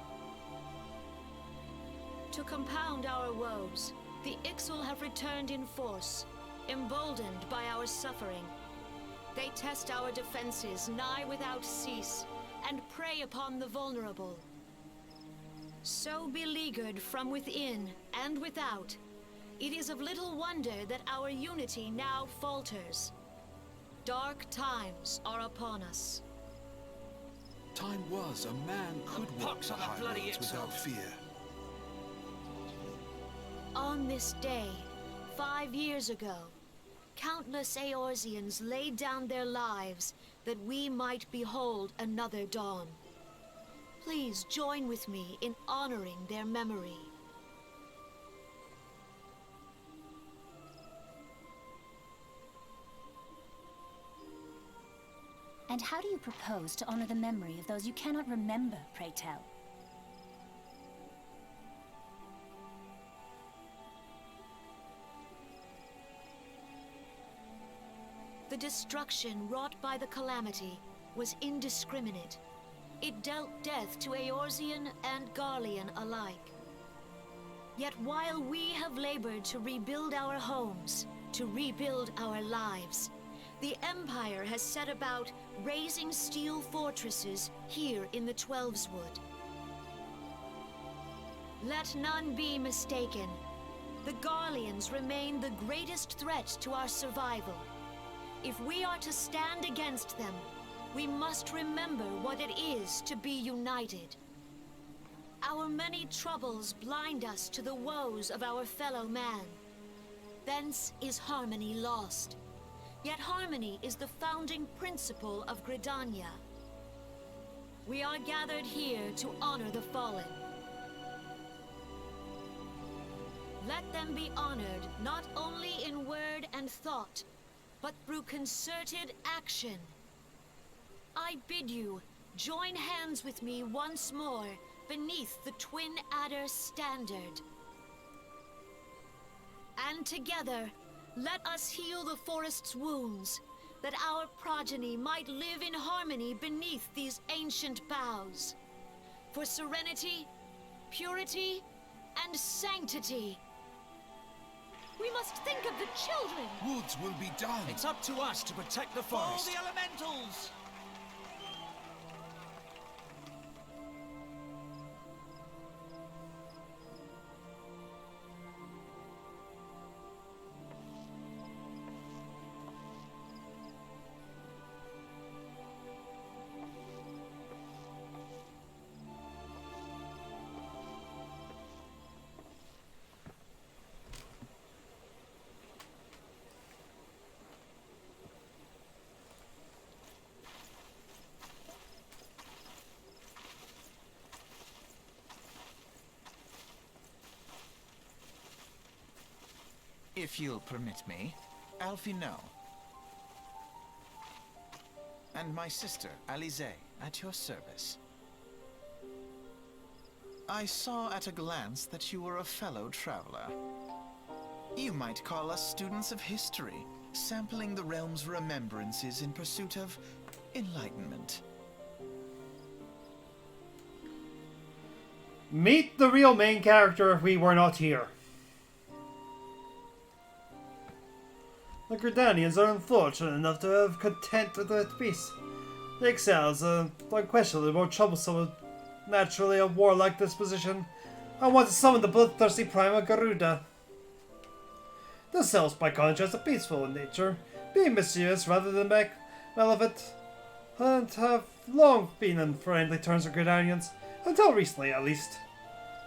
To compound our woes, the Ixal have returned in force, emboldened by our suffering. They test our defenses nigh without cease, and prey upon the vulnerable. So beleaguered from within and without, it is of little wonder that our unity now falters. Dark times are upon us.
Time was a man could walk the highways without fear.
On this day, 5 years ago, countless Eorzeans laid down their lives that we might behold another dawn. Please join with me in honoring their memory.
And how do you propose to honor the memory of those you cannot remember, pray tell?
The destruction wrought by the calamity was indiscriminate. It dealt death to Eorzean and Garlean alike. Yet while we have labored to rebuild our homes, to rebuild our lives, the Empire has set about raising steel fortresses here in the Twelveswood. Let none be mistaken. The Garleans remain the greatest threat to our survival. If we are to stand against them, we must remember what it is to be united. Our many troubles blind us to the woes of our fellow man. Thence is harmony lost. Yet harmony is the founding principle of Gridania. We are gathered here to honor the fallen. Let them be honored not only in word and thought, but through concerted action. I bid you join hands with me once more beneath the Twin Adder standard. And together, let us heal the forest's wounds, that our progeny might live in harmony beneath these ancient boughs. For serenity, purity, and sanctity. We must think of the children!
Woods will be done. It's up to us to protect the forest.
All the elementals!
If you'll permit me, Alfie no. And my sister, Alize, at your service. I saw at a glance that you were a fellow traveler. You might call us students of history, sampling the realm's remembrances in pursuit of enlightenment.
Meet the real main character if we were not here. The Gridanians are unfortunate enough to have content with their peace. The Excels are unquestionably more troublesome with naturally a warlike disposition. I want to summon the bloodthirsty primal Garuda. The Cells, by contrast, are peaceful in nature, being mischievous rather than malevolent, and have long been on friendly terms with Gridanians, until recently at least.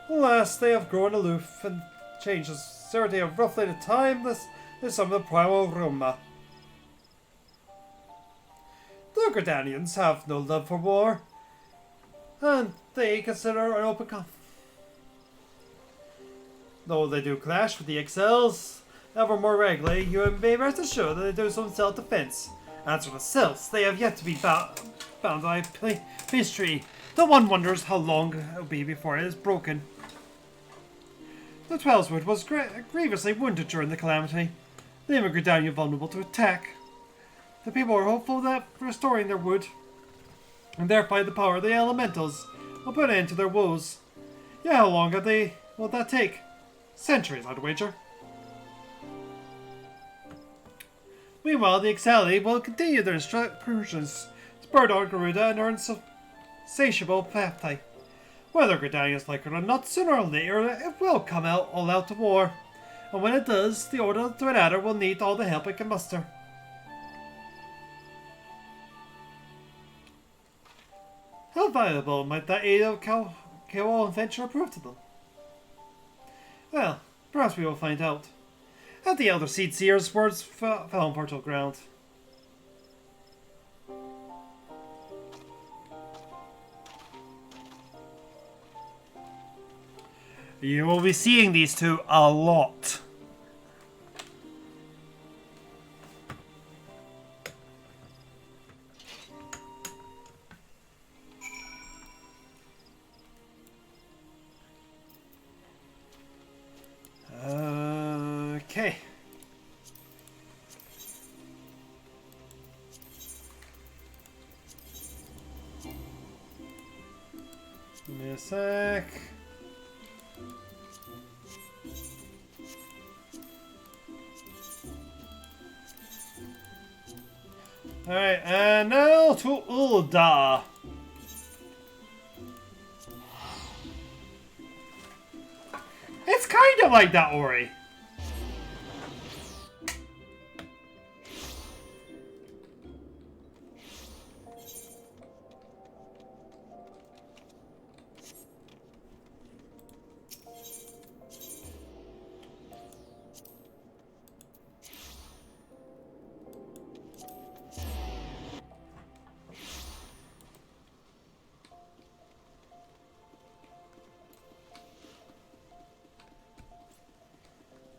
Alas, they have grown aloof and changed the sincerity of roughly the time there's some of the primal Roma. The Gridanians have no love for war, and they consider an open conflict. Though they do clash with the Excels ever more regularly, you may rest assured that they do some self-defense. As for the Cells, they have yet to be bound by history. The one wonders how long it will be before it is broken. The Twelveswood was grievously wounded during the calamity. They made Gridania vulnerable to attack. The people are hopeful that restoring their wood, and thereby the power of the elementals, will put an end to their woes. Yeah, how long will that take? Centuries, I'd wager. Meanwhile, the Exali will continue their incursions, spurred on Garuda and earn insatiable appetite. Whether Gridanians like it or not, sooner or later it will come all out to war. And when it does, the Order of the Twin Adder will need all the help it can muster. How valuable might that aid of Kowal adventure prove to them? Well, perhaps we will find out. And the Elder Seed Seer's words fell on fertile ground. You will be seeing these two a lot. Okay. Give me a sec. Alright, and now to Ulda. It's kind of like that, Ori.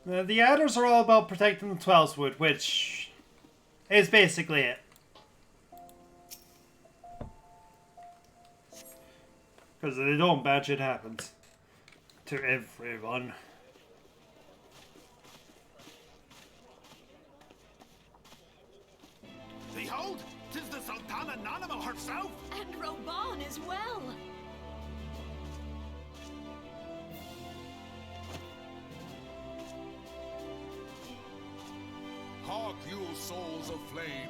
The adders are all about protecting the 12th wood, which is basically it. Because if they don't, bad shit happens to everyone.
Behold, 'tis the Sultana Nanimo herself!
And Roban as well!
Hark you, souls of flame,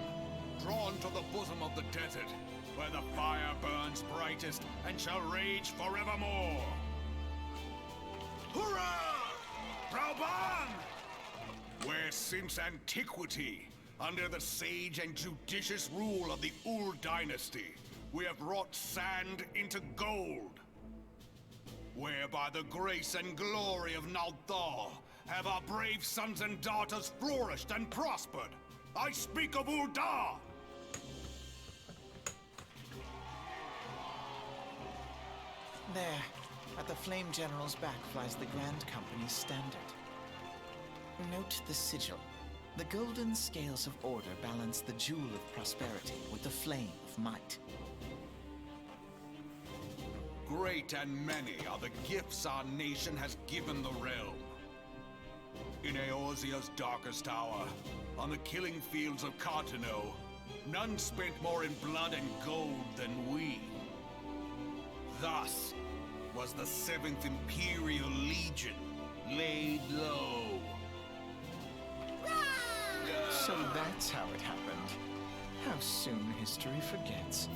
drawn to the bosom of the desert, where the fire burns brightest and shall rage forevermore. Hurrah! Brauban! Where since antiquity, under the sage and judicious rule of the Ul dynasty, we have wrought sand into gold. Where by the grace and glory of Nalthal have our brave sons and daughters flourished and prospered. I speak of Ulda!
There, at the Flame General's back flies the Grand Company's standard. Note the sigil. The golden scales of order balance the jewel of prosperity with the flame of might.
Great and many are the gifts our nation has given the realm. In Eorzea's darkest hour, on the killing fields of Cartano, none spent more in blood and gold than we. Thus was the 7th Imperial Legion laid low.
So that's how it happened. How soon history forgets.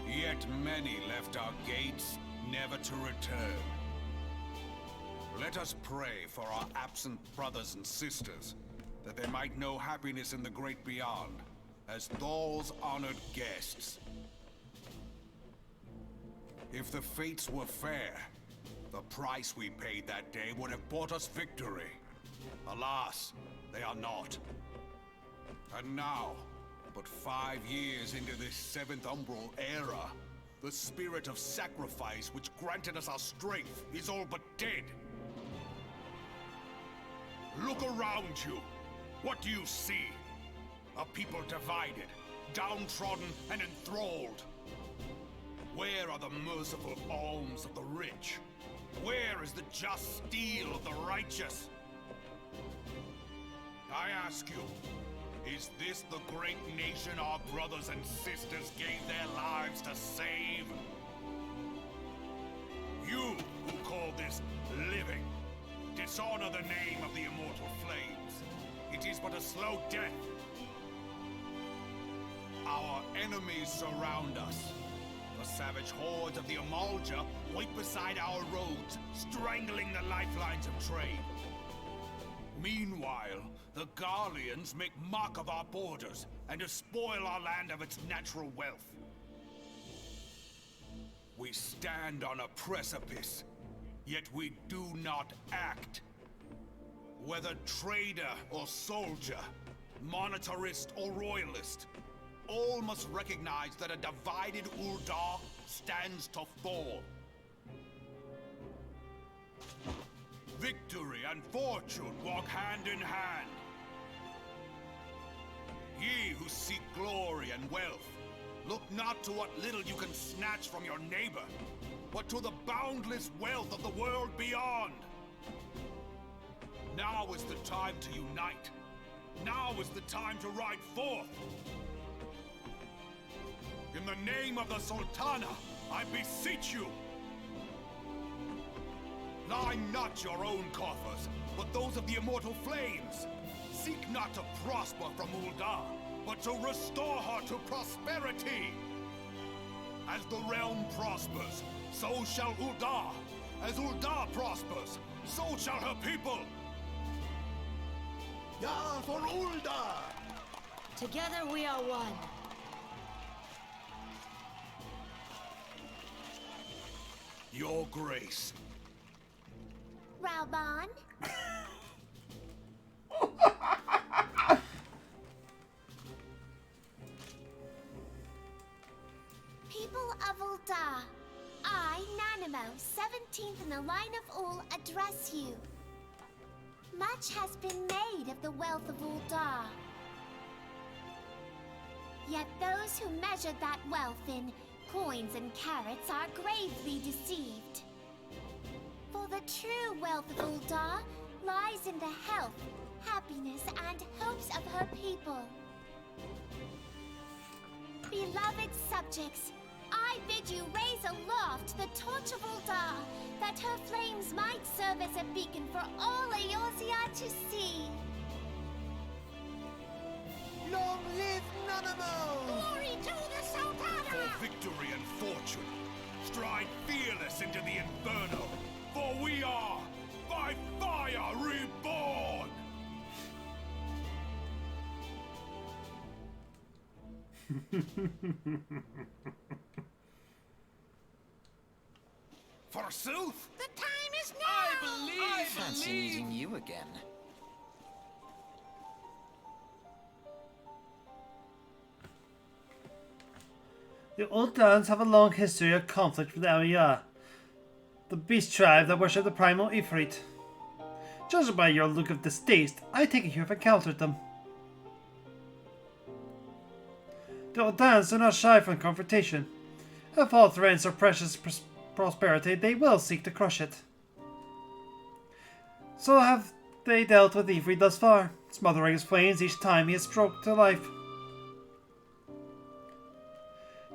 Yet many left our gates, never to return. Let us pray for our absent brothers and sisters, that they might know happiness in the great beyond, as Thal's honored guests. If the fates were fair, the price we paid that day would have bought us victory. Alas, they are not. And now, but 5 years into this 7th Umbral era, the spirit of sacrifice which granted us our strength is all but dead. Look around you. What do you see? A people divided, downtrodden and enthralled. Where are the merciful alms of the rich? Where is the just steel of the righteous? I ask you, is this the great nation our brothers and sisters gave their lives to save? You who call this living, dishonor the name of the immortal flames. It is but a slow death. Our enemies surround us. The savage hordes of the Amalja wait beside our roads, strangling the lifelines of trade. Meanwhile, the Garleans make mock of our borders and despoil our land of its natural wealth. We stand on a precipice, yet we do not act. Whether trader or soldier, monetarist or royalist, all must recognize that a divided Ulda stands to fall. Victory and fortune walk hand in hand. Ye who seek glory and wealth, look not to what little you can snatch from your neighbor, but to the boundless wealth of the world beyond. Now is the time to unite. Now is the time to ride forth. In the name of the Sultana, I beseech you! Line not your own coffers, but those of the immortal flames. Seek not to prosper from Ul'dah, but to restore her to prosperity. As the realm prospers, so shall Ul'dah. As Ul'dah prospers, so shall her people. Ya for Ul'dah!
Together we are one.
Your grace.
Raoban? People of Ul'dah, I, Nanimo, 17th in the line of Ul, address you. Much has been made of the wealth of Ul'dah. Yet those who measure that wealth in coins and carats are gravely deceived. For the true wealth of Ul'dah lies in the health, happiness, and hopes of her people. Beloved subjects, I bid you raise aloft the torch of Ul'dah, that her flames might serve as a beacon for all Eorzea to see.
Long live Nanamo!
Glory to the Sultana!
For victory and fortune, stride fearless into the Inferno, for we are, by fire, reborn! Forsooth?
The time is now! I
Fancy meeting you again.
The Ul'dahns have a long history of conflict with Aoya, the beast tribe that worship the primal Ifrit. Judging by your look of distaste, I take it you have encountered them. The Ul'dahns are not shy from confrontation. If all threatens our precious prosperity, they will seek to crush it. So have they dealt with Ifrit thus far, smothering his flames each time he is stroked to life.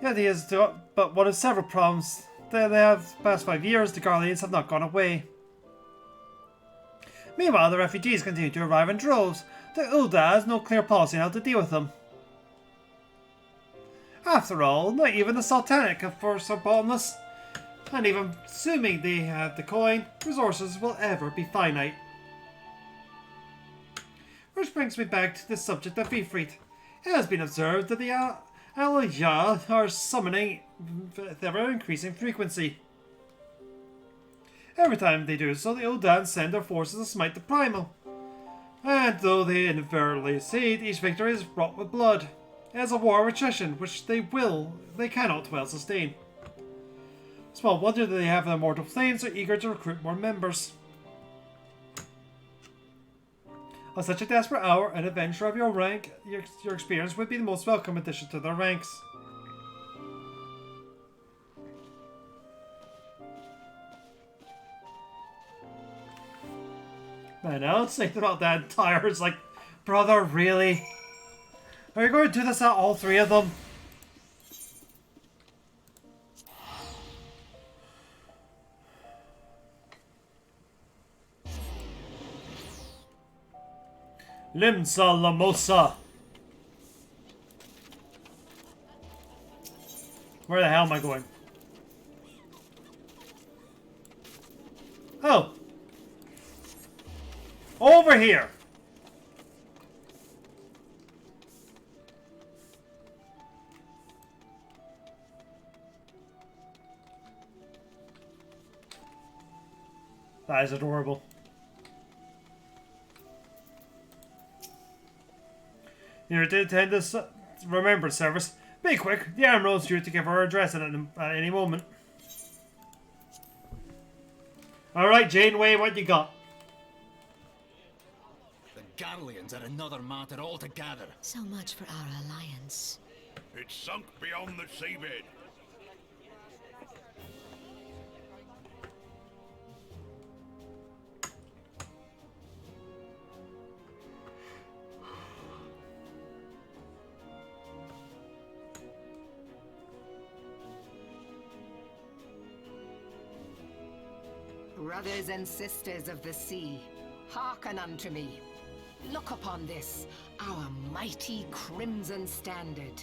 Yet he is but one of several problems that they have past 5 years. The Guardians have not gone away. Meanwhile, the refugees continue to arrive in droves. The Ul'dah has no clear policy on how to deal with them. After all, not even the Sultanate can force are bottomless. And even assuming they have the coin, resources will ever be finite. Which brings me back to the subject of Ifrit. It has been observed that the Aoya are summoning with ever-increasing frequency. Every time they do so, the Ul'dahn send their forces to smite the Primal. And though they invariably succeed, each victory is wrought with blood. It is a war of attrition, which they cannot well sustain. Small wonder that they have the immortal flames are eager to recruit more members. On such a desperate hour, an adventurer of your rank, your experience would be the most welcome addition to their ranks. I know, it's like they're not that tired. It's like, brother, really? Are you going to do this at all three of them? Limsa Lamosa. Where the hell am I going? Oh! Over here! That is adorable. Here to attend this remembrance service. Be quick, the Admiral's due to give her address at any moment. Alright, Janeway, what you got?
The Garleans are another matter altogether.
So much for our alliance.
It's sunk beyond the seabed.
Brothers and sisters of the sea, hearken unto me. Look upon this, our mighty crimson standard,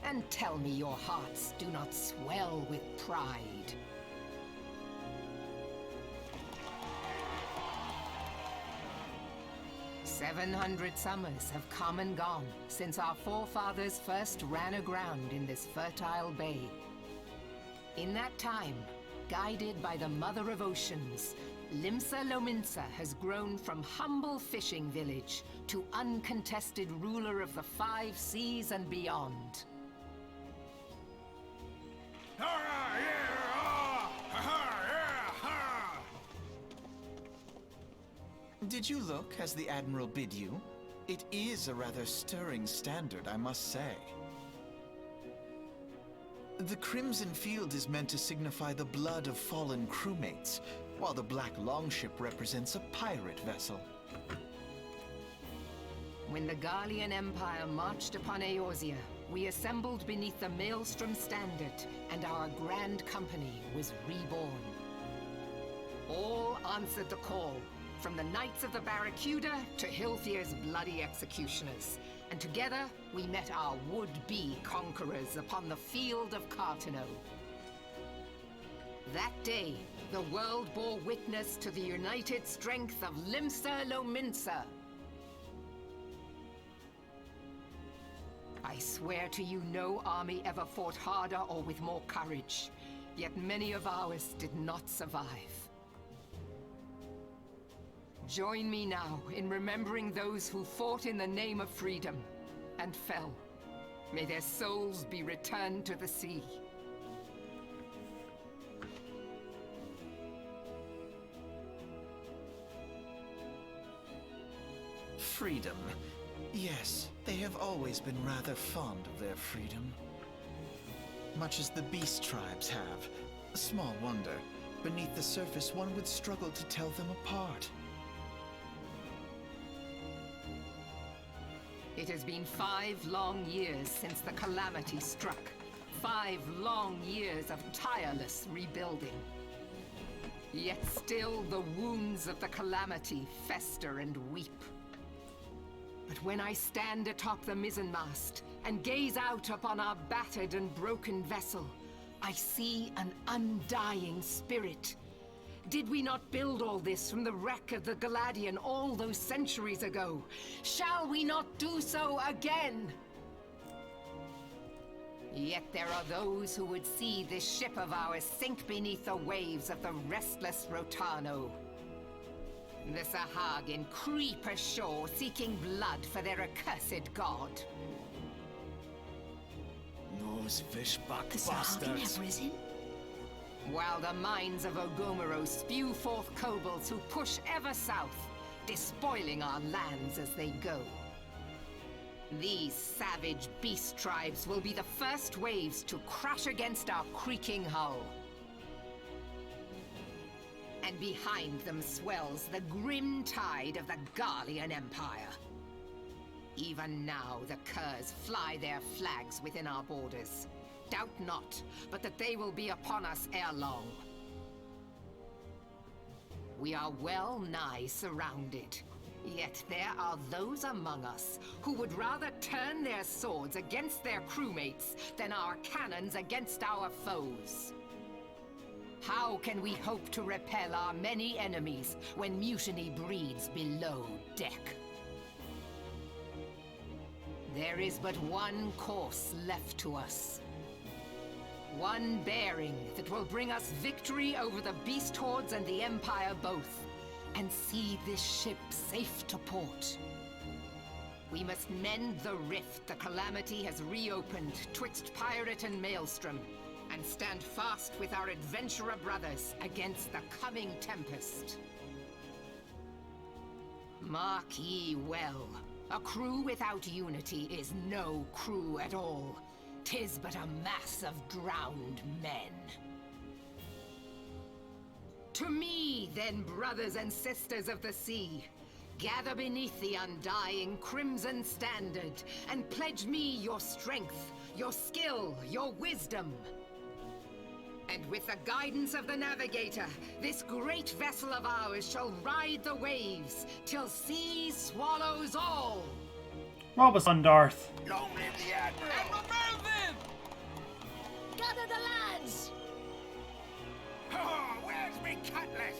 and tell me your hearts do not swell with pride. "700 summers have come and gone since our forefathers first ran aground in this fertile bay. In that time, guided by the Mother of Oceans, Limsa Lominsa has grown from humble fishing village to uncontested ruler of the 5 seas and beyond.
Did you look as the Admiral bid you? It is a rather stirring standard, I must say. The Crimson Field is meant to signify the blood of fallen crewmates, while the Black Longship represents a pirate vessel.
When the Garlean Empire marched upon Eorzea, we assembled beneath the Maelstrom Standard, and our Grand Company was reborn. All answered the call, from the Knights of the Barracuda to Hilthier's bloody executioners, and together we met our would-be conquerors upon the field of Cartano. That day, the world bore witness to the united strength of Limsa Lominsa. I swear to you, no army ever fought harder or with more courage, yet many of ours did not survive. Join me now in remembering those who fought in the name of freedom and fell. May their souls be returned to the sea.
Freedom. Yes, they have always been rather fond of their freedom. Much as the beast tribes have. Small wonder. Beneath the surface, one would struggle to tell them apart.
It has been 5 long years since the calamity struck. 5 long years of tireless rebuilding. Yet still the wounds of the calamity fester and weep. But when I stand atop the mizzenmast and gaze out upon our battered and broken vessel, I see an undying spirit. Did we not build all this from the wreck of the Galadian all those centuries ago? Shall we not do so again? Yet there are those who would see this ship of ours sink beneath the waves of the restless Rotano. The Sahagin creep ashore seeking blood for their accursed god.
Those fishbuck
The Sahagin have risen?
While the mines of Ogomoro spew forth kobolds who push ever south, despoiling our lands as they go. These savage beast tribes will be the first waves to crash against our creaking hull. And behind them swells the grim tide of the Garlean Empire. Even now the curs fly their flags within our borders. Doubt not, but that they will be upon us ere long. We are well nigh surrounded. Yet there are those among us who would rather turn their swords against their crewmates than our cannons against our foes. How can we hope to repel our many enemies when mutiny breeds below deck? There is but one course left to us. One bearing that will bring us victory over the beast hordes and the Empire both, and see this ship safe to port. We must mend the rift the calamity has reopened twixt pirate and maelstrom, and stand fast with our adventurer brothers against the coming tempest. Mark ye well, a crew without unity is no crew at all. 'Tis but a mass of drowned men. To me, then, brothers and sisters of the sea, gather beneath the undying crimson standard, and pledge me your strength, your skill, your wisdom. And with the guidance of the navigator, this great vessel of ours shall ride the waves till sea swallows all.
What was on Darth?
Long live the Admiral!
Admiral Melvin!
Gather the lads!
Oh, where's me cutlass?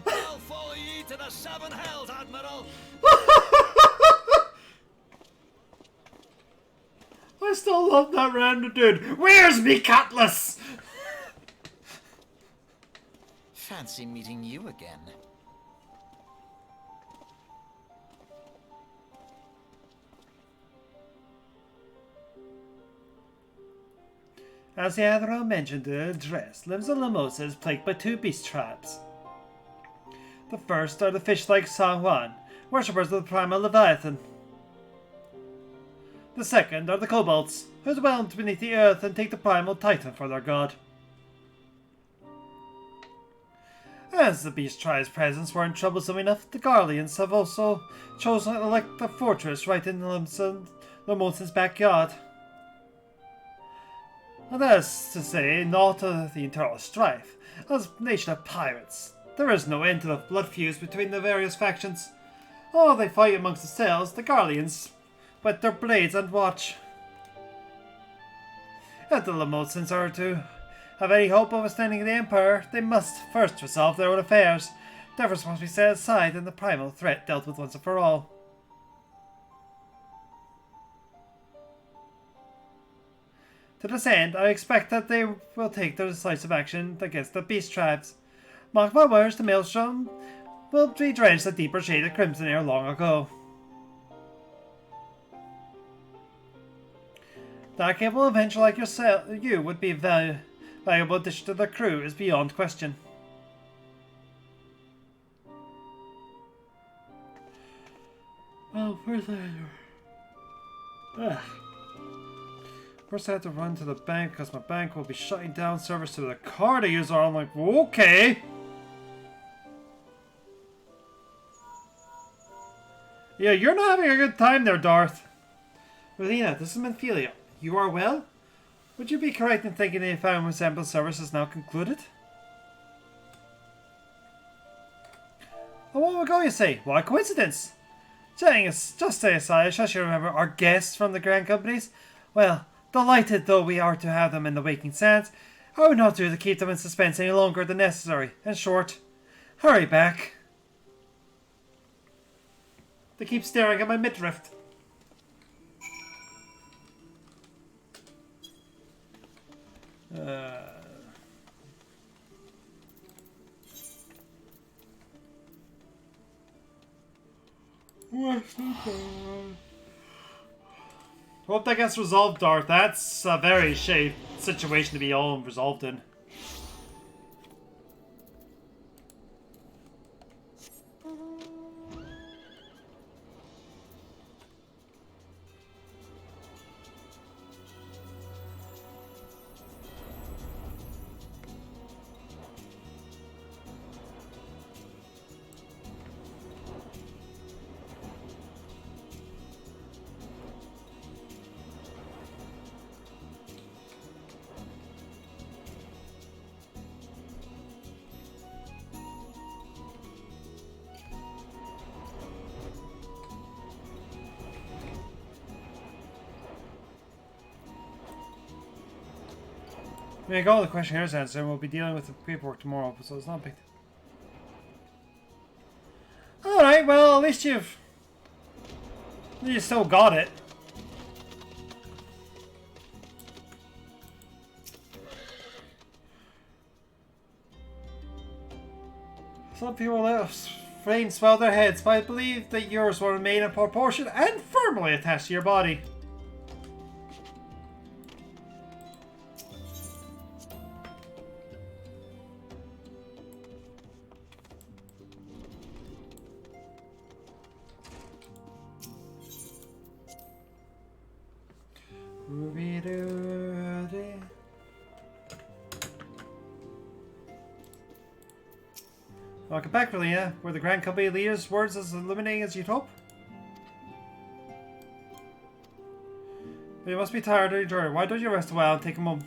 I'll follow ye to the seven hells, Admiral.
I still love that random dude. Where's me cutlass?
Fancy meeting you again.
As the Admiral mentioned in the address, lives of Lamosa is plagued by two beast tribes. The first are the fish-like San Juan, worshippers of the primal Leviathan. The second are the kobolds, who dwell beneath the earth and take the primal Titan for their god. As the beast tribe's presence weren't troublesome enough, the Garleans have also chosen to elect a fortress right in Lamosa's backyard. And that is to say, not of the internal strife. As a nation of pirates, there is no end to the blood feuds between the various factions. Oh, they fight amongst themselves, the Garleans whet their blades and watch. If the Lamotans are to have any hope of withstanding the Empire, they must first resolve their own affairs. Difference must be set aside and the primal threat dealt with once and for all. To this end, I expect that they will take their decisive action against the beast tribes. Mark my words, the maelstrom will be drenched in deeper shade of crimson ere long ago. That a capable adventurer like you would be a valuable addition to the crew is beyond question. Well, first I had to run to the bank because my bank will be shutting down service to the card I use. I'm like, okay. Yeah, you're not having a good time there, Darth. Rowena, this is Minfilia. You are well? Would you be correct in thinking the Found Ensemble service is now concluded? A while ago, you say? What a coincidence! Just stay aside, as you remember our guests from the Grand Companies. Well, delighted though we are to have them in the Waking Sands, I would not do to keep them in suspense any longer than necessary. In short, hurry back. They keep staring at my midriff. Hope that gets resolved, Darth. That's a very shady situation to be all resolved in. I got all the questionnaires answered, and we'll be dealing with the paperwork tomorrow, so it's not big. Alright, well, at least you still got it. Some people let flames swell their heads, but I believe that yours will remain in proportion and firmly attached to your body. Welcome back, Relina. Were the Grand Company leader's words as illuminating as you'd hope? You must be tired of your journey. Why don't you rest a while and take a moment?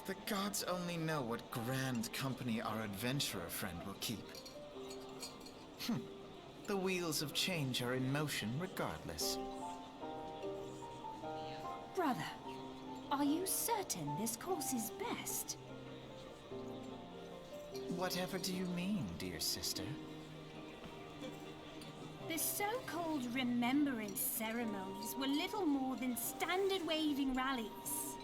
The gods only know what grand company our adventurer friend will keep. The wheels of change are in motion regardless.
Brother, are you certain this course is best?
Whatever do you mean, dear sister?
The so-called remembrance ceremonies were little more than standard waving rallies.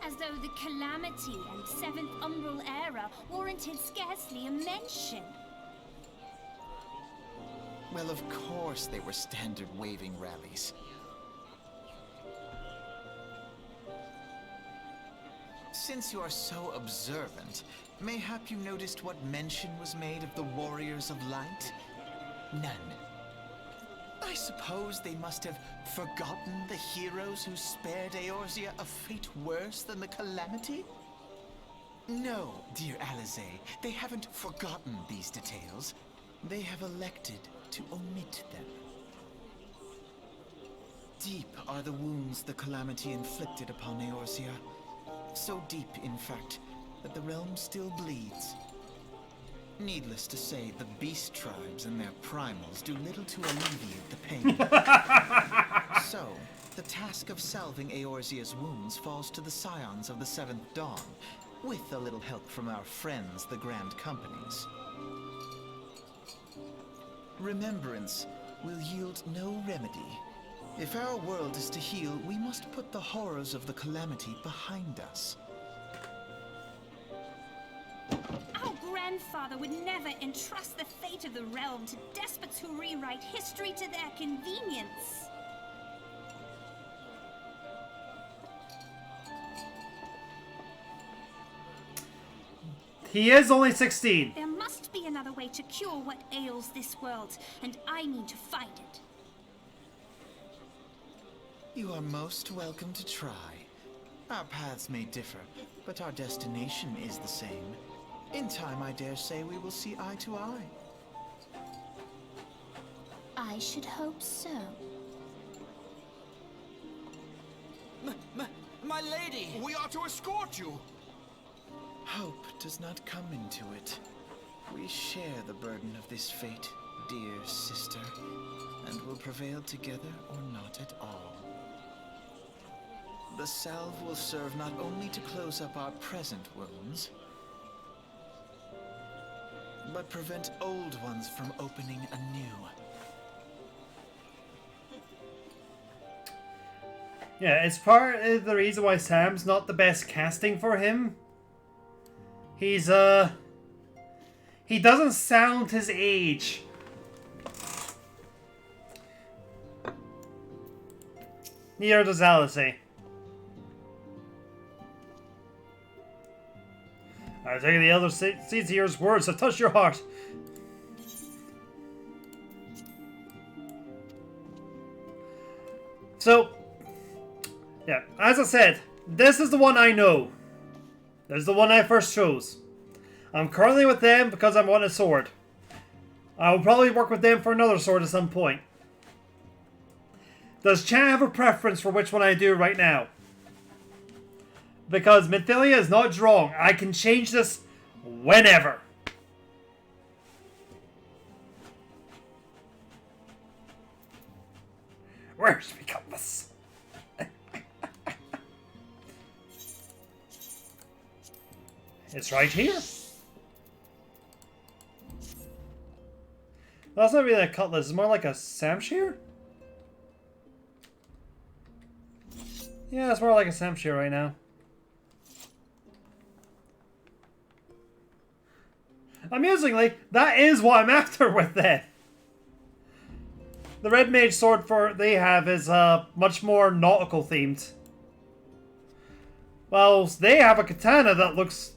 As though the Calamity and Seventh Umbral era warranted scarcely a mention.
Well, of course they were standard waving rallies. Since you are so observant, mayhap you noticed what mention was made of the Warriors of Light? None. I suppose they must have forgotten the heroes who spared Eorzea a fate worse than the Calamity? No, dear Alize, they haven't forgotten these details. They have elected to omit them. Deep are the wounds the Calamity inflicted upon Eorzea. So deep, in fact, that the realm still bleeds. Needless to say, the beast tribes and their primals do little to alleviate the pain. So, the task of salving Eorzea's wounds falls to the scions of the Seventh Dawn, with a little help from our friends, the Grand Companies. Remembrance will yield no remedy. If our world is to heal, we must put the horrors of the Calamity behind us.
Our grandfather would never entrust the fate of the realm to despots who rewrite history to their convenience.
He is only 16.
There must be another way to cure what ails this world, and I need to find it.
You are most welcome to try. Our paths may differ, but our destination is the same. In time, I dare say we will see eye to eye.
I should hope so.
My lady!
We are to escort you!
Hope does not come into it. We share the burden of this fate, dear sister, and will prevail together or not at all. The salve will serve not only to close up our present wounds, but prevent old ones from opening anew.
Yeah, it's part of the reason why Sam's not the best casting for him. He doesn't sound his age. Neither does Alice. I take the elder Seedseer's words have touched your heart. So, yeah, as I said, this is the one I know. This is the one I first chose. I'm currently with them because I want a sword. I will probably work with them for another sword at some point. Does Chan have a preference for which one I do right now? Because Minfilia is not wrong. I can change this whenever. Where's the compass? It's right here. That's not really a cutlass. It's more like a samshire? Yeah, it's more like a samshire right now. Amusingly, that is what I'm after with that. The red mage sword they have is much more nautical themed. Well, they have a katana that looks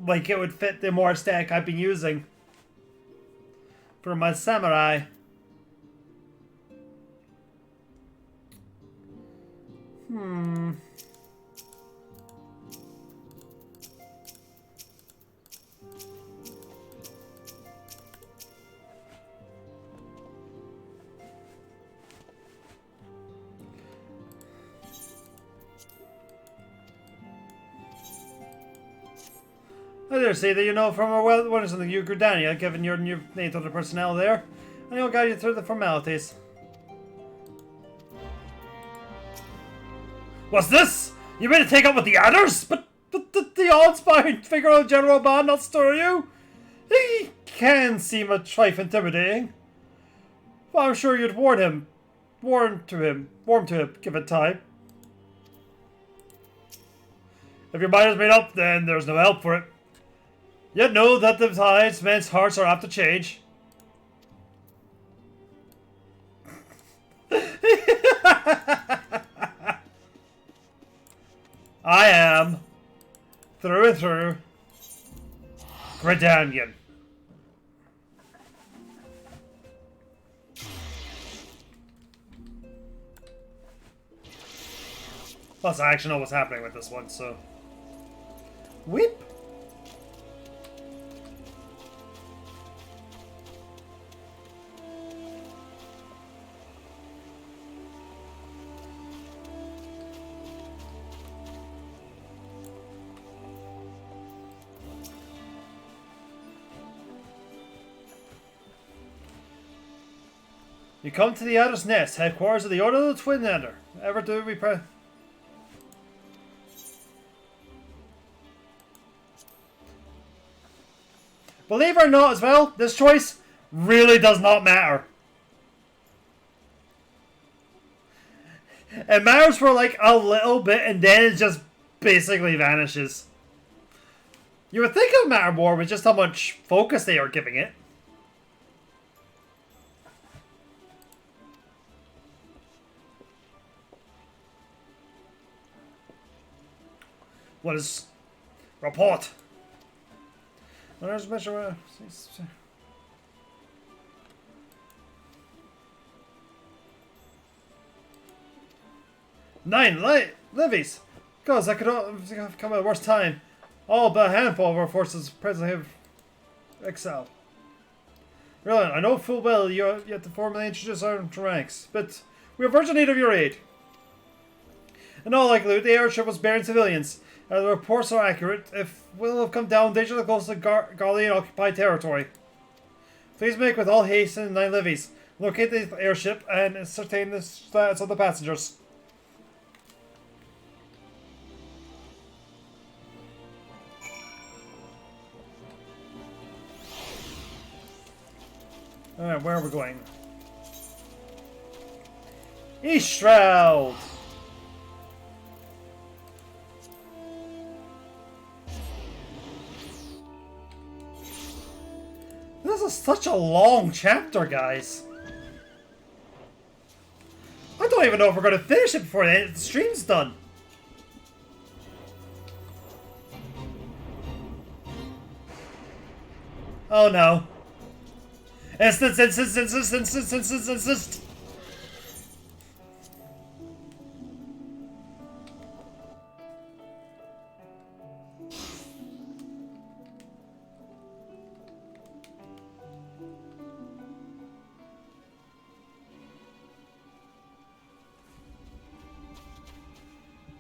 like it would fit the more aesthetic I've been using for my samurai. I dare say that you know from our wonders in the Ugridania, given your new name to the personnel there, and he'll guide you through the formalities. What's this? You ready to take up with the others? But the awe-inspiring figure of General Bond not stir you? He can seem a trifle intimidating. But I'm sure you'd warm to him, given time. If your mind is made up, then there's no help for it. Yet know that the tides men's hearts are apt to change. I am, through and through, Gridanian. Plus, I actually know what's happening with this one, so... Whip! You come to the Adder's Nest, headquarters of the Order of the Twin Ender. Ever do we Believe it or not as well, this choice really does not matter. It matters for like a little bit and then it just basically vanishes. You would think it would matter more with just how much focus they are giving it. What is... Report! Where's Mr. 9 levies! Gods, that could have come at a worse time. All but a handful of our forces presently have excelled. Really, I know full well you have yet to formally introduce our ranks, but we have urgent need of your aid. In all likelihood, the airship was bearing civilians. The reports are accurate. If will have come down dangerously close to Garlean occupied territory. Please make with all haste and 9 levies. Locate the airship and ascertain the status of the passengers. Alright, where are we going? East Shroud! This is such a long chapter, guys. I don't even know if we're going to finish it before the stream's done. Oh no. Insist.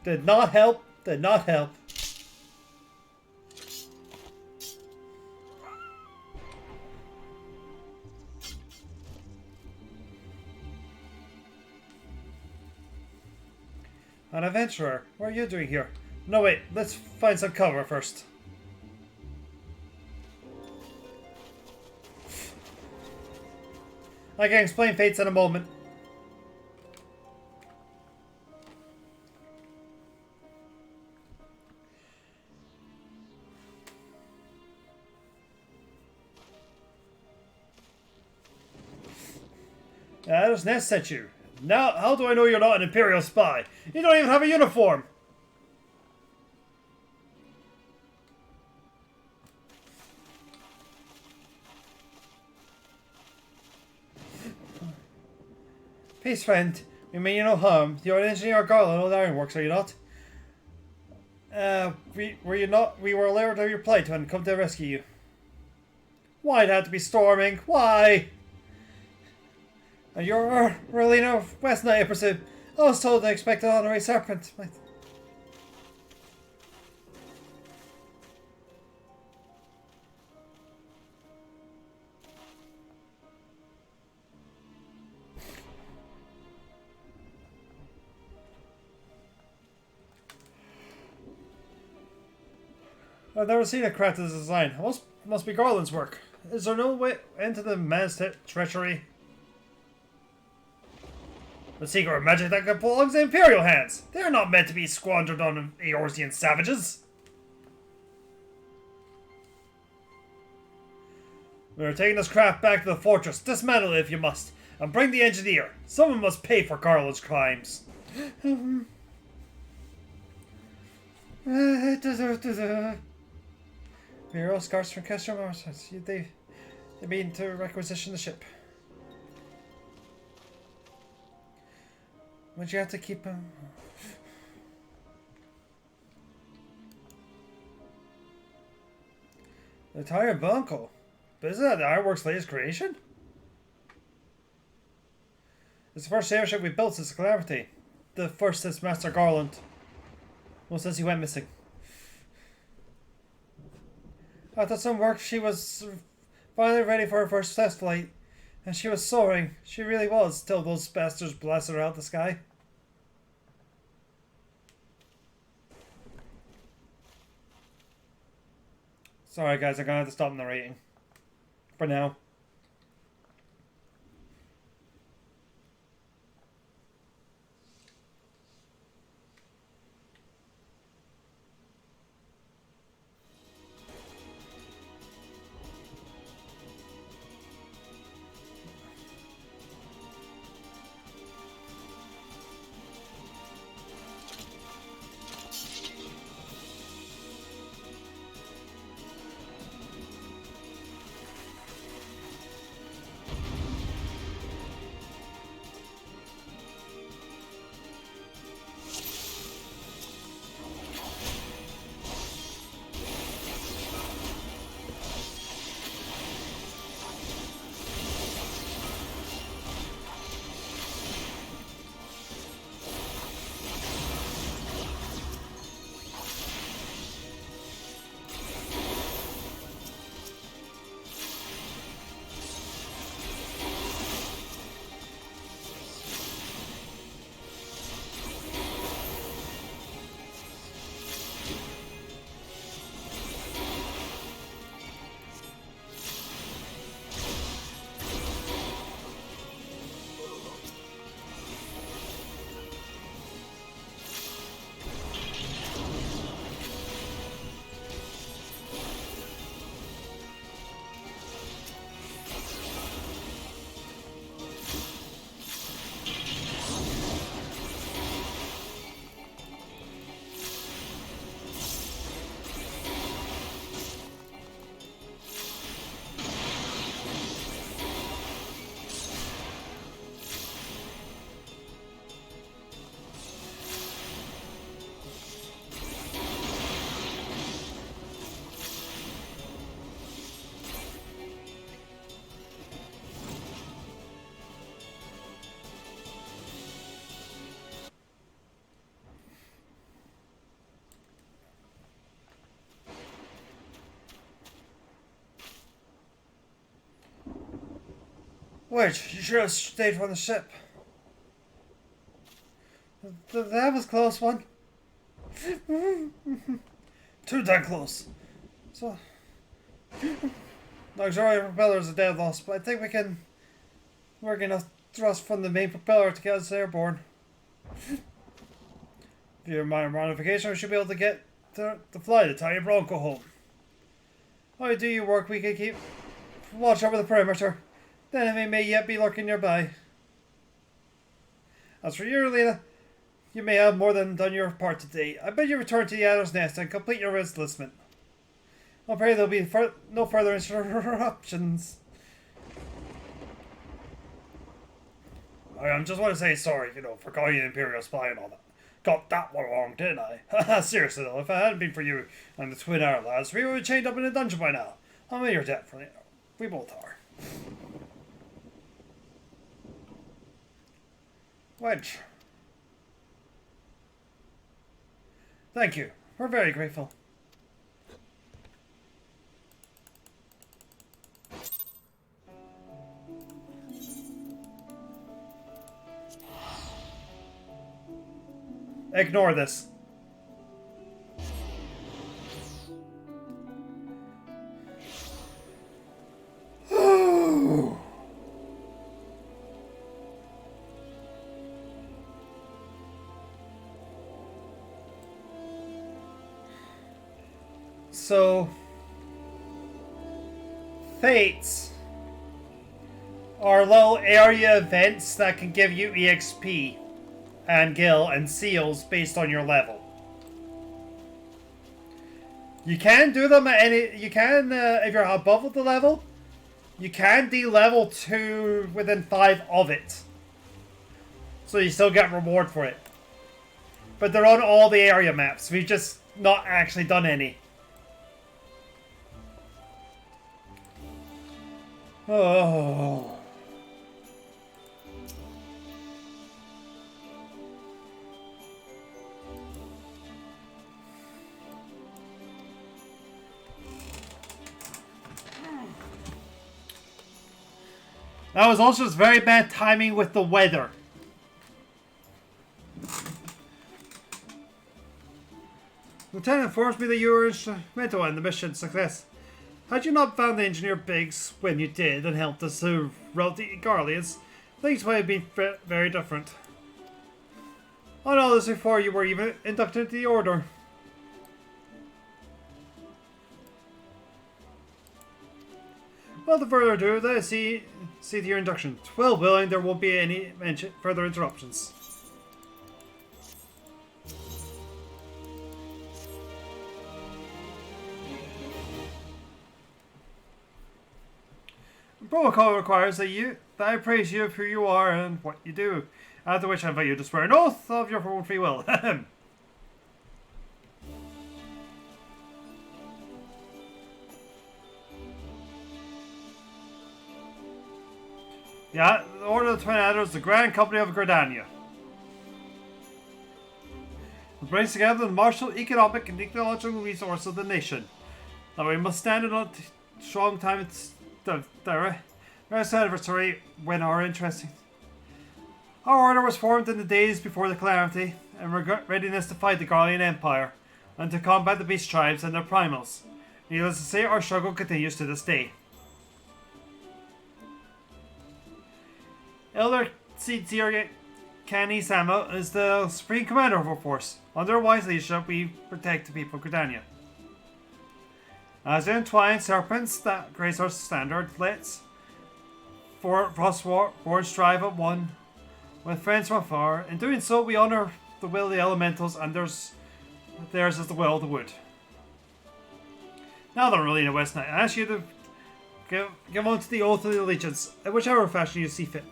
Did not help. Did not help. An adventurer. What are you doing here? No, wait. Let's find some cover first. I can explain fates in a moment. Adder's Nest sent you. Now, how do I know you're not an Imperial spy? You don't even have a uniform! Peace, friend. We mean you no harm. You're an engineer Garland on Ironworks, are you not? We were alerted of your plight and come to rescue you. Why'd it have to be storming? Why? And you're Relina West Knight, I presume. I was told I expected an honorary serpent. I've never seen a craft of this design. It must be Garland's work. Is there no way into the man's treachery? The secret of magic that belongs in Imperial hands. They are not meant to be squandered on Eorzean savages. We are taking this craft back to the fortress. Dismantle it if you must. And bring the engineer. Someone must pay for Garland's crimes. Bureau scars from Castro. They mean to requisition the ship. Would you have to keep him? The Tire Blanco. But isn't that the Ironworks' latest creation? It's the first airship we built since the Calamity. The first since Master Garland. Well, since he went missing. After some work, she was finally ready for her first test flight. And she was soaring. She really was, till those bastards blasted her out the sky. Sorry guys, I'm gonna have to stop narrating. For now. Wait, you should have stayed on the ship. That was a close one. Too damn close. So, the auxiliary propeller is a dead loss, but I think we can work enough thrust from the main propeller to get us airborne. With your minor modification, we should be able to get to fly the tiny Bronco home. While you do your work, we can keep watch over the perimeter. The enemy may yet be lurking nearby. As for you, Lena, you may have more than done your part today. I bet you return to the Adder's Nest and complete your enlistment. I'll pray there'll be no further interruptions. I just want to say sorry, for calling you an Imperial spy and all that. Got that one wrong, didn't I? Seriously though, if it hadn't been for you and the Twin Arrow lads, we would have chained up in a dungeon by now. I'm in your debt for it. We both are. Wedge. Thank you. We're very grateful. Ignore this. So, fates are little area events that can give you EXP and gil and seals based on your level. You can do them at any. You can if you're above the level. You can de-level to within 5 of it, so you still get reward for it. But they're on all the area maps. We've just not actually done any. Oh. That was also just very bad timing with the weather. Lieutenant informs me that you were instrumental in the mission's success. Had you not found the engineer Biggs when you did and helped us to rout the Garleans, things might have been very different. I know this before you were even inducted into the Order. Well, to further ado, let's see to your induction. Well, willing, there won't be any further interruptions. Protocol requires that I praise you for who you are and what you do. After which I invite you to swear an oath of your own free will. Yeah, the Order of the Twin Adders is the Grand Company of Gridania. It brings together the martial, economic, and technological resources of the nation. Now we must stand in a strong time the anniversary when our interesting. Our order was formed in the days before the calamity, and readiness to fight the Garlean Empire, and to combat the beast tribes and their primals. Needless to say, our struggle continues to this day. Elder Sidzir Kani Sama is the supreme commander of our force. Under wise leadership, we protect the people of Gridania. As the entwined serpents that grace our standard, let's Frostborn strive at one with friends from afar. In doing so, we honor the will of the elementals, and theirs is the will of the wood. Now then, Relina West Knight, I ask you to give on to the oath of the allegiance, in whichever fashion you see fit.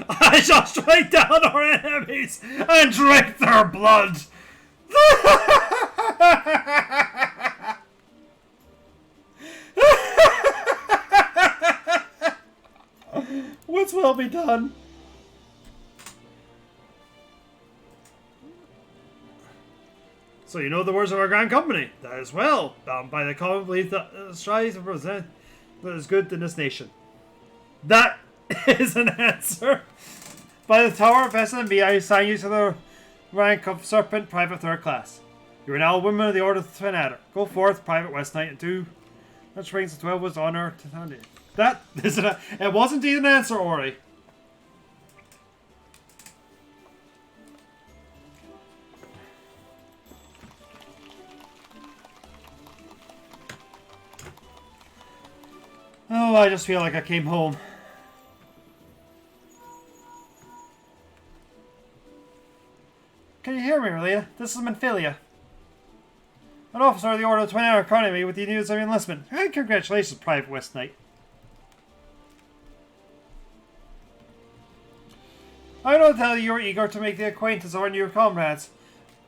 I shall strike down our enemies and drink their blood. What's will be done? So you know the words of our grand company. That is well, bound by the common belief that strives to present that is good in this nation. That is an answer. By the Tower of SMB, I assign you to the rank of Serpent Private 3rd Class. You are now a woman of the Order of the Twin Adder. Go forth, Private West Knight, and do that brings the 12 was honor to found it. That is it was indeed an answer, Ori. Oh, I just feel like I came home. Can you hear me, Relina? This is Minfilia. An officer of the Order of the Twin Hour calling me with the news of enlistment. And congratulations, Private West Knight. I don't tell you you're eager to make the acquaintance of our new comrades,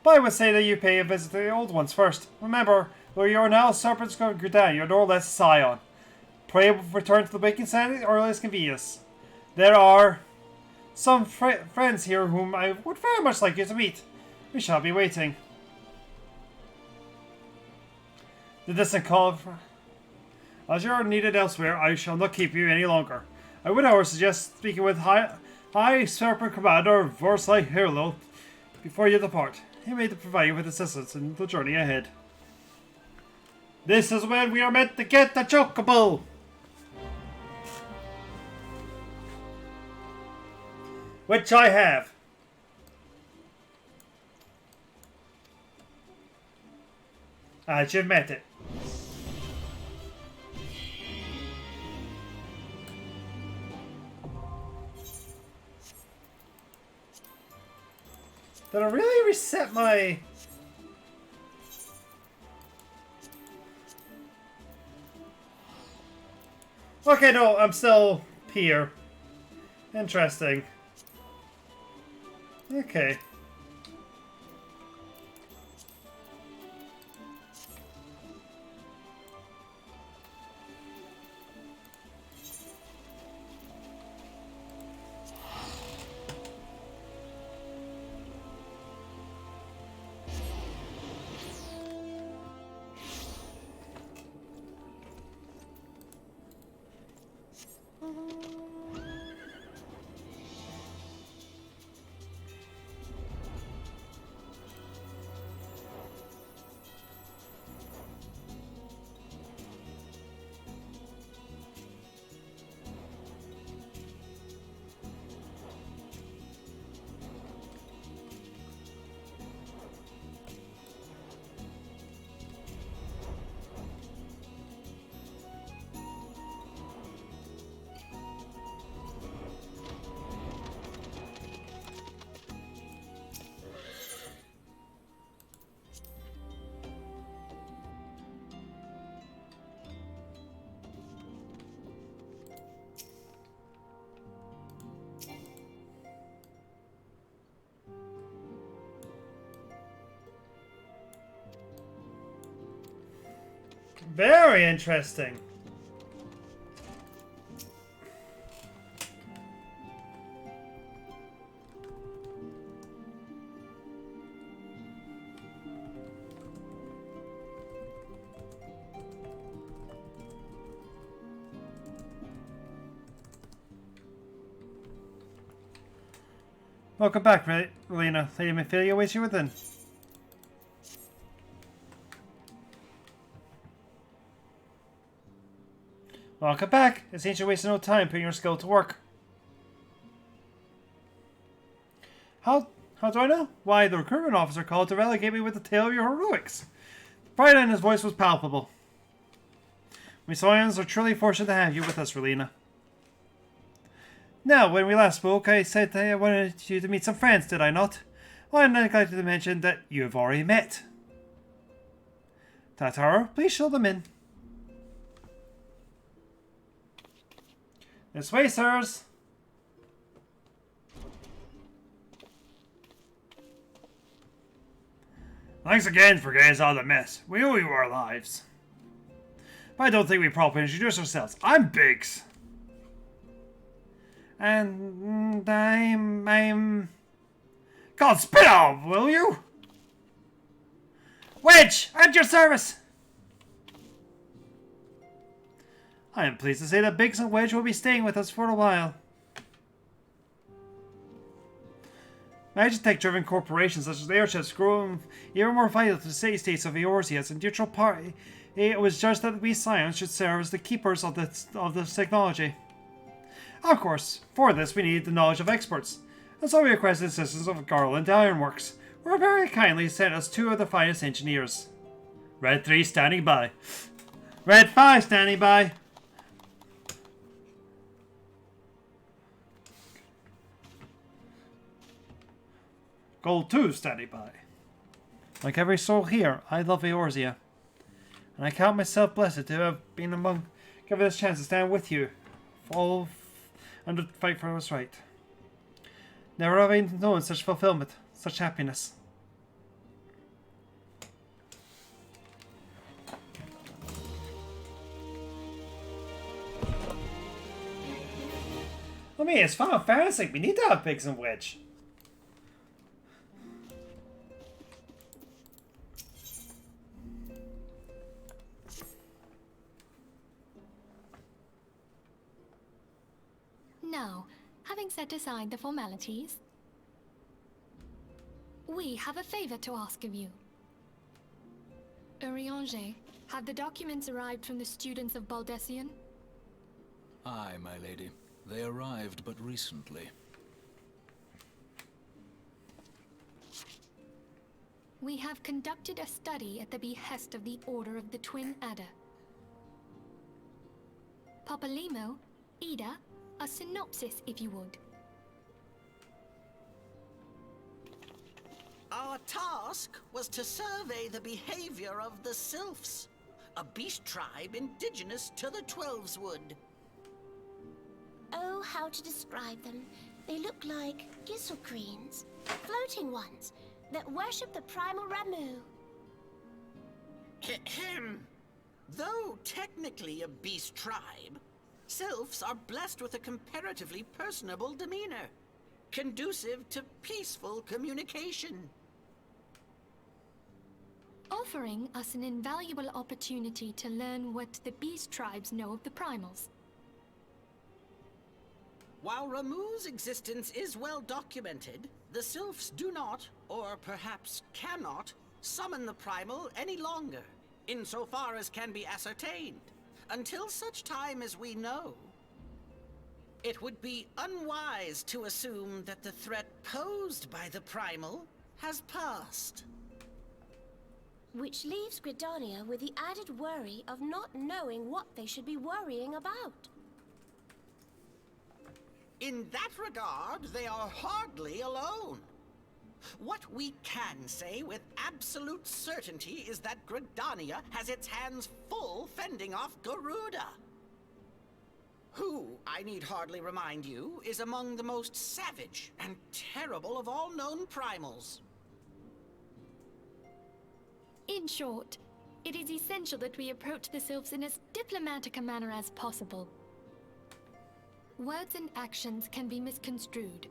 but I would say that you pay a visit to the old ones first. Remember, where you are now, Serpent's going to go down, you're no less a scion. Pray return to the waking sanity or less convenience. There are some friends here whom I would very much like you to meet. We shall be waiting. The distant call. As you are needed elsewhere, I shall not keep you any longer. I would, however, suggest speaking with High Serpent Commander Vorsley Hirlo before you depart. He may provide you with assistance in the journey ahead. This is when we are meant to get the chocobo! Which I have. As you've met it. Did I really reset my... Okay, no, I'm still here. Interesting. Okay. Very interesting. Welcome back, Relina. Lady Mephilia waits you within. Welcome back. It seems you're wasting no time putting your skill to work. How do I know? Why, the recruitment officer called to relegate me with the tale of your heroics. The pride in his voice was palpable. We Soyans are truly fortunate to have you with us, Relina. Now, when we last spoke, I said I wanted you to meet some friends, did I not? Well, I neglected to mention that you have already met. Tataro, please show them in. This way, sirs. Thanks again for getting us out of the mess. We owe you our lives. But I don't think we properly introduced ourselves. I'm Biggs. And I'm... God, spit out, will you? Wedge, at your service. I am pleased to say that Biggs and Wedge will be staying with us for a while. Magitech-driven corporations such as airships grow even more vital to the city-states of Eorzea as a neutral party. It was judged that we Scions should serve as the keepers of this technology. Of course, for this we needed the knowledge of experts, and so we requested the assistance of Garland Ironworks, who very kindly sent us 2 of the finest engineers. Red 3 standing by. Red 5 standing by. Gold 2 standing by. Like every soul here, I love Eorzea, and I count myself blessed to have been given this chance to stand with you, all and to fight for what's right. Never have I known such fulfillment, such happiness. I mean, it's Final Fantasy. We need to have Biggs and Wedge.
Now, having set aside the formalities, we have a favor to ask of you. Urianger, have the documents arrived from the students of Baldessian?
Aye, my lady. They arrived but recently.
We have conducted a study at the behest of the Order of the Twin Adder. Papalimo, Ida, a synopsis if you would.
Our task was to survey the behavior of the Sylphs, a beast tribe indigenous to the Twelveswood.
Oh, how to describe them. They look like Gisselcreens, floating ones, that worship the primal Ramu.
Ahem. Though technically a beast tribe, Sylphs are blessed with a comparatively personable demeanor, conducive to peaceful communication.
Offering us an invaluable opportunity to learn what the beast tribes know of the primals.
While Ramu's existence is well documented, the Sylphs do not, or perhaps cannot, summon the primal any longer, insofar as can be ascertained, until such time as we know. It would be unwise to assume that the threat posed by the primal has passed.
Which leaves Gridania with the added worry of not knowing what they should be worrying about.
In that regard, they are hardly alone. What we can say with absolute certainty is that Gridania has its hands full fending off Garuda, who, I need hardly remind you, is among the most savage and terrible of all known primals.
In short, it is essential that we approach the Sylphs in as diplomatic a manner as possible. Words and actions can be misconstrued.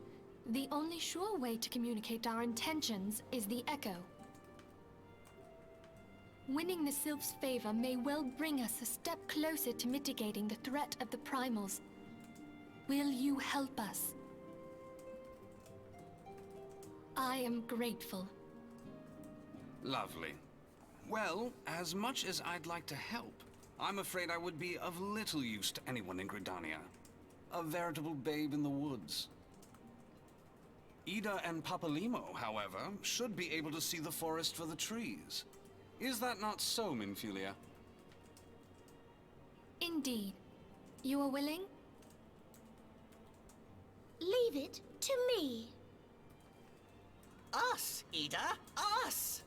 The only sure way to communicate our intentions is the echo. Winning the Sylphs' favor may well bring us a step closer to mitigating the threat of the primals. Will you help us? I am grateful.
Lovely. Well, as much as I'd like to help, I'm afraid I would be of little use to anyone in Gridania. A veritable babe in the woods. Ida and Papalimo, however, should be able to see the forest for the trees. Is that not so, Minfilia?
Indeed. You are willing?
Leave it to me.
Us, Ida, us!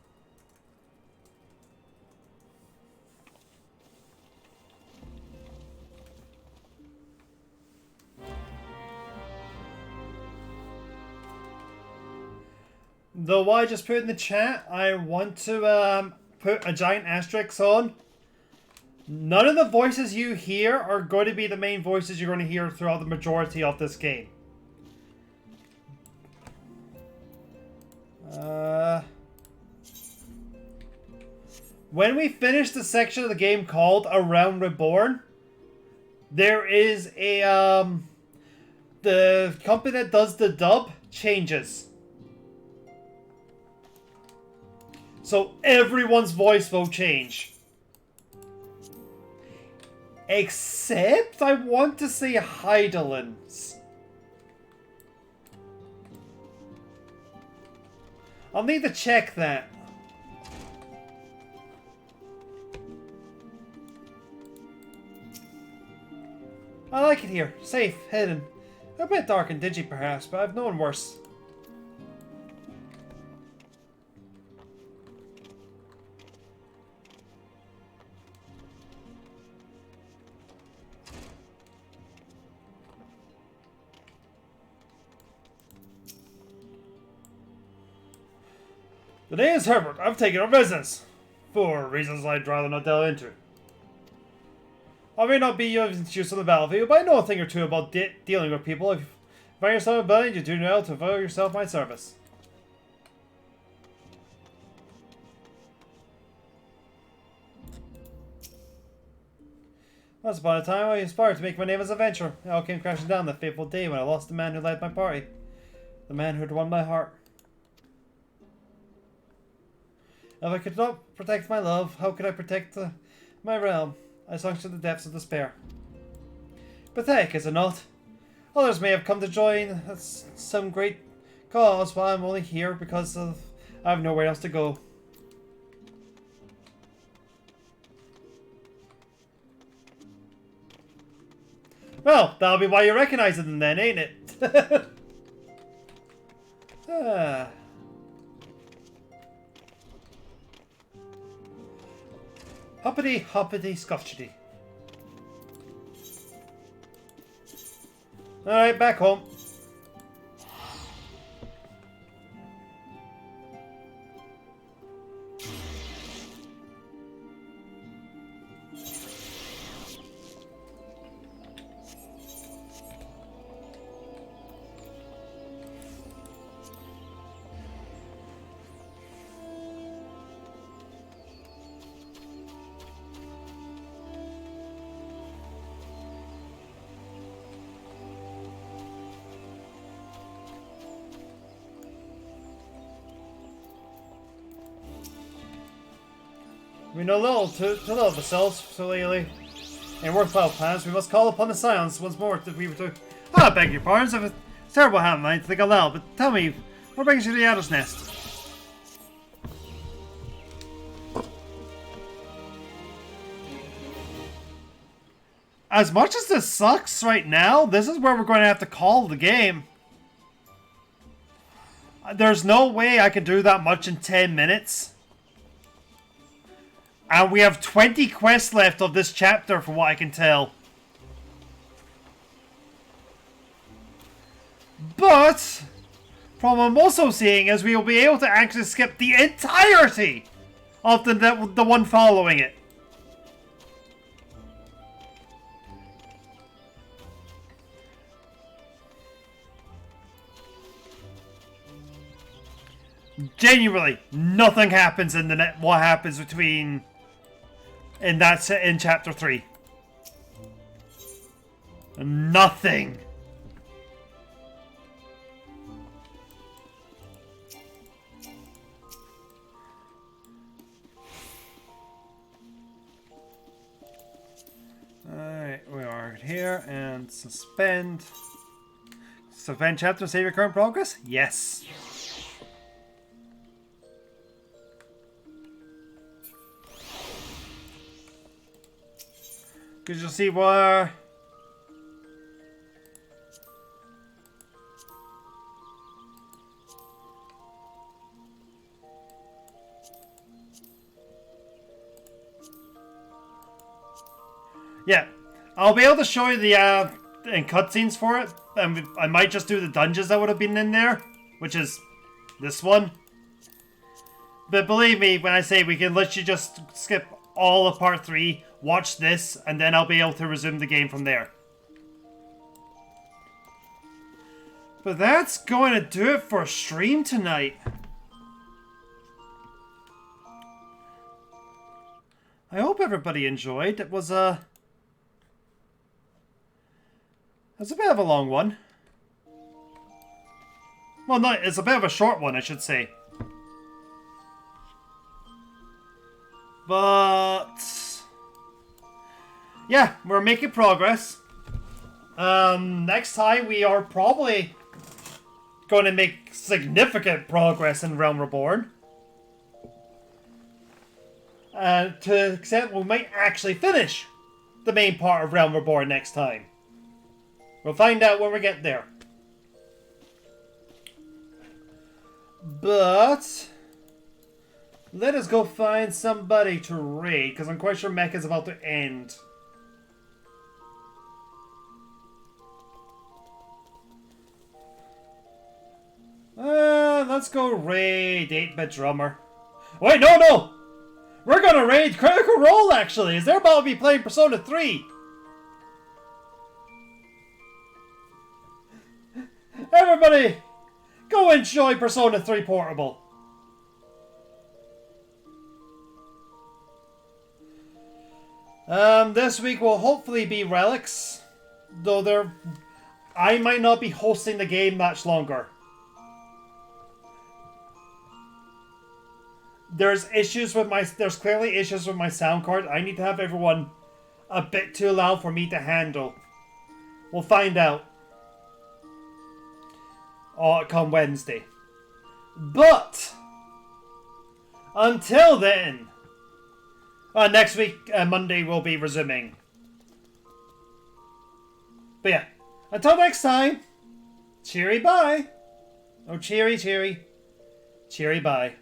Though what I just put in the chat, I want to put a giant asterisk on. None of the voices you hear are going to be the main voices you're going to hear throughout the majority of this game. When we finish the section of the game called A Realm Reborn, there is a the company that does the dub changes. So everyone's voice will change. Except I want to say Heidelin's. I'll need to check that. I like it here. Safe, hidden. A bit dark and dingy perhaps, but I've known worse. The name is Herbert. I've taken over business. For reasons I'd rather not delve into. I may not be of use on the battlefield, but I know a thing or two about dealing with people. If you find yourself ability, you do well to avail yourself my service. Once upon a time, I aspired to make my name as a venture. It all came crashing down that fateful day when I lost the man who led my party. The man who had won my heart. If I could not protect my love, how could I protect my realm? I sunk to the depths of despair. Pathetic, is it not? Others may have come to join some great cause, while I'm only here because I have nowhere else to go. Well, that'll be why you recognize them then, ain't it? Ah. Hoppity, hoppity, scuffity. Alright, back home. We know little to little of ourselves, so lately. In worthwhile plans, we must call upon the silence once more that we were to... I beg your pardons if it's terrible happening to think aloud, but tell me, what brings you to the Adder's Nest? As much as this sucks right now, this is where we're going to have to call the game. There's no way I can do that much in 10 minutes. And we have 20 quests left of this chapter, from what I can tell. But, from what I'm also seeing is we will be able to actually skip the entirety of the one following it. Genuinely, nothing happens in what happens between in chapter 3. Nothing. Alright, we are here and suspend. Suspend chapter, save your current progress? Yes. Because you'll see where... Yeah, I'll be able to show you the in cutscenes for it. And I might just do the dungeons that would have been in there, which is this one. But believe me when I say we can literally just skip all of part 3, watch this, and then I'll be able to resume the game from there. But that's going to do it for stream tonight. I hope everybody enjoyed. It was a bit of a long one. Well, no, it's a bit of a short one, I should say. But yeah, we're making progress. Next time we are probably going to make significant progress in Realm Reborn. To the extent we might actually finish the main part of Realm Reborn next time. We'll find out when we get there. But let us go find somebody to raid, because I'm quite sure Mecha's about to end. Let's go raid 8-Bit Drummer. Wait, no! We're gonna raid Critical Role, actually, as they're about to be playing Persona 3. Everybody, go enjoy Persona 3 Portable. This week will hopefully be Relics, though I might not be hosting the game much longer. There's clearly issues with my sound card. I need to have everyone a bit too loud for me to handle. We'll find out. Come Wednesday. But until then, next week, Monday, we'll be resuming. But yeah, until next time, cheery bye. Oh, cheery, cheery. Cheery bye.